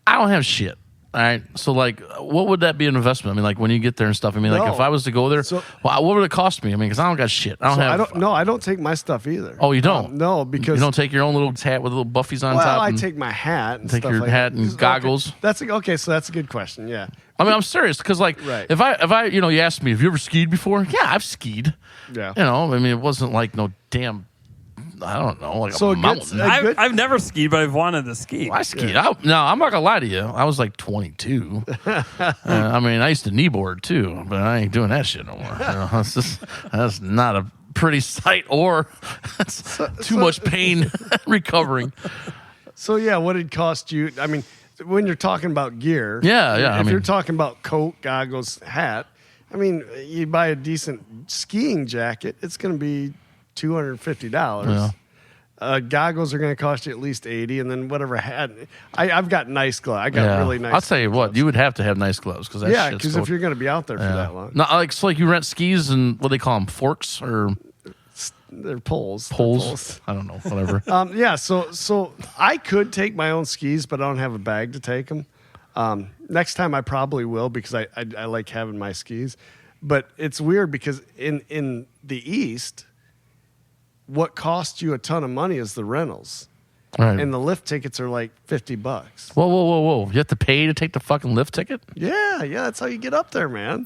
I don't have shit. All right. So like, what would that be an investment? I mean, like when you get there and stuff. I mean, like No. if I was to go there, what would it cost me? I mean, because I don't got shit. I don't take my stuff either. Oh, you don't? No, because you don't take your own little hat with little buffies on well, top. I take my hat and take stuff your like hat that. and goggles. Okay. So that's a good question. Yeah. I mean, I'm serious because like, Right. if I you asked me, have you ever skied before? Yeah, I've skied. Yeah. I mean, it wasn't like no damn. I don't know, like So a it gets- mountain. I've never skied, but I've wanted to ski. I skied. No, I'm not gonna lie to you. I was like 22. I mean, I used to kneeboard too, but I ain't doing that shit no more. That's not a pretty sight, or that's too much pain recovering. So what did it cost you? I mean, when you're talking about gear, Yeah. If you're talking about coat, goggles, hat, I mean, you buy a decent skiing jacket, it's going to be $250. Yeah. Goggles are going to cost you at least $80, and then whatever hat. I've got nice gloves. I got really nice. I'll tell you what, you would have to have nice gloves because that because if you're going to be out there for that long, no, like you rent skis and what do they call them, forks or they're poles. poles? I don't know, whatever. So I could take my own skis, but I don't have a bag to take them. Next time I probably will because I like having my skis. But it's weird because in the East, what costs you a ton of money is the rentals. Right. And the lift tickets are like $50. Whoa. You have to pay to take the fucking lift ticket? Yeah, that's how you get up there, man.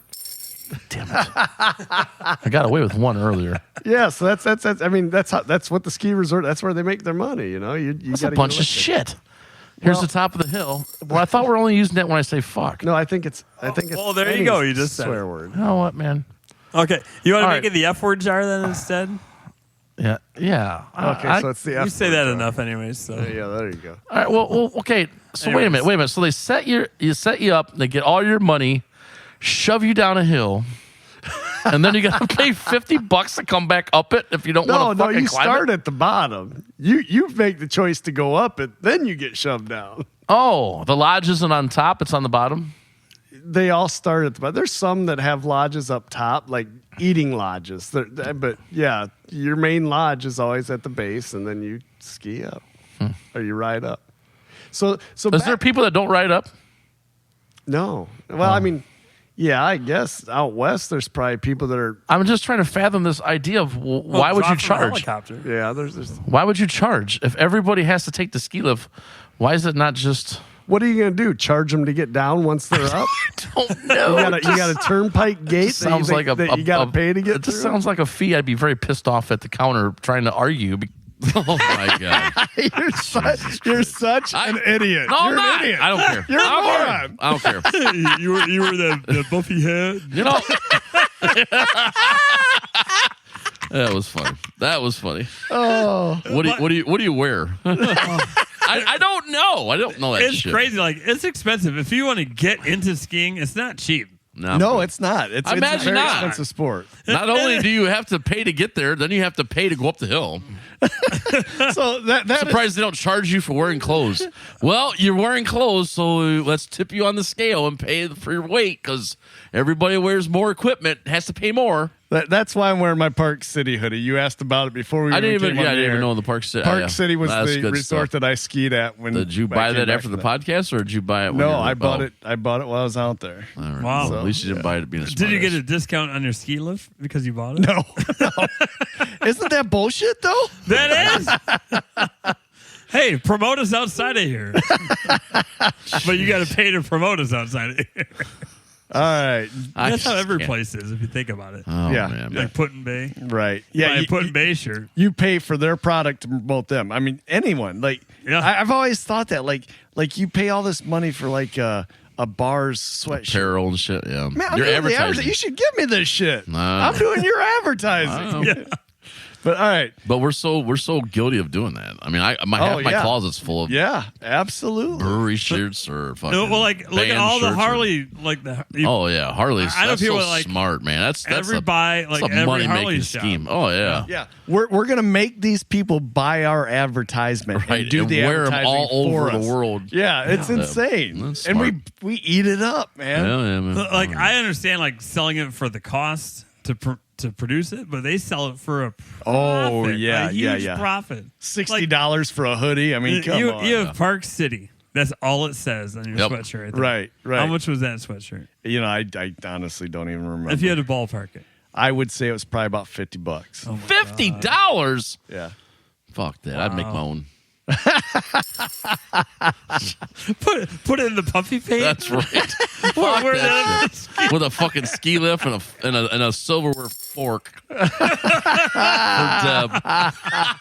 Damn it. I got away with one earlier. Yeah, so that's I mean, that's what the ski resort, that's where they make their money, You That's gotta a bunch get of shit. Here's the top of the hill. Well, I thought we're only using that when I say fuck. No, I think it's well, there you any go. You just said swear it. word. You know what, man? Okay. You want to All make right. it the F word jar then instead? Yeah. Okay, so it's the F You say word, that John. enough anyways. So. Yeah, there you go. All right. Well, okay. So wait a minute. So they set you up. They get all your money, shove you down a hill, and then you got to pay $50 to come back up it if you don't want to fucking you climb start it. at the bottom. You make the choice to go up it, then you get shoved down. Oh, the lodge isn't on top; it's on the bottom. They all start at the bottom. There's some that have lodges up top, like eating lodges. But yeah, your main lodge is always at the base, and then you ski up or you ride up. So Is there people that don't ride up? No. Well, I mean, yeah, I guess out west there's probably people that are. I'm just trying to fathom this idea of why would you Drop from a charge? helicopter. Yeah, there's. Why would you charge if everybody has to take the ski lift? Why is it not just? What are you gonna do? Charge them to get down once they're up? Don't know. You got a turnpike gate. Sounds like that you got to pay to get It just through? sounds like a fee. I'd be very pissed off at the counter trying to argue. Oh my god! You're such an idiot. No, You're I'm not. an idiot. I don't care. You're a I don't care. moron. I don't care. you were the buffy head. You know. That was funny. That was funny. Oh, What do you wear? I don't know. I don't know that It's shit. crazy. Like, it's expensive. If you want to get into skiing, it's not cheap. no, it's not. It's I a imagine very not. expensive sport. Not only do you have to pay to get there, then you have to pay to go up the hill. So that is, Surprised they don't charge you for wearing clothes. Well, you're wearing clothes, so let's tip you on the scale and pay for your weight because everybody wears more equipment has to pay more. that's why I'm wearing my Park City hoodie. You asked about it before we. I didn't came even. on I the didn't air. even know the Park City. Park City was That's the good resort stuff. that I skied at when. Did you I buy came that back after from the that. podcast, or did you buy it? When No, you were- I bought oh. it. I bought it while I was out there. All right. Wow. Well, at least you didn't buy it being a Did you get smartass. a discount on your ski lift because you bought it? No, isn't that bullshit though? That is. Hey, promote us outside of here. But you got to pay to promote us outside of here. All right, I That's how just every can't. place is, if you think about it. Oh, Yeah. man. Like Put-in Bay. right. Yeah, Yeah, you, Put-in Bay shirt. you pay for their product to promote them. I mean, anyone. Like, Yeah. I've always thought that. Like you pay all this money for like a bar's sweatshirt. Apparel and shit. Yeah, Man, I'm you're doing the advertising. You should give me this shit. Nah. I'm doing your I advertising. know. But all right. But we're so guilty of doing that. I mean, half my yeah. closet's full of Yeah, absolutely. brewery shirts or fucking. Well, like, look at band all the shirts or- Harley, like the. Oh yeah, Harley's. I know That's people so like smart, man. That's every a, buy, like that's a every money Harley making shop. scheme. Oh yeah. Yeah, we're gonna make these people buy our advertisement Right, and do and the wear 'em advertising all for over the us. world. Yeah, it's insane, That's and smart. we eat it up, man. Yeah, yeah, man. Like, I understand, like, selling it for the cost to produce it, but they sell it for a profit. Oh, yeah, a huge yeah. profit. $60 for a hoodie. I mean, come on. You have Park City. That's all it says on your Yep. sweatshirt. Right. How much was that sweatshirt? You know, I honestly don't even remember. If you had to ballpark it. I would say it was probably about $50. Oh, $50. Yeah. Fuck that. I'd make my own. Put it in the puffy paint. That's right. Fuck Where that that- shit. With a fucking ski lift and a silverware fork. For Deb.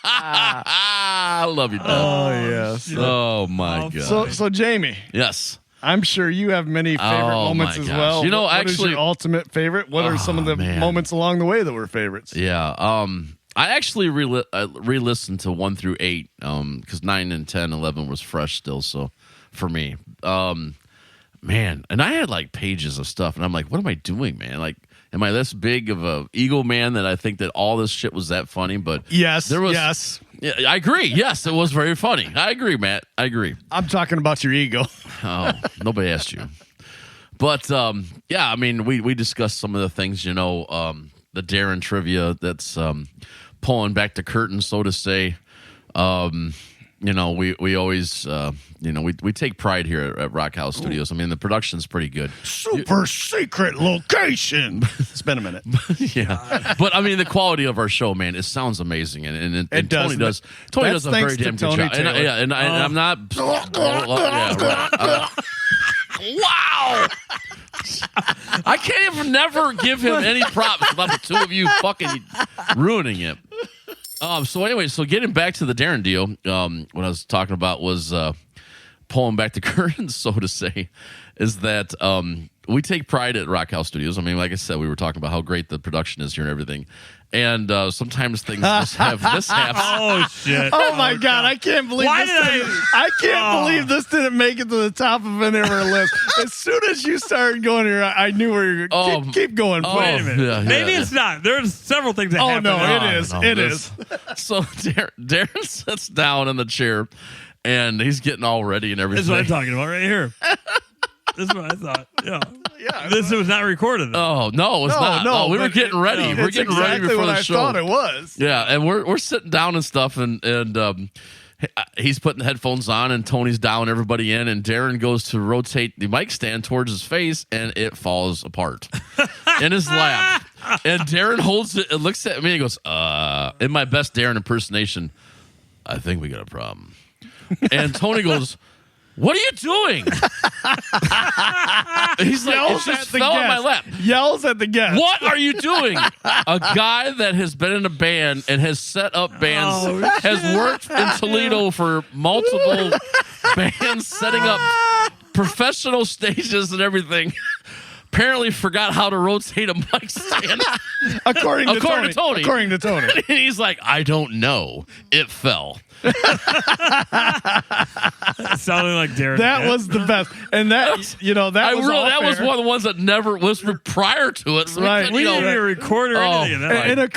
I love you, Deb. Oh yes. Oh my god. So Jamie, yes. I'm sure you have many favorite Oh, moments my as gosh. well. You know, what is actually- your ultimate favorite? What are some of the man. moments along the way that were favorites? Yeah. I actually re-listened to 1 through 8 because 9 and 10, 11 was fresh still. So for me, man, and I had like pages of stuff, and I'm like, what am I doing, man? Like, am I this big of a ego man that I think that all this shit was that funny? But Yes. there was. Yes. Yeah, I agree. Yes, it was very funny. I agree, Matt. I agree. I'm talking about your ego. Oh, nobody asked you. But yeah, I mean, we discussed some of the things, you know, the Darren trivia that's pulling back the curtain, so to say. You know, we always, you know, we take pride here at Rock House Studios. I mean, the production's pretty good. Super secret location. It's been a minute. Yeah, but I mean, the quality of our show, man, it sounds amazing, and It does. Tony does. Tony That's does a very thanks to damn good Tony job. And, Taylor. yeah, and I'm not. Yeah, right. Wow. I can't even never give him any props without the two of you fucking ruining it. So anyway, so getting back to the Darren deal, what I was talking about was pulling back the curtain, so to say, is that we take pride at Rock House Studios. I mean, like I said, we were talking about how great the production is here and everything. And sometimes things just have mishaps. Oh shit! Oh my God! I can't believe Why this. did I can't believe this didn't make it to the top of any of our list. As soon as you started going here, I knew where you were. Oh, Keep going. oh, Wait a minute. yeah, Maybe yeah. it's not. There's several things that Oh happen. no, there. it is. no, It this- is. So Darren sits down in the chair, and he's getting all ready and This everything. is what I'm talking about right here. This is what I thought. Yeah. Yeah. This was not recorded. Though. Oh no, it's not. No, we were but getting ready. it's We're getting ready exactly before what the I show. thought it was. Yeah, and we're sitting down and stuff, and he's putting the headphones on, and Tony's dialing everybody in, and Darren goes to rotate the mic stand towards his face, and it falls apart in his lap. And Darren holds it and looks at me and goes, in my best Darren impersonation, I think we got a problem. And Tony goes, what are you doing? He's like, it just fell on my lap. Yells at the guest. What are you doing? A guy that has been in a band and has set up bands, has worked in Toledo for multiple bands, setting up professional stages and everything. Apparently forgot how to rotate a mic stand. According to Tony. According to Tony. And he's like, I don't know. It fell. Sounding like Darren. That was the best. And that, that was one of the ones that never was prior to it. So right. We didn't even record or anything. And of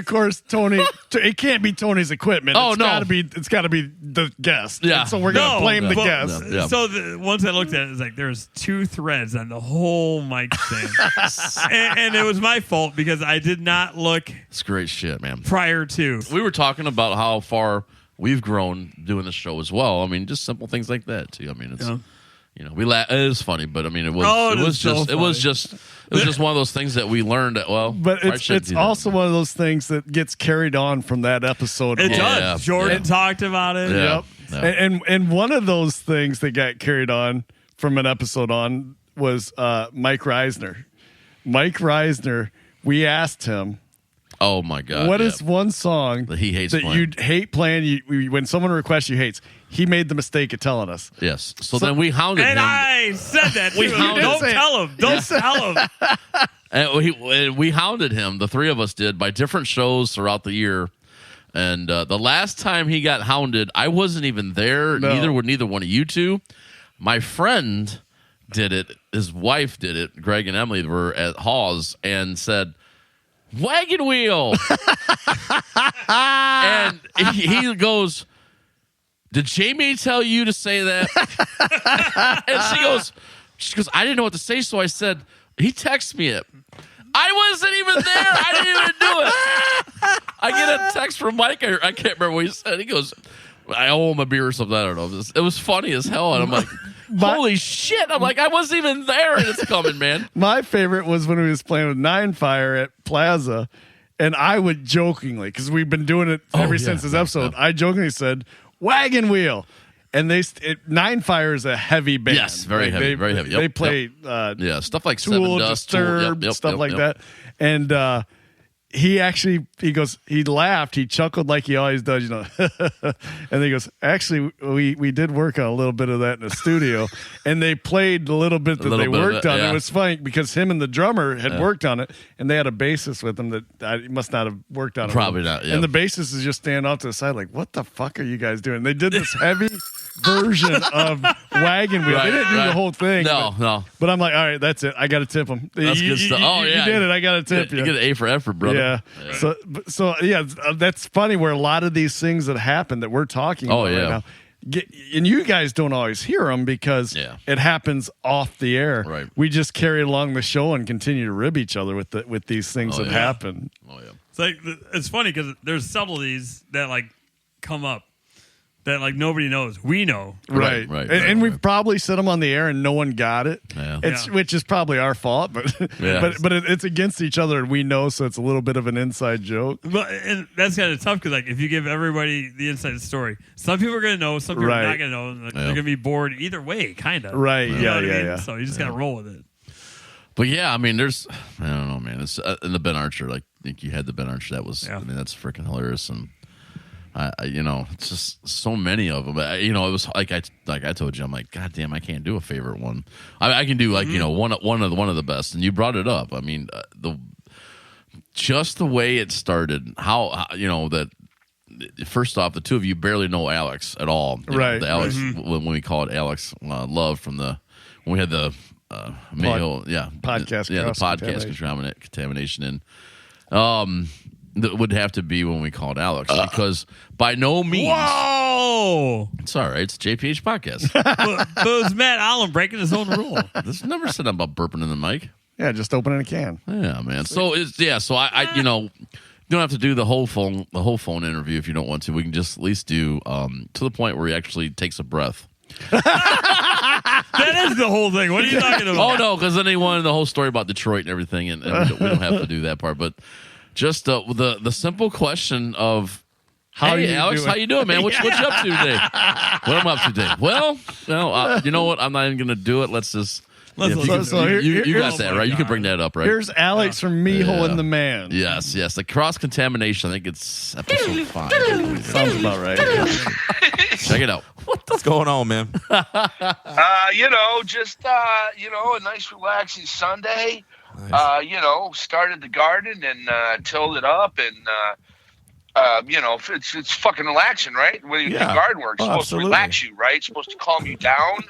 course, Tony, it can't be Tony's equipment. It's gotta be the guest. Yeah. And so we're going to blame the guest. Yeah. So once I looked at it, it's like there's 2 threads on the whole mic stand. and it was my fault because I did not look. It's great shit, man. Prior to. We were talking about how far we've grown doing the show as well. I mean, just simple things like that too. I mean, it's we laugh. It is funny, but I mean, it was just one of those things that we learned. But it's also one of those things that gets carried on from that episode. It does. Jordan talked about it. Yeah. Yep. Yeah. And one of those things that got carried on from an episode on was Mike Reisner. Mike Reisner. We asked him. Oh my God! What is one song that he hates that playing? you hate playing? When someone requests you hates, he made the mistake of telling us. Yes. So then we hounded him. And I said that too. Don't tell him. Don't tell him. And we hounded him. The 3 of us did by different shows throughout the year. And the last time he got hounded, I wasn't even there. No. Neither one of you two. My friend did it. His wife did it. Greg and Emily were at Hawes and said, wagon wheel. And he goes, did Jamie tell you to say that? And she goes, I didn't know what to say, so I said, he texted me it. I wasn't even there. I didn't even do it. I get a text from Mike. I can't remember what he said. He goes, I owe him a beer or something. I don't know. It was funny as hell. And I'm like, holy shit. I'm like, I wasn't even there. And it's coming, man. My favorite was when we was playing with Nine Fire at Plaza. And I would jokingly, because we've been doing it ever since this episode, I jokingly said, wagon wheel. And Nine Fire is a heavy band. Yes, very heavy. Very heavy. Yep, they play stuff like Tool, Seven Dust, Disturbed, stuff like that. And he laughed, he chuckled like he always does, and he goes, actually, we did work on a little bit of that in the studio, and they played the little bit that they worked on. It was funny because him and the drummer had worked on it, and they had a bassist with them that I must not have worked on it. Probably not, yeah. And the bassist is just standing off to the side like, what the fuck are you guys doing? They did this heavy version of Wagon Wheel. They didn't do the whole thing. No. But I'm like, all right, that's it. I got to tip them. That's good stuff. You did it. I got to tip you. You get an A for effort, brother. Yeah. So that's funny where a lot of these things that happen that we're talking about right now, and you guys don't always hear them because it happens off the air. Right. We just carry along the show and continue to rib each other with these things that happen. Oh yeah. It's like it's funny because there's subtleties that like come up that like nobody knows. We know. Right. And we've probably said them on the air and no one got it. Yeah. Which is probably our fault, but it's against each other and we know, so it's a little bit of an inside joke. But and that's kind of tough because like if you give everybody the inside story, some people are going to know, some people are not going to know. And they're going to be bored either way, kind of. Right. You know what I mean? So you just got to roll with it. But yeah, I mean, I don't know, man. It's in the Ben Archer. Like, I think you had the Ben Archer. That was, I mean, that's freaking hilarious. And it's just so many of them. It was like I told you, I'm like, God damn, I can't do a favorite one. I can do like one of the best. And you brought it up. I mean, just the way it started. How that. First off, the two of you barely know Alex at all. Right. The Alex when we call it Alex Love from when we had the Mayo, podcast, the podcast contamination, and that would have to be when we called Alex because by no means. Whoa! It's all right. It's JpH Podcast. but it was Matt Allen breaking his own rule. This never said about burping in the mic. Yeah, just opening a can. Yeah, man. So it's So I don't have to do the whole phone interview if you don't want to. We can just at least do to the point where he actually takes a breath. That is the whole thing. What are you talking about? Oh no, because then he wanted the whole story about Detroit and everything, and we don't have to do that part. But just the simple question of, hey, Alex, how you doing, man? What you up to today? What am I up to today? Well, you know what? I'm not even going to do it. Let's just. You got that, right? You can bring that up, right? Here's Alex from Mijo and the Man. Yes. The cross-contamination, I think it's episode 5. Sounds about right. Check it out. What's going on, man? Just a nice relaxing Sunday. Nice. Started the garden and tilled it up, and it's fucking relaxing, right? When you do garden work, it's supposed to relax you, right? It's supposed to calm you down.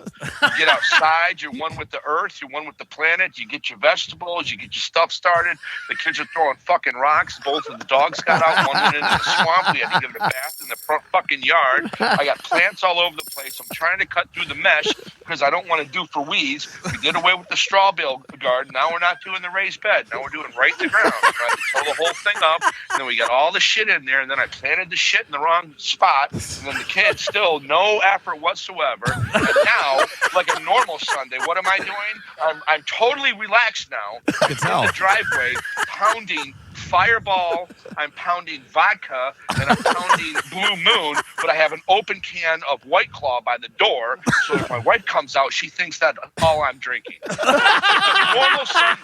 You get outside, you're one with the earth, you're one with the planet, you get your vegetables, you get your stuff started. The kids are throwing fucking rocks. Both of the dogs got out, one went into the swamp. We had to give it a bath in the front fucking yard. I got plants all over the place. I'm trying to cut through the mesh because I don't want to do for weeds. We did away with the straw bale garden. Now we're not doing the raised bed. Now we're doing right in the ground. I had to till the whole thing up, and then we got all the shit in there. And then I planted the shit in the wrong spot, and then the kids still no effort whatsoever. And now, like a normal Sunday, what am I doing? I'm totally relaxed now. I can tell. In the driveway, pounding Fireball, I'm pounding vodka, and I'm pounding Blue Moon, but I have an open can of White Claw by the door, so if my wife comes out, she thinks that's all I'm drinking. It's a normal Sunday.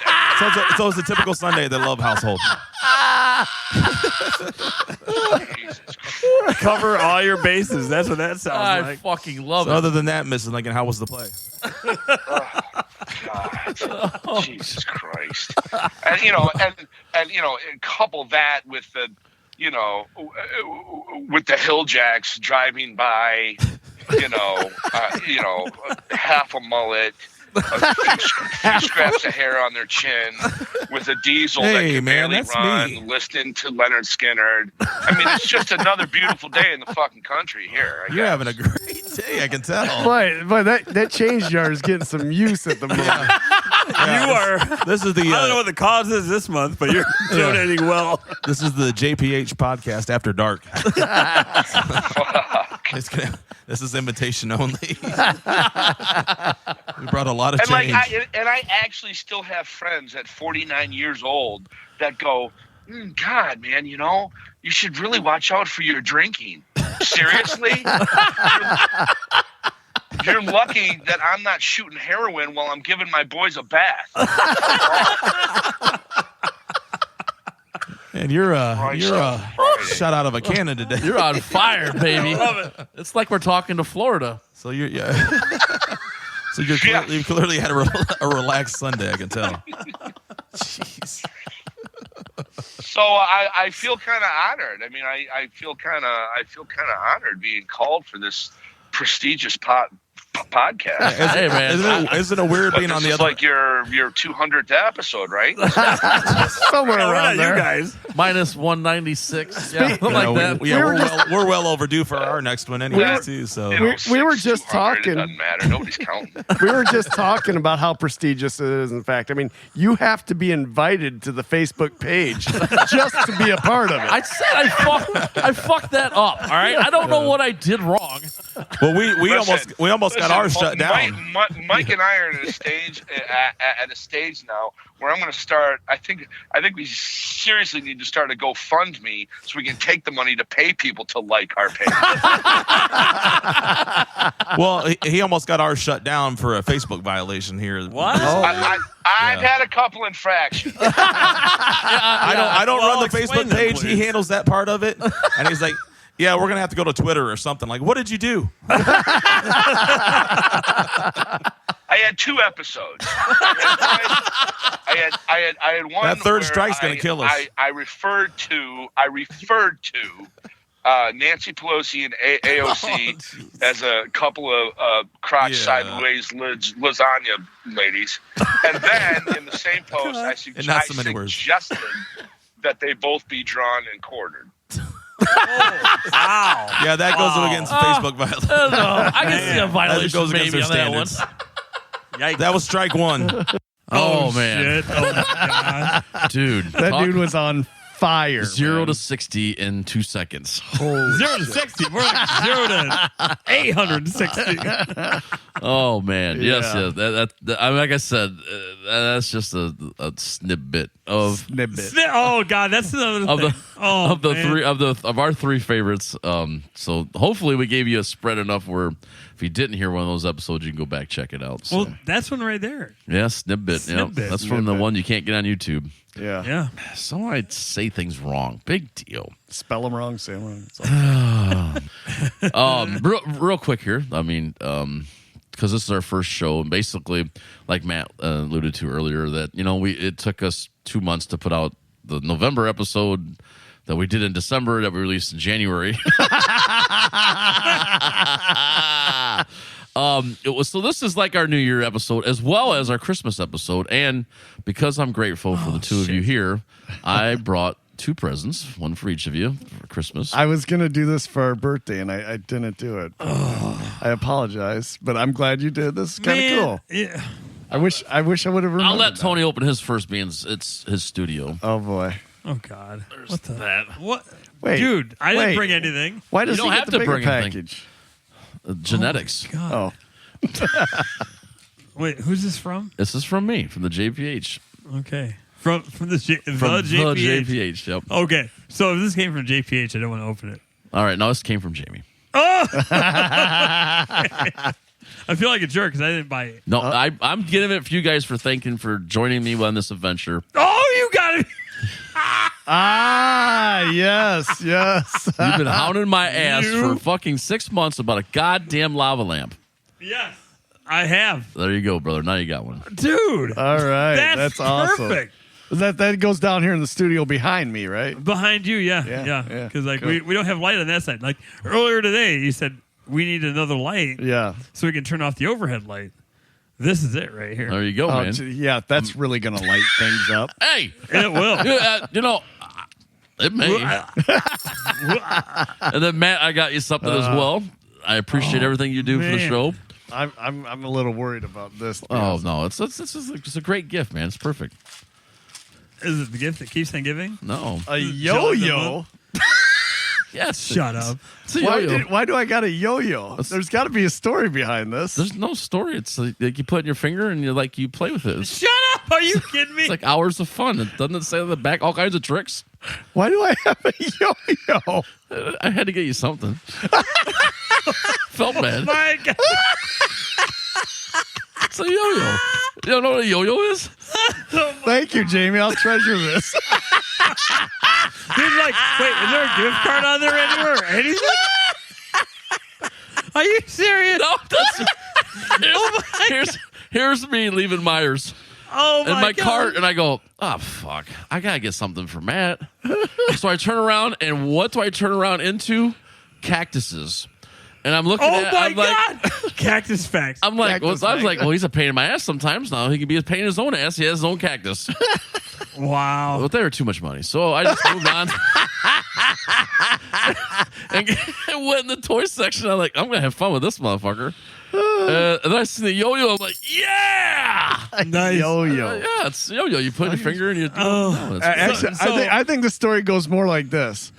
So it's a typical Sunday at the Love household. Jesus Christ. Cover all your bases. That's what that sounds I like. fucking love So it. other than that, Mrs. Lincoln, how was the play? God, Jesus Christ, and couple that with the, with the Hilljacks driving by, half a mullet, a few scraps of hair on their chin, with a diesel that Hey, can man, barely that's run, me. listening to Leonard Skinner. I mean, it's just another beautiful day in the fucking country here. I You're guess. having a great day, I can tell. But that change jar is getting some use at the moment. You are. This is the I don't know what the cause is this month, but you're donating well. this is the JpH Podcast After Dark. This is invitation only. We brought a lot of change. I actually still have friends at 49 years old that go, God, man, you should really watch out for your drinking. Seriously? You're lucky that I'm not shooting heroin while I'm giving my boys a bath. And you're Friday. shot out of a cannon today. You're on fire, baby. Love it. It's like we're talking to Florida. So you've clearly had a relaxed Sunday, I can tell. Jeez. So I feel kind of honored. I mean, I feel kind of honored being called for this prestigious podcast. Hey, man. Isn't it weird But being this on the is other? like your 200th episode, right? Somewhere We're around not there. you guys. Minus 196. Yeah, something like that. We're well overdue for our next one anyway, too. So We were just 200, talking. It doesn't matter. Nobody's counting. We were just talking about how prestigious it is. In fact, I mean, you have to be invited to the Facebook page just to be a part of it. I said I fucked that up. All right, I don't know what I did wrong. well, we almost got ours shut down. Mike and I are at a stage now where I'm going to start. I think we seriously need to start a GoFundMe so we can take the money to pay people to like our page. Well, he almost got ours shut down for a Facebook violation here. What? I've had a couple infractions. I don't Well, run the explain Facebook them, page. please. He handles that part of it, and he's like, "Yeah, we're gonna have to go to Twitter or something." Like, what did you do? I had 2 episodes. I had one. That third where strike's gonna kill us. I referred to Nancy Pelosi and AOC as a couple of crotch sideways lasagna ladies, and then in the same post, I suggested that they both be drawn and quartered. Wow. Yeah, that goes against Facebook violation. I don't know. I can see a That violation goes against maybe their on that one. standards. Yikes. That was strike 1. Oh, man. Shit. Oh, my God. Dude. That dude was on fire. 0 to 60 in 2 seconds. Holy 0 to 60. We're like 0 to 860. Oh man, yes. Yeah. That I mean, like I said, that's just a snippet of snippet. Oh God, that's another of thing. the of our three favorites. So hopefully we gave you a spread enough where if you didn't hear one of those episodes, you can go back check it out. So. Well, that's one right there. Yeah, snippet. Yeah, Snippet. that's from the one you can't get on YouTube. Yeah. Yeah. So I say things wrong. Big deal. Spell them wrong, say them wrong. Real quick here. I mean, because this is our first show, and basically, like Matt alluded to earlier, that it took us 2 months to put out the November episode that we did in December that we released in January. So this is like our New Year episode as well as our Christmas episode, and because I'm grateful for the two of you here, I brought 2 presents, one for each of you for Christmas. I was gonna do this for our birthday, and I didn't do it. I apologize, but I'm glad you did. This is kind of cool. Yeah. I wish I would have remembered. I'll let Tony open his first, being it's his studio. Oh boy. Oh God. What's that? What? Wait, Dude, I didn't wait. bring anything. Why does You he don't get have the to bigger bring anything. package? Genetics. God. Oh, Wait, who's this from? This is from me, from the JpH. Okay. From the From JpH. the JpH, yep. Okay. So if this came from JpH, I don't want to open it. All right, now this came from Jamie. Oh! I feel like a jerk because I didn't buy it. No, I'm giving it for you guys for joining me on this adventure. Oh, you got it. yes. You've been hounding my ass You- for fucking 6 months about a goddamn lava lamp. Yes, I have. There you go, brother. Now you got one. Dude. All right, That's awesome. perfect. That goes down here in the studio behind me, right? Behind you, yeah. Yeah. Because like Cool. we don't have light on that side. Like earlier today, you said we need another light Yeah. so we can turn off the overhead light. This is it right here. There you go, Oh, man. yeah, that's really gonna light things up. Hey, It will. it may. And then Matt, I got you something as well. I appreciate everything you do for the man. show. I'm a little worried about this. to be Oh honest. no, it's a great gift, man. It's perfect. Is it the gift that keeps on giving? No, A yo-yo. yeah, Shut up. It's a yo-yo. Why do I got a yo-yo? There's got to be a story behind this. There's no story. It's like you put it in your finger and you play with it. It's Shut up. Are you kidding me? like hours of fun. It doesn't say on the back all kinds of tricks. Why do I have a yo-yo? I had to get you something. Felt bad. My God. It's a yo-yo. You don't know what a yo-yo is? Thank you, Jamie. I'll treasure this. Dude, like, wait, is there a gift card on there anywhere or anything? Are you serious? No, here's me leaving Myers Oh in my God. cart, and I go, oh fuck, I gotta get something for Matt. So I turn around, and what do I turn around into? Cactuses. And I'm looking Oh at, my I'm like, God. Cactus facts. I'm like, well, Cactus I was bag. like, well, he's a pain in my ass sometimes now. He can be a pain in his own ass. He has his own cactus. Wow. But they were too much money. So I just moved on. and went in the toy section. I'm like, I'm going to have fun with this motherfucker. And then I see the yo-yo. I'm like, yeah! Nice. Yo-yo. Yeah, it's yo-yo. You put your finger in your... Oh. No, it's- Actually, So- I think the story goes more like this.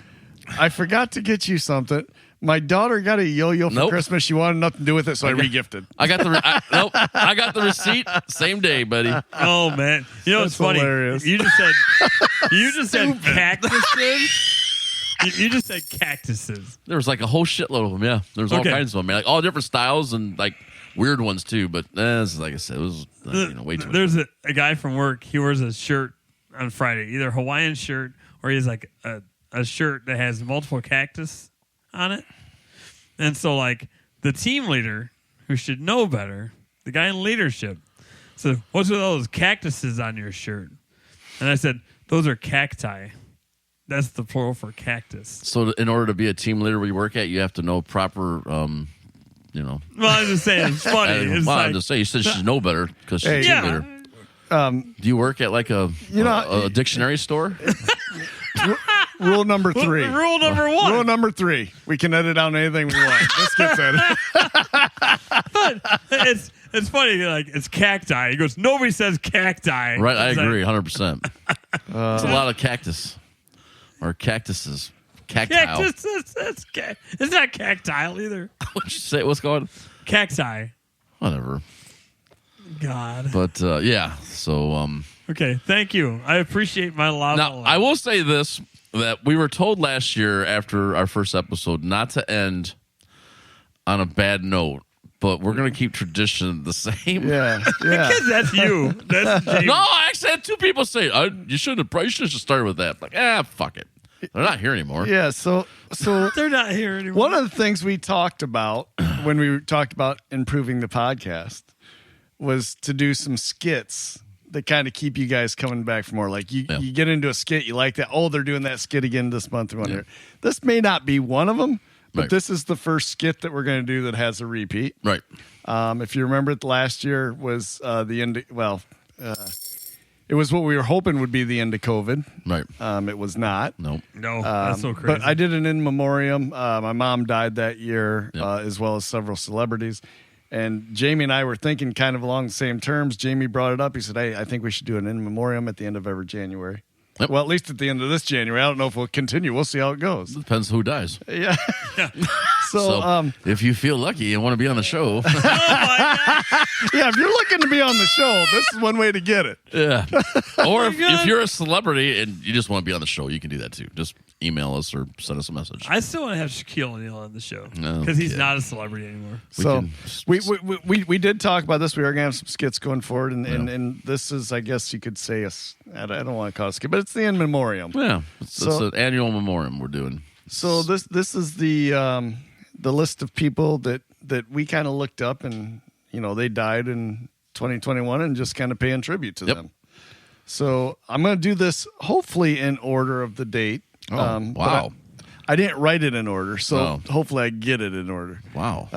I forgot to get you something. My daughter got a yo-yo for Nope. Christmas. She wanted nothing to do with it, so I regifted. I got the I got the receipt same day, buddy. Oh man. You know what's That's funny? hilarious. You just said cactuses. You just said cactuses. There was like a whole shitload of them. Yeah, there was all Okay. kinds of them. Man. Like all different styles and like weird ones too. But like I said, it was way too much. There's a guy from work. He wears a shirt on Friday, either a Hawaiian shirt or he has like a shirt that has multiple cactus on it. And so like the team leader, who should know better, the guy in leadership, said, "What's with all those cactuses on your shirt?" And I said, "Those are cacti. That's the plural for cactus." So in order to be a team leader where you work at, you have to know proper, Well, I'm just saying, it's funny. It's well, I'm like, just saying, you said she should know better because she's a team yeah. leader. Do you work at like a dictionary store? Rule number 3. Rule number one. Rule number 3. We can edit out anything we want. This gets edited. It's funny, like it's cacti. He goes, nobody says cacti. Right, I It's like, agree, 100%. It's a lot of cactus. or cactuses. Cactile. It's not cactile either. What'd you say? What's going on? Cacti. Whatever. God. But yeah, so okay, thank you. I appreciate my lava. now I will say this, that we were told last year after our first episode not to end on a bad note, but we're gonna keep tradition the same. Yeah. Because that's you. That's James. No, I actually had two people say you should have started with that. Like, fuck it. They're not here anymore. Yeah. So They're not here anymore. one of the things we talked about when we talked about improving the podcast was to do some skits that kind of keep you guys coming back for more. Like you get into a skit, you like that. Oh, they're doing that skit again this month. This may not be one of them, but this is the first skit that we're going to do that has a repeat. Right. If you remember, last year was the end. It was what we were hoping would be the end of COVID. Right. It was not. Nope. No, that's so crazy. But I did an in memoriam. My mom died that year, as well as several celebrities. And Jamie and I were thinking kind of along the same terms. Jamie brought it up. He said, hey, I think we should do an in memoriam at the end of every January. Yep. Well, at least at the end of this January. I don't know if we'll continue. We'll see how it goes. Depends who dies. Yeah. So if you feel lucky and want to be on the show, yeah, if you're looking to be on the show, this is one way to get it. yeah. Or if you're a celebrity and you just want to be on the show, you can do that too. Just email us or send us a message. I still want to have Shaquille O'Neal on the show No, because he's not a celebrity anymore. We did talk about this. We are going to have some skits going forward, and this is, I guess you could say, I don't want to call it a skit, but it's the in memoriam. Yeah, it's an annual memoriam we're doing. So this is the list of people that we kind of looked up, and they died in 2021, and just kind of paying tribute to them. So I'm going to do this hopefully in order of the date. Wow. I didn't write it in order, so hopefully I get it in order. Wow.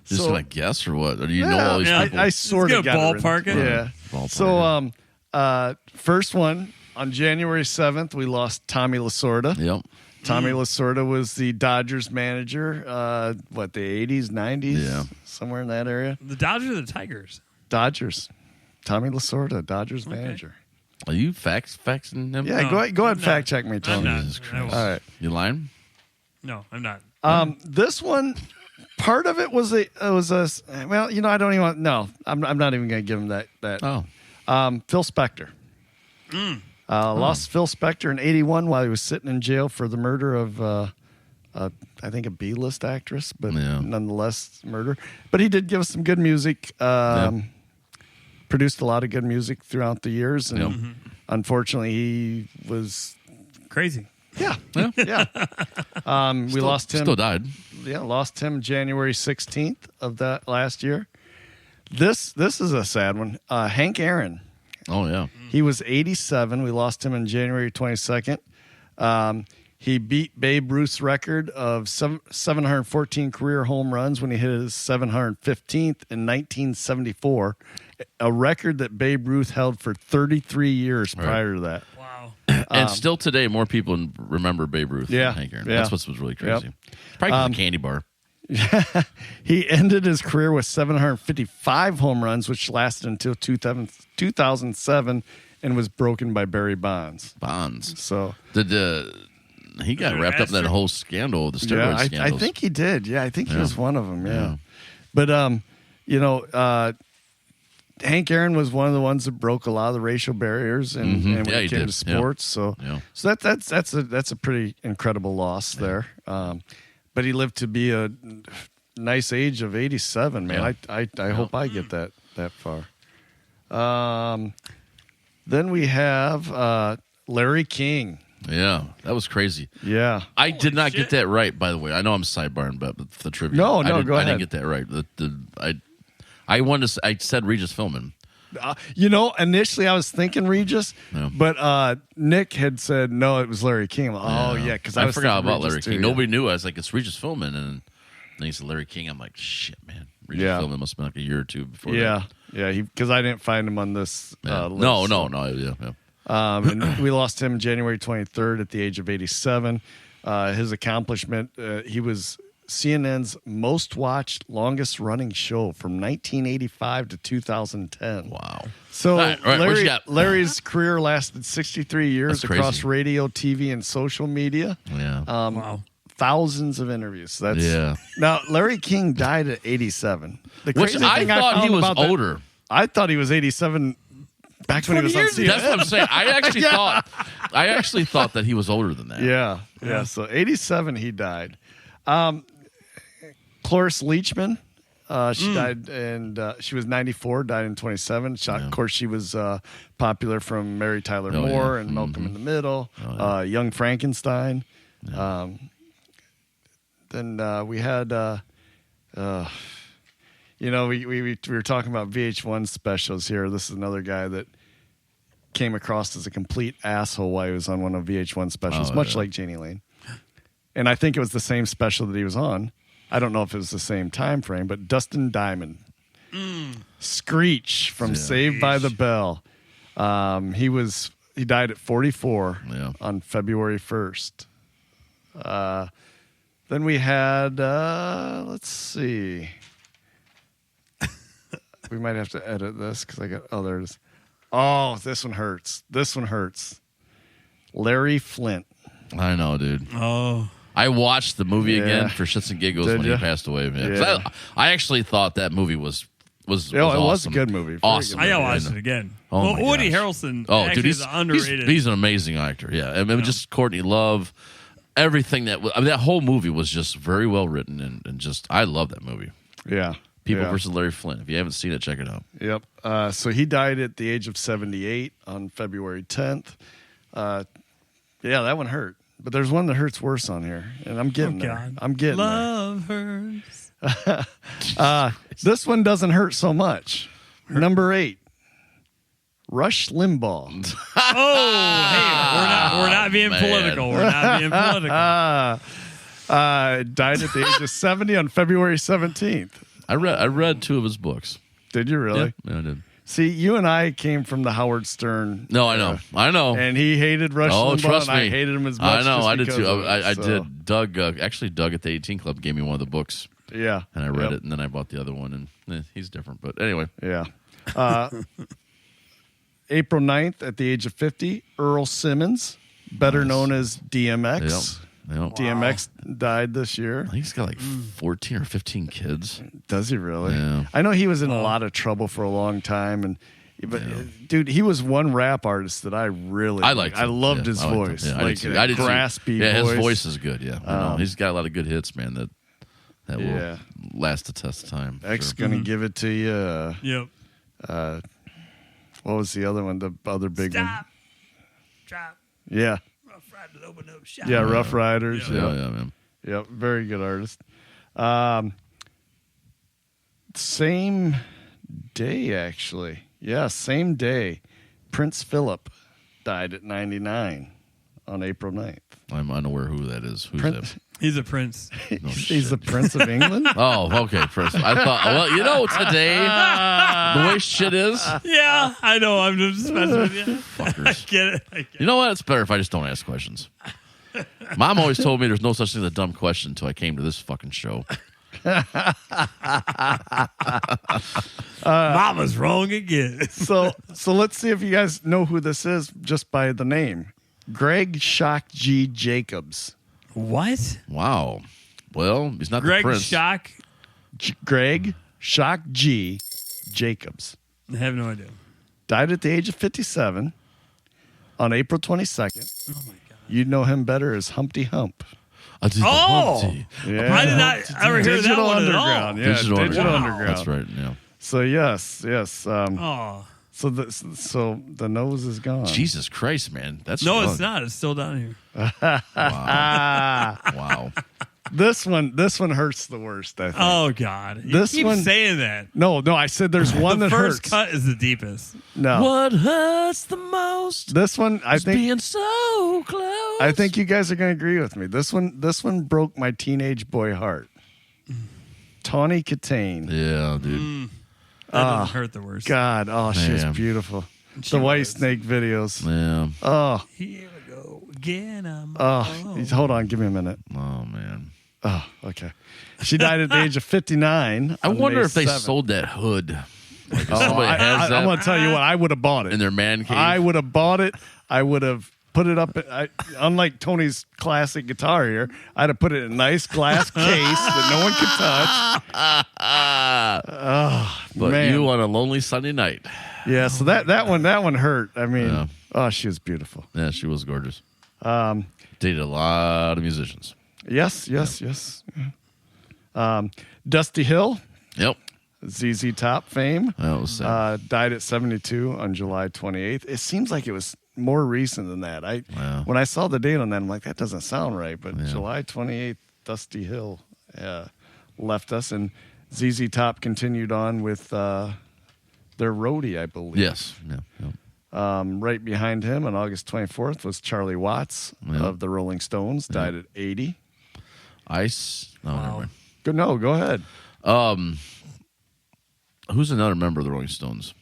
Just gonna guess or what? Or do you know all these people? I sort of got ballpark it. Yeah. Ballpark. So first one on January 7th, we lost Tommy Lasorda. Yep. Tommy Lasorda was the Dodgers manager. The 80s, 90s, somewhere in that area. The Dodgers or the Tigers? Dodgers. Tommy Lasorda, Dodgers manager. Are you faxing him? Yeah, go ahead, fact check me, Tony. Jesus Christ. All right. You lying? No, I'm not. This one, part of it was I don't even want. No, I'm not even going to give him that. Oh. Phil Spector. Lost Phil Spector in '81 while he was sitting in jail for the murder of, I think, a B-list actress, but nonetheless murder. But he did give us some good music. Produced a lot of good music throughout the years, and unfortunately, he was crazy. Yeah. We lost him. Still died. Yeah, lost him January 16th of that last year. This is a sad one. Hank Aaron. Oh, yeah. He was 87. We lost him on January 22nd. He beat Babe Ruth's record of 714 career home runs when he hit his 715th in 1974, a record that Babe Ruth held for 33 years prior to that. Wow. And still today, more people remember Babe Ruth than Hank Aaron. That's what's really crazy. Probably the candy bar. He ended his career with 755 home runs, which lasted until 2007 and was broken by Barry Bonds. So he got wrapped up in that whole scandal, the steroid scandals. I think he did. Yeah, I think he was one of them. Yeah. But Hank Aaron was one of the ones that broke a lot of the racial barriers and when it came to sports. So that's a pretty incredible loss there. But he lived to be a nice age of 87, man. I hope I get that far. Then we have Larry King. Yeah, that was crazy. Yeah. I did not get that right, by the way. I know I'm sidebarring, but the trivia. No, go ahead. I didn't get that right. I said Regis Philbin. Initially I was thinking Regis, but Nick had said no, it was Larry King. Because I forgot about Larry King. Nobody knew. I was like, it's Regis Philbin, and then he said Larry King. I'm like, shit, man. Regis Philbin must have been like a year or two before. Yeah, because I didn't find him on this list. No. And we lost him January 23rd at the age of 87. His accomplishment, he was CNN's most watched, longest running show from 1985 to 2010. Wow. So All right, what you got? Larry's career lasted 63 years That's across crazy. radio, TV, and social media. Yeah. Wow. Thousands of interviews. That's Yeah. Now, Larry King died at 87. The Which crazy I thing thought he found was about that- older. I thought he was 87 back when he was on CNN. That's what I'm saying. I actually thought that he was older than that. Yeah. So 87, he died. Cloris Leachman, she died, and she was 94. Died in 27. Of course, she was popular from Mary Tyler Moore and Malcolm in the Middle. Young Frankenstein. Then we had. We were talking about VH1 specials here. This is another guy that came across as a complete asshole while he was on one of VH1 specials, much like Janie Lane. And I think it was the same special that he was on. I don't know if it was the same time frame, but Dustin Diamond. Screech from Saved by the Bell. He died at 44 on February 1st. Then we had, let's see. We might have to edit this because there it is. Oh, this one hurts. Larry Flint. I know, dude. Oh. I watched the movie again for shits and giggles when he passed away. Man. 'Cause I actually thought that movie was awesome. It was a good movie. Awesome. I gotta watch it again. Oh my Woody gosh. Harrelson. Oh, dude, is underrated. He's an amazing actor. Yeah, I mean, just Courtney Love, everything that whole movie was just very well written and just I love that movie. Yeah. People versus Larry Flint. If you haven't seen it, check it out. Yep. So he died at the age of 78 on February 10th. That one hurt. But there's one that hurts worse on here, and I'm getting there. God. I'm getting Love hurts. there. This one doesn't hurt so much. Number 8, Rush Limbaugh. We're not being political. We're not being political. Died at the age of 70 on February 17th. I read 2 of his books. Did you really? Yeah, I did. See, you and I came from the Howard Stern. No, I know. And he hated Rush Limbaugh, trust and me. I hated him as much. I know, I did because too. of it, I so. did. Doug at the 18 Club gave me one of the books. Yeah. And I read it, and then I bought the other one, and he's different. But anyway. Yeah. April 9th, at the age of 50, Earl Simmons, better known as DMX. Yep. DMX died this year. I think he's got like 14 or 15 kids. Does he really? Yeah. I know he was in a lot of trouble for a long time, but dude, he was one rap artist that I liked him. I loved his voice, I like did too. I did too. graspy Yeah, voice. his voice is good. Yeah, I know. He's got a lot of good hits, man. That will last the test of time. X gonna give it to you. Yep. What was the other one? The other big one. Drop. Yeah. Rough Riders open up shop. Yeah, Rough Riders. Yeah, man. Yep, very good artist. Same day, actually. Yeah, same day. Prince Philip died at 99 on April 9th. I'm unaware who that is. Who's that? He's a prince. He's the Prince of England? Oh, okay. Prince. I thought, today, the way shit is. Yeah, I know. I'm just messing with you. Fuckers. I get it. You know what? It's better if I just don't ask questions. Mom always told me there's no such thing as a dumb question until I came to this fucking show. Mama's wrong again. So let's see if you guys know who this is just by the name. Greg Shock G. Jacobs. What? Wow. Well, he's not Greg the prince. Shock? Greg Shock G. Jacobs. I have no idea. Died at the age of 57 on April 22nd. Oh, my God. You'd know him better as Humpty Hump. Oh! Yeah. I did not ever hear that Digital one at all. Underground. Yeah, Digital Underground. Underground. That's right, yeah. So, yes. Oh. So the nose is gone. Jesus Christ, man. That's No, young. it's not. It's still down here. Wow. This one hurts the worst, I think. Oh, God. You This keep one- saying that. No, I said there's one The that first hurts. cut is the deepest. No. What hurts the most This one, I is think being so close. I think you guys are going to agree with me. This one broke my teenage boy heart. Tawny Katane. Yeah, dude. That doesn't hurt the worst. God, she was Man. beautiful. She The White was. Snake videos. Yeah. Oh, Here we go again. hold on, give me a minute. Oh, man. Oh, okay. She died at the age of 59. I wonder May if they 7th. sold that hood. Like if Oh, somebody has that I'm going to tell you what. I would have bought it in their man cave. I would have bought it. I would have put it up. Unlike Tony's classic guitar here, I'd have put it in a nice glass case that no one could touch. but man. you on a lonely Sunday night. Yeah, so that one hurt. I mean, she was beautiful. Yeah, she was gorgeous. Dated a lot of musicians. Yes. Dusty Hill, Yep. ZZ Top fame, That was sad. died at 72 on July 28th. It seems like it was more recent than that. When I saw the date on that, I'm like, that doesn't sound right. But July 28th, Dusty Hill left us, and ZZ Top continued on with their roadie, I believe. Yes. Yeah. Right behind him on August 24th was Charlie Watts of the Rolling Stones, died at 80. Ice. No, never mind. Go ahead. Who's another member of the Rolling Stones?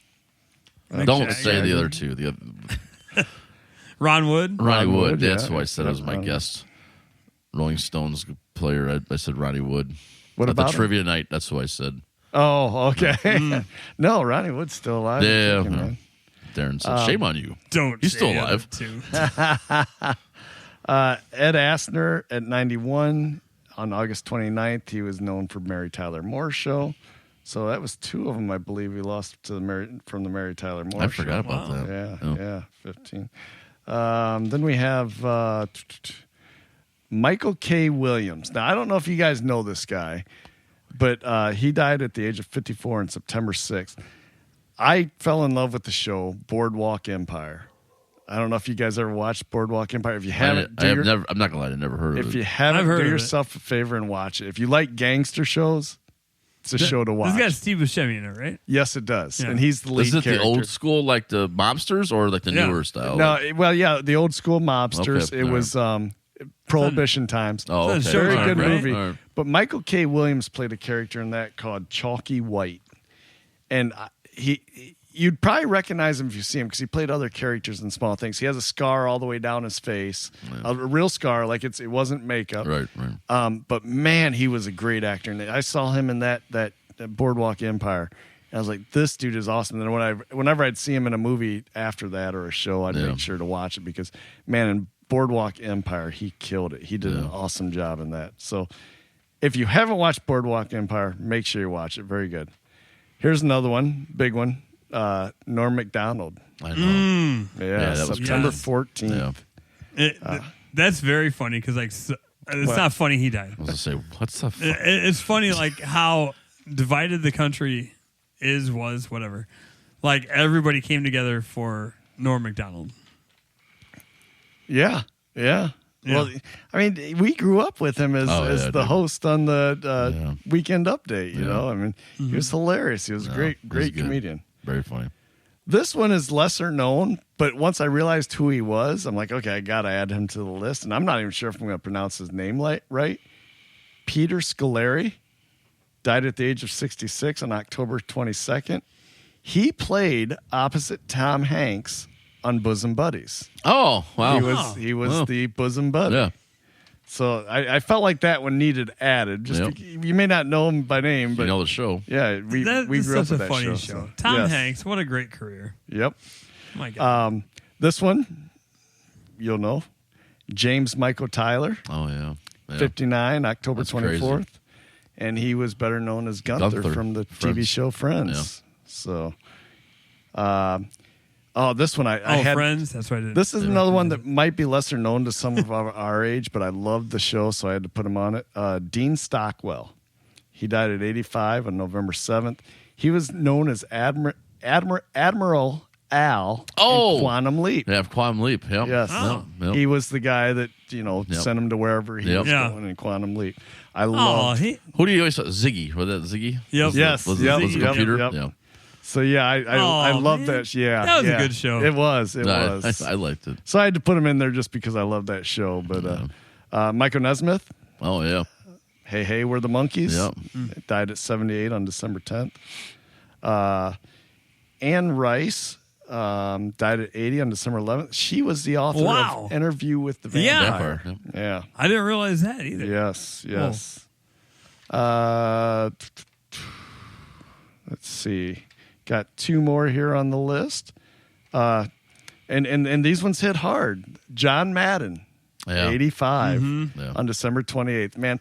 Don't say the other two. The other, Ron Wood. Ronnie Wood. Wood, That's yeah. who I said was my guest. Rolling Stones player. I said Ronnie Wood. What At about the him? trivia night? That's who I said. Oh, okay. No, Ronnie Wood's still alive. Yeah. Thinking, man. Darren said, "Shame on you." Don't. He's still say alive. too. Ed Asner at 91 on August 29th. He was known for Mary Tyler Moore Show. So that was two of them, I believe, we lost to from the Mary Tyler Moore I Show. forgot about that. Yeah, 15. Then we have Michael K. Williams. Now, I don't know if you guys know this guy, but he died at the age of 54 on September 6th. I fell in love with the show Boardwalk Empire. I don't know if you guys ever watched Boardwalk Empire. If you haven't, I'm not gonna lie, I never heard of it. if you haven't, I've heard do of it. yourself a favor and watch it. If you like gangster shows, it's a show to watch. This got Steve Buscemi in it, right? Yes, it does, Yeah. and he's the lead Is it character. the old school, like the mobsters, or like the Yeah. newer style? No, well, yeah, the old school mobsters. Okay, It all was Prohibition times. Oh, It's okay. on Very Showtime, good right? movie. All right. But Michael K. Williams played a character in that called Chalky White, and you'd probably recognize him if you see him because he played other characters in small things. He has a scar all the way down his face, a real scar, like it wasn't makeup. Right. But man, he was a great actor, and I saw him in that Boardwalk Empire. And I was like, this dude is awesome. And then whenever I'd see him in a movie after that or a show, I'd make sure to watch it because, man, in Boardwalk Empire, he killed it. He did an awesome job in that. So if you haven't watched Boardwalk Empire, make sure you watch it. Very good. Here's another one, big one. Norm Macdonald. I know. Yeah, that was September Yes. 14th. Yeah. That's very funny because it's not funny he died. I was gonna say, what's the? It's funny like how divided the country was, whatever. Like everybody came together for Norm Macdonald. Yeah. Well, I mean, we grew up with him as the dude. host on the Weekend Update. You know, I mean, he was hilarious. He was a great good. comedian. Very funny. This one is lesser known, but once I realized who he was, I'm like, okay, I got to add him to the list. And I'm not even sure if I'm going to pronounce his name right. Peter Scolari died at the age of 66 on October 22nd. He played opposite Tom Hanks on Bosom Buddies. Oh wow. He was the bosom buddy. Yeah. So I felt like that one needed added. You may not know him by name, but You know the show. yeah, we That's grew up such with a that funny show. show. so, Tom yes. Hanks, what a great career. Yep. My God. This one, you'll know, James Michael Tyler, Oh yeah. 59, October That's 24th, crazy. and he was better known as Gunther from the TV Friends. show Friends. So, this one I had. Friends. That's right. This is another one that might be lesser known to some of our age, but I loved the show, so I had to put him on it. Dean Stockwell. He died at 85 on November 7th. He was known as Admiral Al in Quantum Leap. Yeah, Quantum Leap. Yep. Yes. Yep. He was the guy that, sent him to wherever he was Yeah. going in Quantum Leap. I love Who do you always say? Ziggy? Was that Ziggy? Yep. Yes. Was Yep. the Yep. computer? Yep. Yeah. So, yeah, I love man. that. Yeah. That was a yeah. good show. It was. It No, was. I liked it. So I had to put him in there just because I love that show. But Michael Nesmith, Oh yeah. Hey, we're the Monkeys. Yep. Died at 78 on December 10th. Anne Rice, died at 80 on December 11th. She was the author of Interview with the Vampire. Yeah. I didn't realize that either. Yes. Let's see. Got 2 more here on the list. And these ones hit hard. John Madden, 85 on December 28th. Man,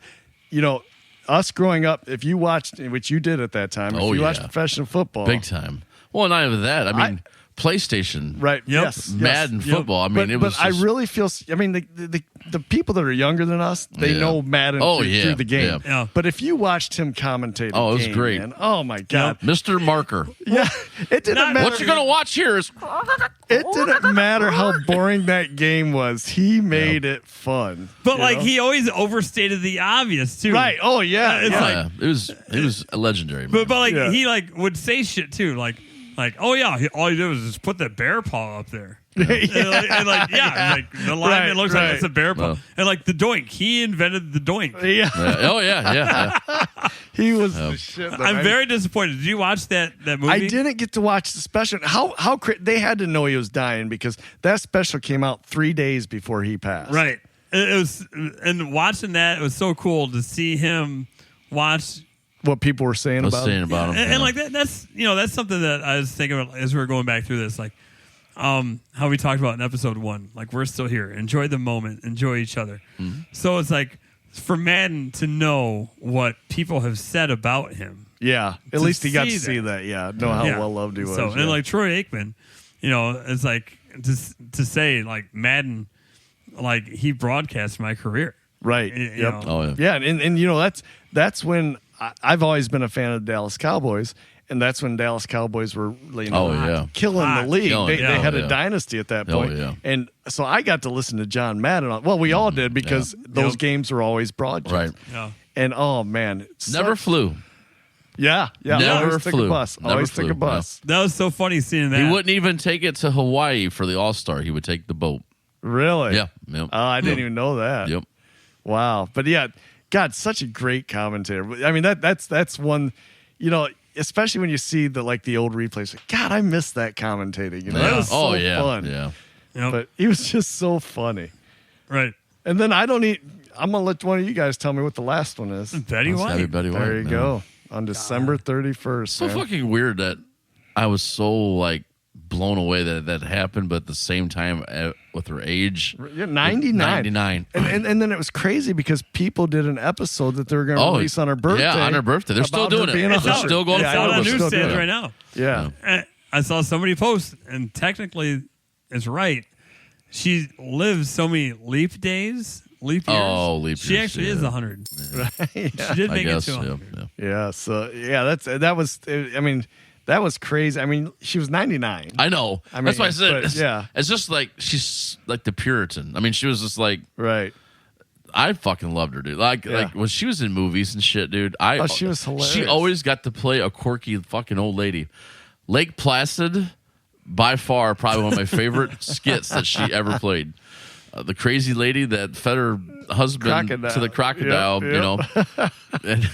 us growing up, if you watched, which you did at that time, if you watched professional football. Big time. Well, not even that. I mean, PlayStation. Right. Yep. Yes. Madden football. I mean, but I really feel, the people that are younger than us, they know Madden through the game. Yeah. But if you watched him commentate it was great. Man, oh my God. Mr. Marker. Yeah. It didn't matter. What you're going to watch here is. It didn't matter how boring that game was. He made it fun. But he always overstated the obvious too. Right. Oh yeah. It's it was legendary. But he would say shit too. Like, oh yeah, all you do is just put that bear paw up there. And the lineman looks like it's a bear paw. And the doink, he invented the doink. Yeah. Oh yeah. He was the shit. I'm very disappointed. Did you watch that movie? I didn't get to watch the special. How they had to know he was dying because that special came out 3 days before he passed. Right. It was, and watching that, it was so cool to see him watch what people were saying about him. And that's something that I was thinking about as we were going back through this, how we talked about in episode 1, we're still here, enjoy the moment, enjoy each other. So it's for Madden to know what people have said about him. Yeah, at least he got to see that. Yeah, know how well loved he was. So and Troy Aikman, it's to say Madden, he broadcast my career. Right. Yep. Oh yeah. Yeah, and that's when I've always been a fan of the Dallas Cowboys, and that's when Dallas Cowboys were killing the league. They had a dynasty at that point. And so I got to listen to John Madden. Well, we all did because those games were always broadcast. Right. Yeah. And oh man, never flew. Yeah. Never flew. Always took a bus. That was so funny seeing that. He wouldn't even take it to Hawaii for the All-Star. He would take the boat. Really? Yeah. Yep. Oh, I didn't even know that. Yep. Wow. But yeah, God, such a great commentator. I mean, that's one, especially when you see the old replays. God, I miss that commentating. That was so fun. Yeah. Yep. But he was just so funny. Right. And then I'm gonna let one of you guys tell me what the last one is. Betty White. Betty White. There you go. On December 31st. So fucking weird that I was so blown away that happened, but at the same time with her age. Yeah, 99. And then it was crazy because people did an episode that they were going to release on her birthday. Yeah, on her birthday. They're still doing it. They're still going forward. It's on newsstands right now. Yeah. I saw somebody post, and technically it's right. She lives so many leap days. Leap years. Oh, leap years. She actually is 100. Right. She did make it to 100. Yeah. So that was crazy. I mean, she was 99. I know. That's why I said it's just she's like the Puritan. I mean, she was just right. I fucking loved her, dude. Like when she was in movies and shit, dude. She was hilarious. She always got to play a quirky fucking old lady. Lake Placid, by far, probably one of my favorite skits that she ever played. The crazy lady that fed her husband to the crocodile, Yep. And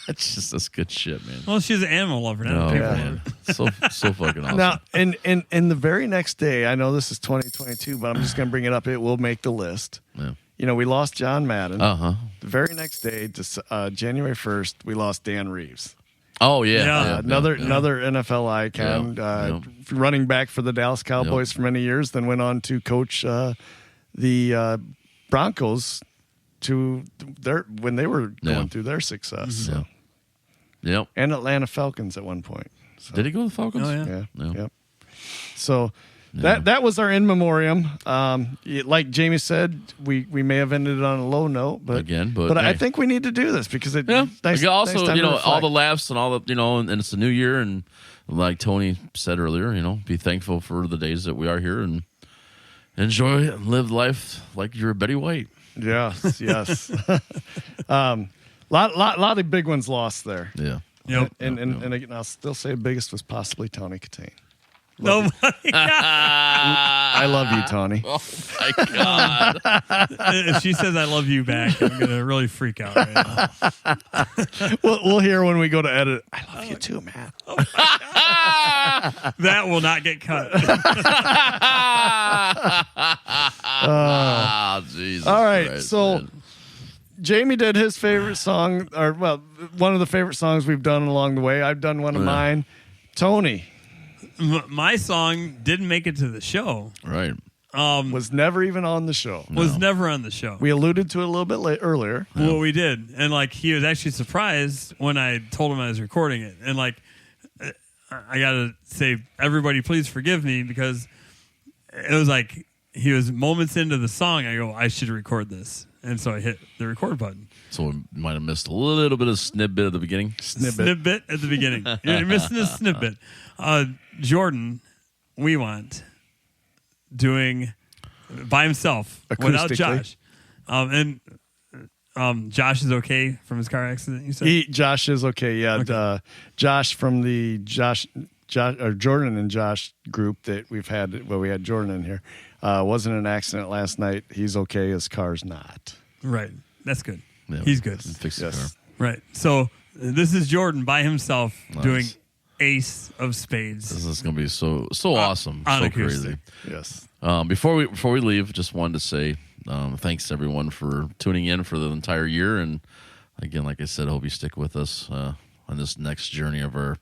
it's just this good shit, man. Well, she's an animal lover now. Man. So fucking awesome. Now, and the very next day, I know this is 2022, but I'm just going to bring it up. It will make the list. Yeah. We lost John Madden. Uh-huh. The very next day, January 1st, we lost Dan Reeves. Oh, yeah. Another NFL icon, running back for the Dallas Cowboys for many years, then went on to coach the Broncos when they were going through their success. So. Yep. And Atlanta Falcons at one point. So. Did he go to the Falcons? Oh, yeah. No. Yep. So that was our in memoriam. Like Jamie said, we may have ended on a low note, but hey. I think we need to do this because it's also nice all the laughs and all the and it's a new year, and like Tony said earlier, be thankful for the days that we are here and enjoy it and live life like you're Betty White. Yes. Lot of big ones lost there. Yeah. Yep. And again, I'll still say the biggest was possibly Tony Katane. No, I love you, Tony. Oh my God. If she says I love you back, I'm going to really freak out right now. We'll hear when we go to edit. I love you too, man. That will not get cut. Jesus. All right, Christ, so man. Jamie did his favorite song, or well, one of the favorite songs we've done along the way. I've done one of mine. Tony My song didn't make it to the show. Right. was never even on the show. Was never on the show. We alluded to it a little bit earlier. Well, we did. And like he was actually surprised when I told him I was recording it. And like I got to say, everybody please forgive me, because it was like he was moments into the song. I go, I should record this. And so I hit the record button. So we might have missed a little bit of snippet at the beginning. Snippet at the beginning. You're missing a snippet. Jordan, we want doing by himself without Josh. And Josh is okay from his car accident, you said? Josh is okay, yeah. Okay. Josh from the Jordan and Josh group that we've had, well, we had Jordan in here, wasn't an accident last night. He's okay. His car's not. Right. That's good. Yeah, He's good. Fix the Yes. car. Right. So this is Jordan by himself Nice. doing Ace of Spades. This is going to be so awesome, on so acoustic. crazy. Yes. Before we leave, just wanted to say thanks to everyone for tuning in for the entire year, and again, like I said, I hope you stick with us on this next journey of our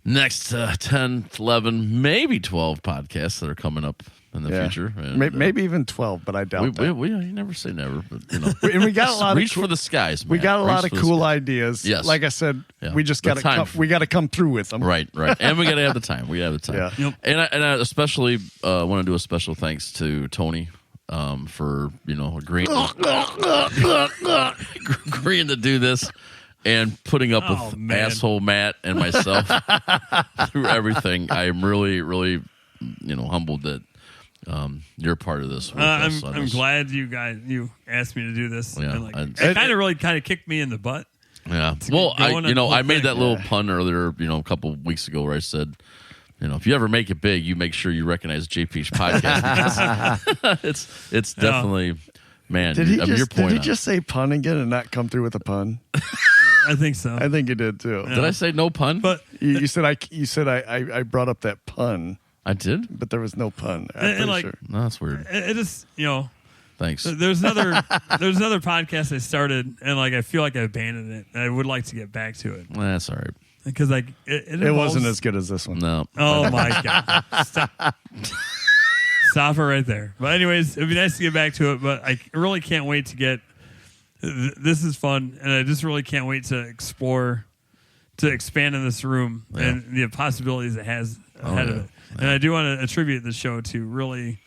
next 10, 11, maybe 12 podcasts that are coming up in the future. And, maybe even 12, but I doubt that. you never say never, but you know, And we got a lot reach of for the skies. we man. got a lot Reach of for the cool skies. ideas. Yes. Like I said, Yeah. we just The got time. to we got to come through with them. Right, and we got to have the time. We have the time. Yeah. Yep. And I especially want to do a special thanks to Tony for agreeing to do this and putting up Oh, with man. asshole Matt and myself through everything. I am really, really, humbled that you're part of this. With us on I'm this. glad you asked me to do this. Yeah, And, like, and- it kind of kicked me in the butt. Yeah. Well, go on and I made think. that little pun earlier, a couple of weeks ago where I said, if you ever make it big, you make sure you recognize JpH Podcast, because it's definitely, man. Did he your just point did he on- just say pun again and not come through with a pun? I think so. I think he did too. Did I say no pun? But You said I brought up that pun, I did. but there was no pun. I'm And, pretty like- sure. No, that's weird. it just, Thanks. there's another podcast I started, and like I feel like I abandoned it. And I would like to get back to it That's all right. because like it It wasn't involves- as good as this one. No. Oh my god! Stop it right there. But anyways, it'd be nice to get back to it. But I really can't wait to get. This is fun, and I just really can't wait to explore, to expand in this room and the possibilities it has ahead of it. And I do want to attribute the show to really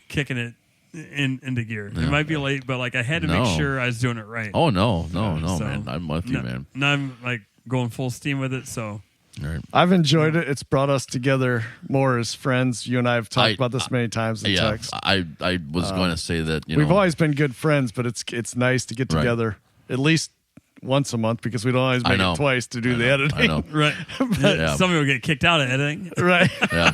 kicking it into gear. It might be late, but like I had to make sure I was doing it right. Oh no, So, man. I'm with you, man. Now I'm like going full steam with it. So All right. I've enjoyed it. It's brought us together more as friends. You and I have talked about this many times in Yeah, text. I was going to say that We've always been good friends, but it's nice to get Right. together at least once a month because we don't always make know. it twice to do the I editing. know. right, Yeah. somebody will get kicked out of editing. Right. Yeah.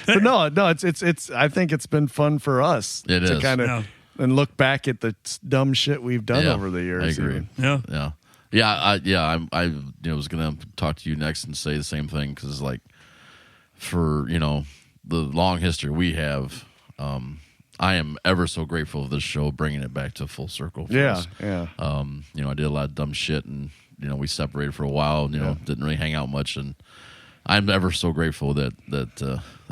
But no, it's I think it's been fun for us It to is. kind of Yeah. and look back at the dumb shit we've done Yeah, over the years. I agree. even. Yeah. I was gonna talk to you next and say the same thing because like for the long history we have, I am ever so grateful of this show bringing it back to full circle. For Yeah, us. yeah. I did a lot of dumb shit and we separated for a while. Didn't really hang out much, and I'm ever so grateful that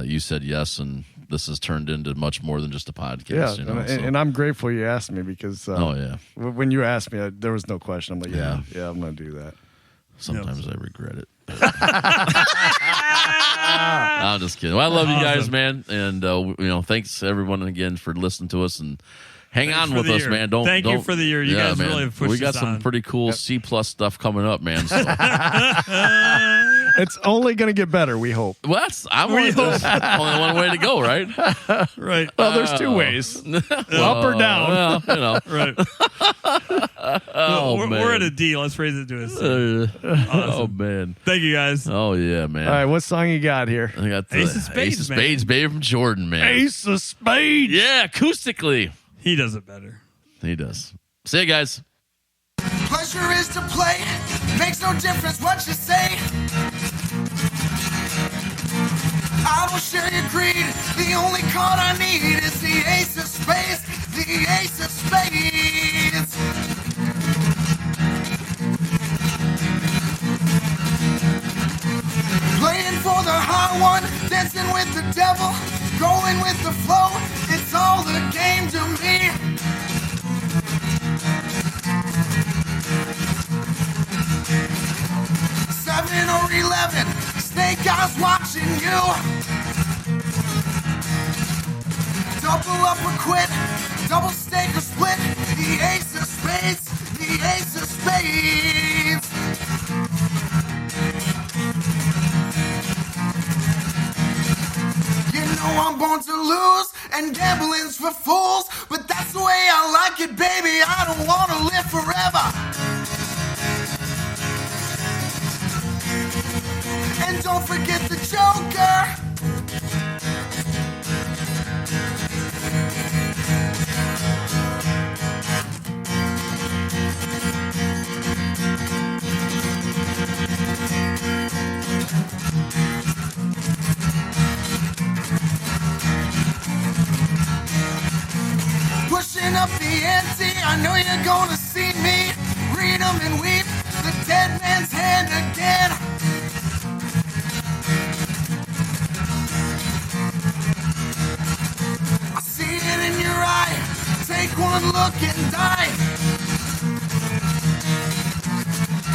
you said yes, and this has turned into much more than just a podcast. Yeah, and I'm grateful you asked me because Oh, yeah. when you asked me, there was no question. I'm like, Yeah. yeah, I'm gonna do that. Sometimes I regret it. I'm just kidding. Well, I love you guys, Awesome. man, and thanks everyone again for listening to us and hang Thanks on for with the us, year. man. Thank you for the year. You guys man. really have pushed We got us some on. pretty cool C+ stuff coming up, man. So. It's only going to get better, we hope. Well, only one way to go, right? Right. Well, there's two ways. Up or down. Well, Right. Oh, man. We're at a D. Let's raise it to a C. Oh, man. Thank you, guys. Oh, yeah, man. All right, what song you got here? I got the Ace of Spades, Ace of man. Spades, baby, from Jordan, man. Ace of Spades. Yeah, acoustically. He does it better. He does. See you guys. Pleasure is to play. Makes no difference what you say. I don't share your creed. The only card I need is the Ace of Spades. The Ace of Spades. Playing for the high one, dancing with the devil, going with the flow. It's all the game to me. Seven or 11, snake eyes watching you. Double up or quit, double stake or split. The Ace of Spades, the Ace of Spades. You know I'm born to lose, and gambling's for fools. But that's the way I like it, baby. I don't want to live forever. And don't forget the Joker. Pushing up the ante, I know you're gonna see me. Read 'em and weep, the dead man's hand again. I see it in your eye, take one look and die.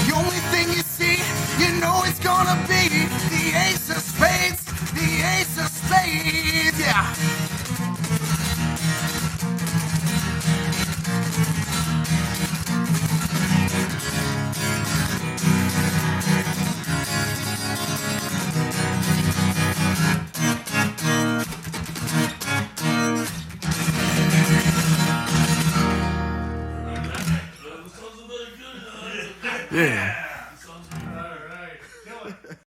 The only thing you see, you know it's gonna be the Ace of Spades, the Ace of Spades, yeah. Yeah.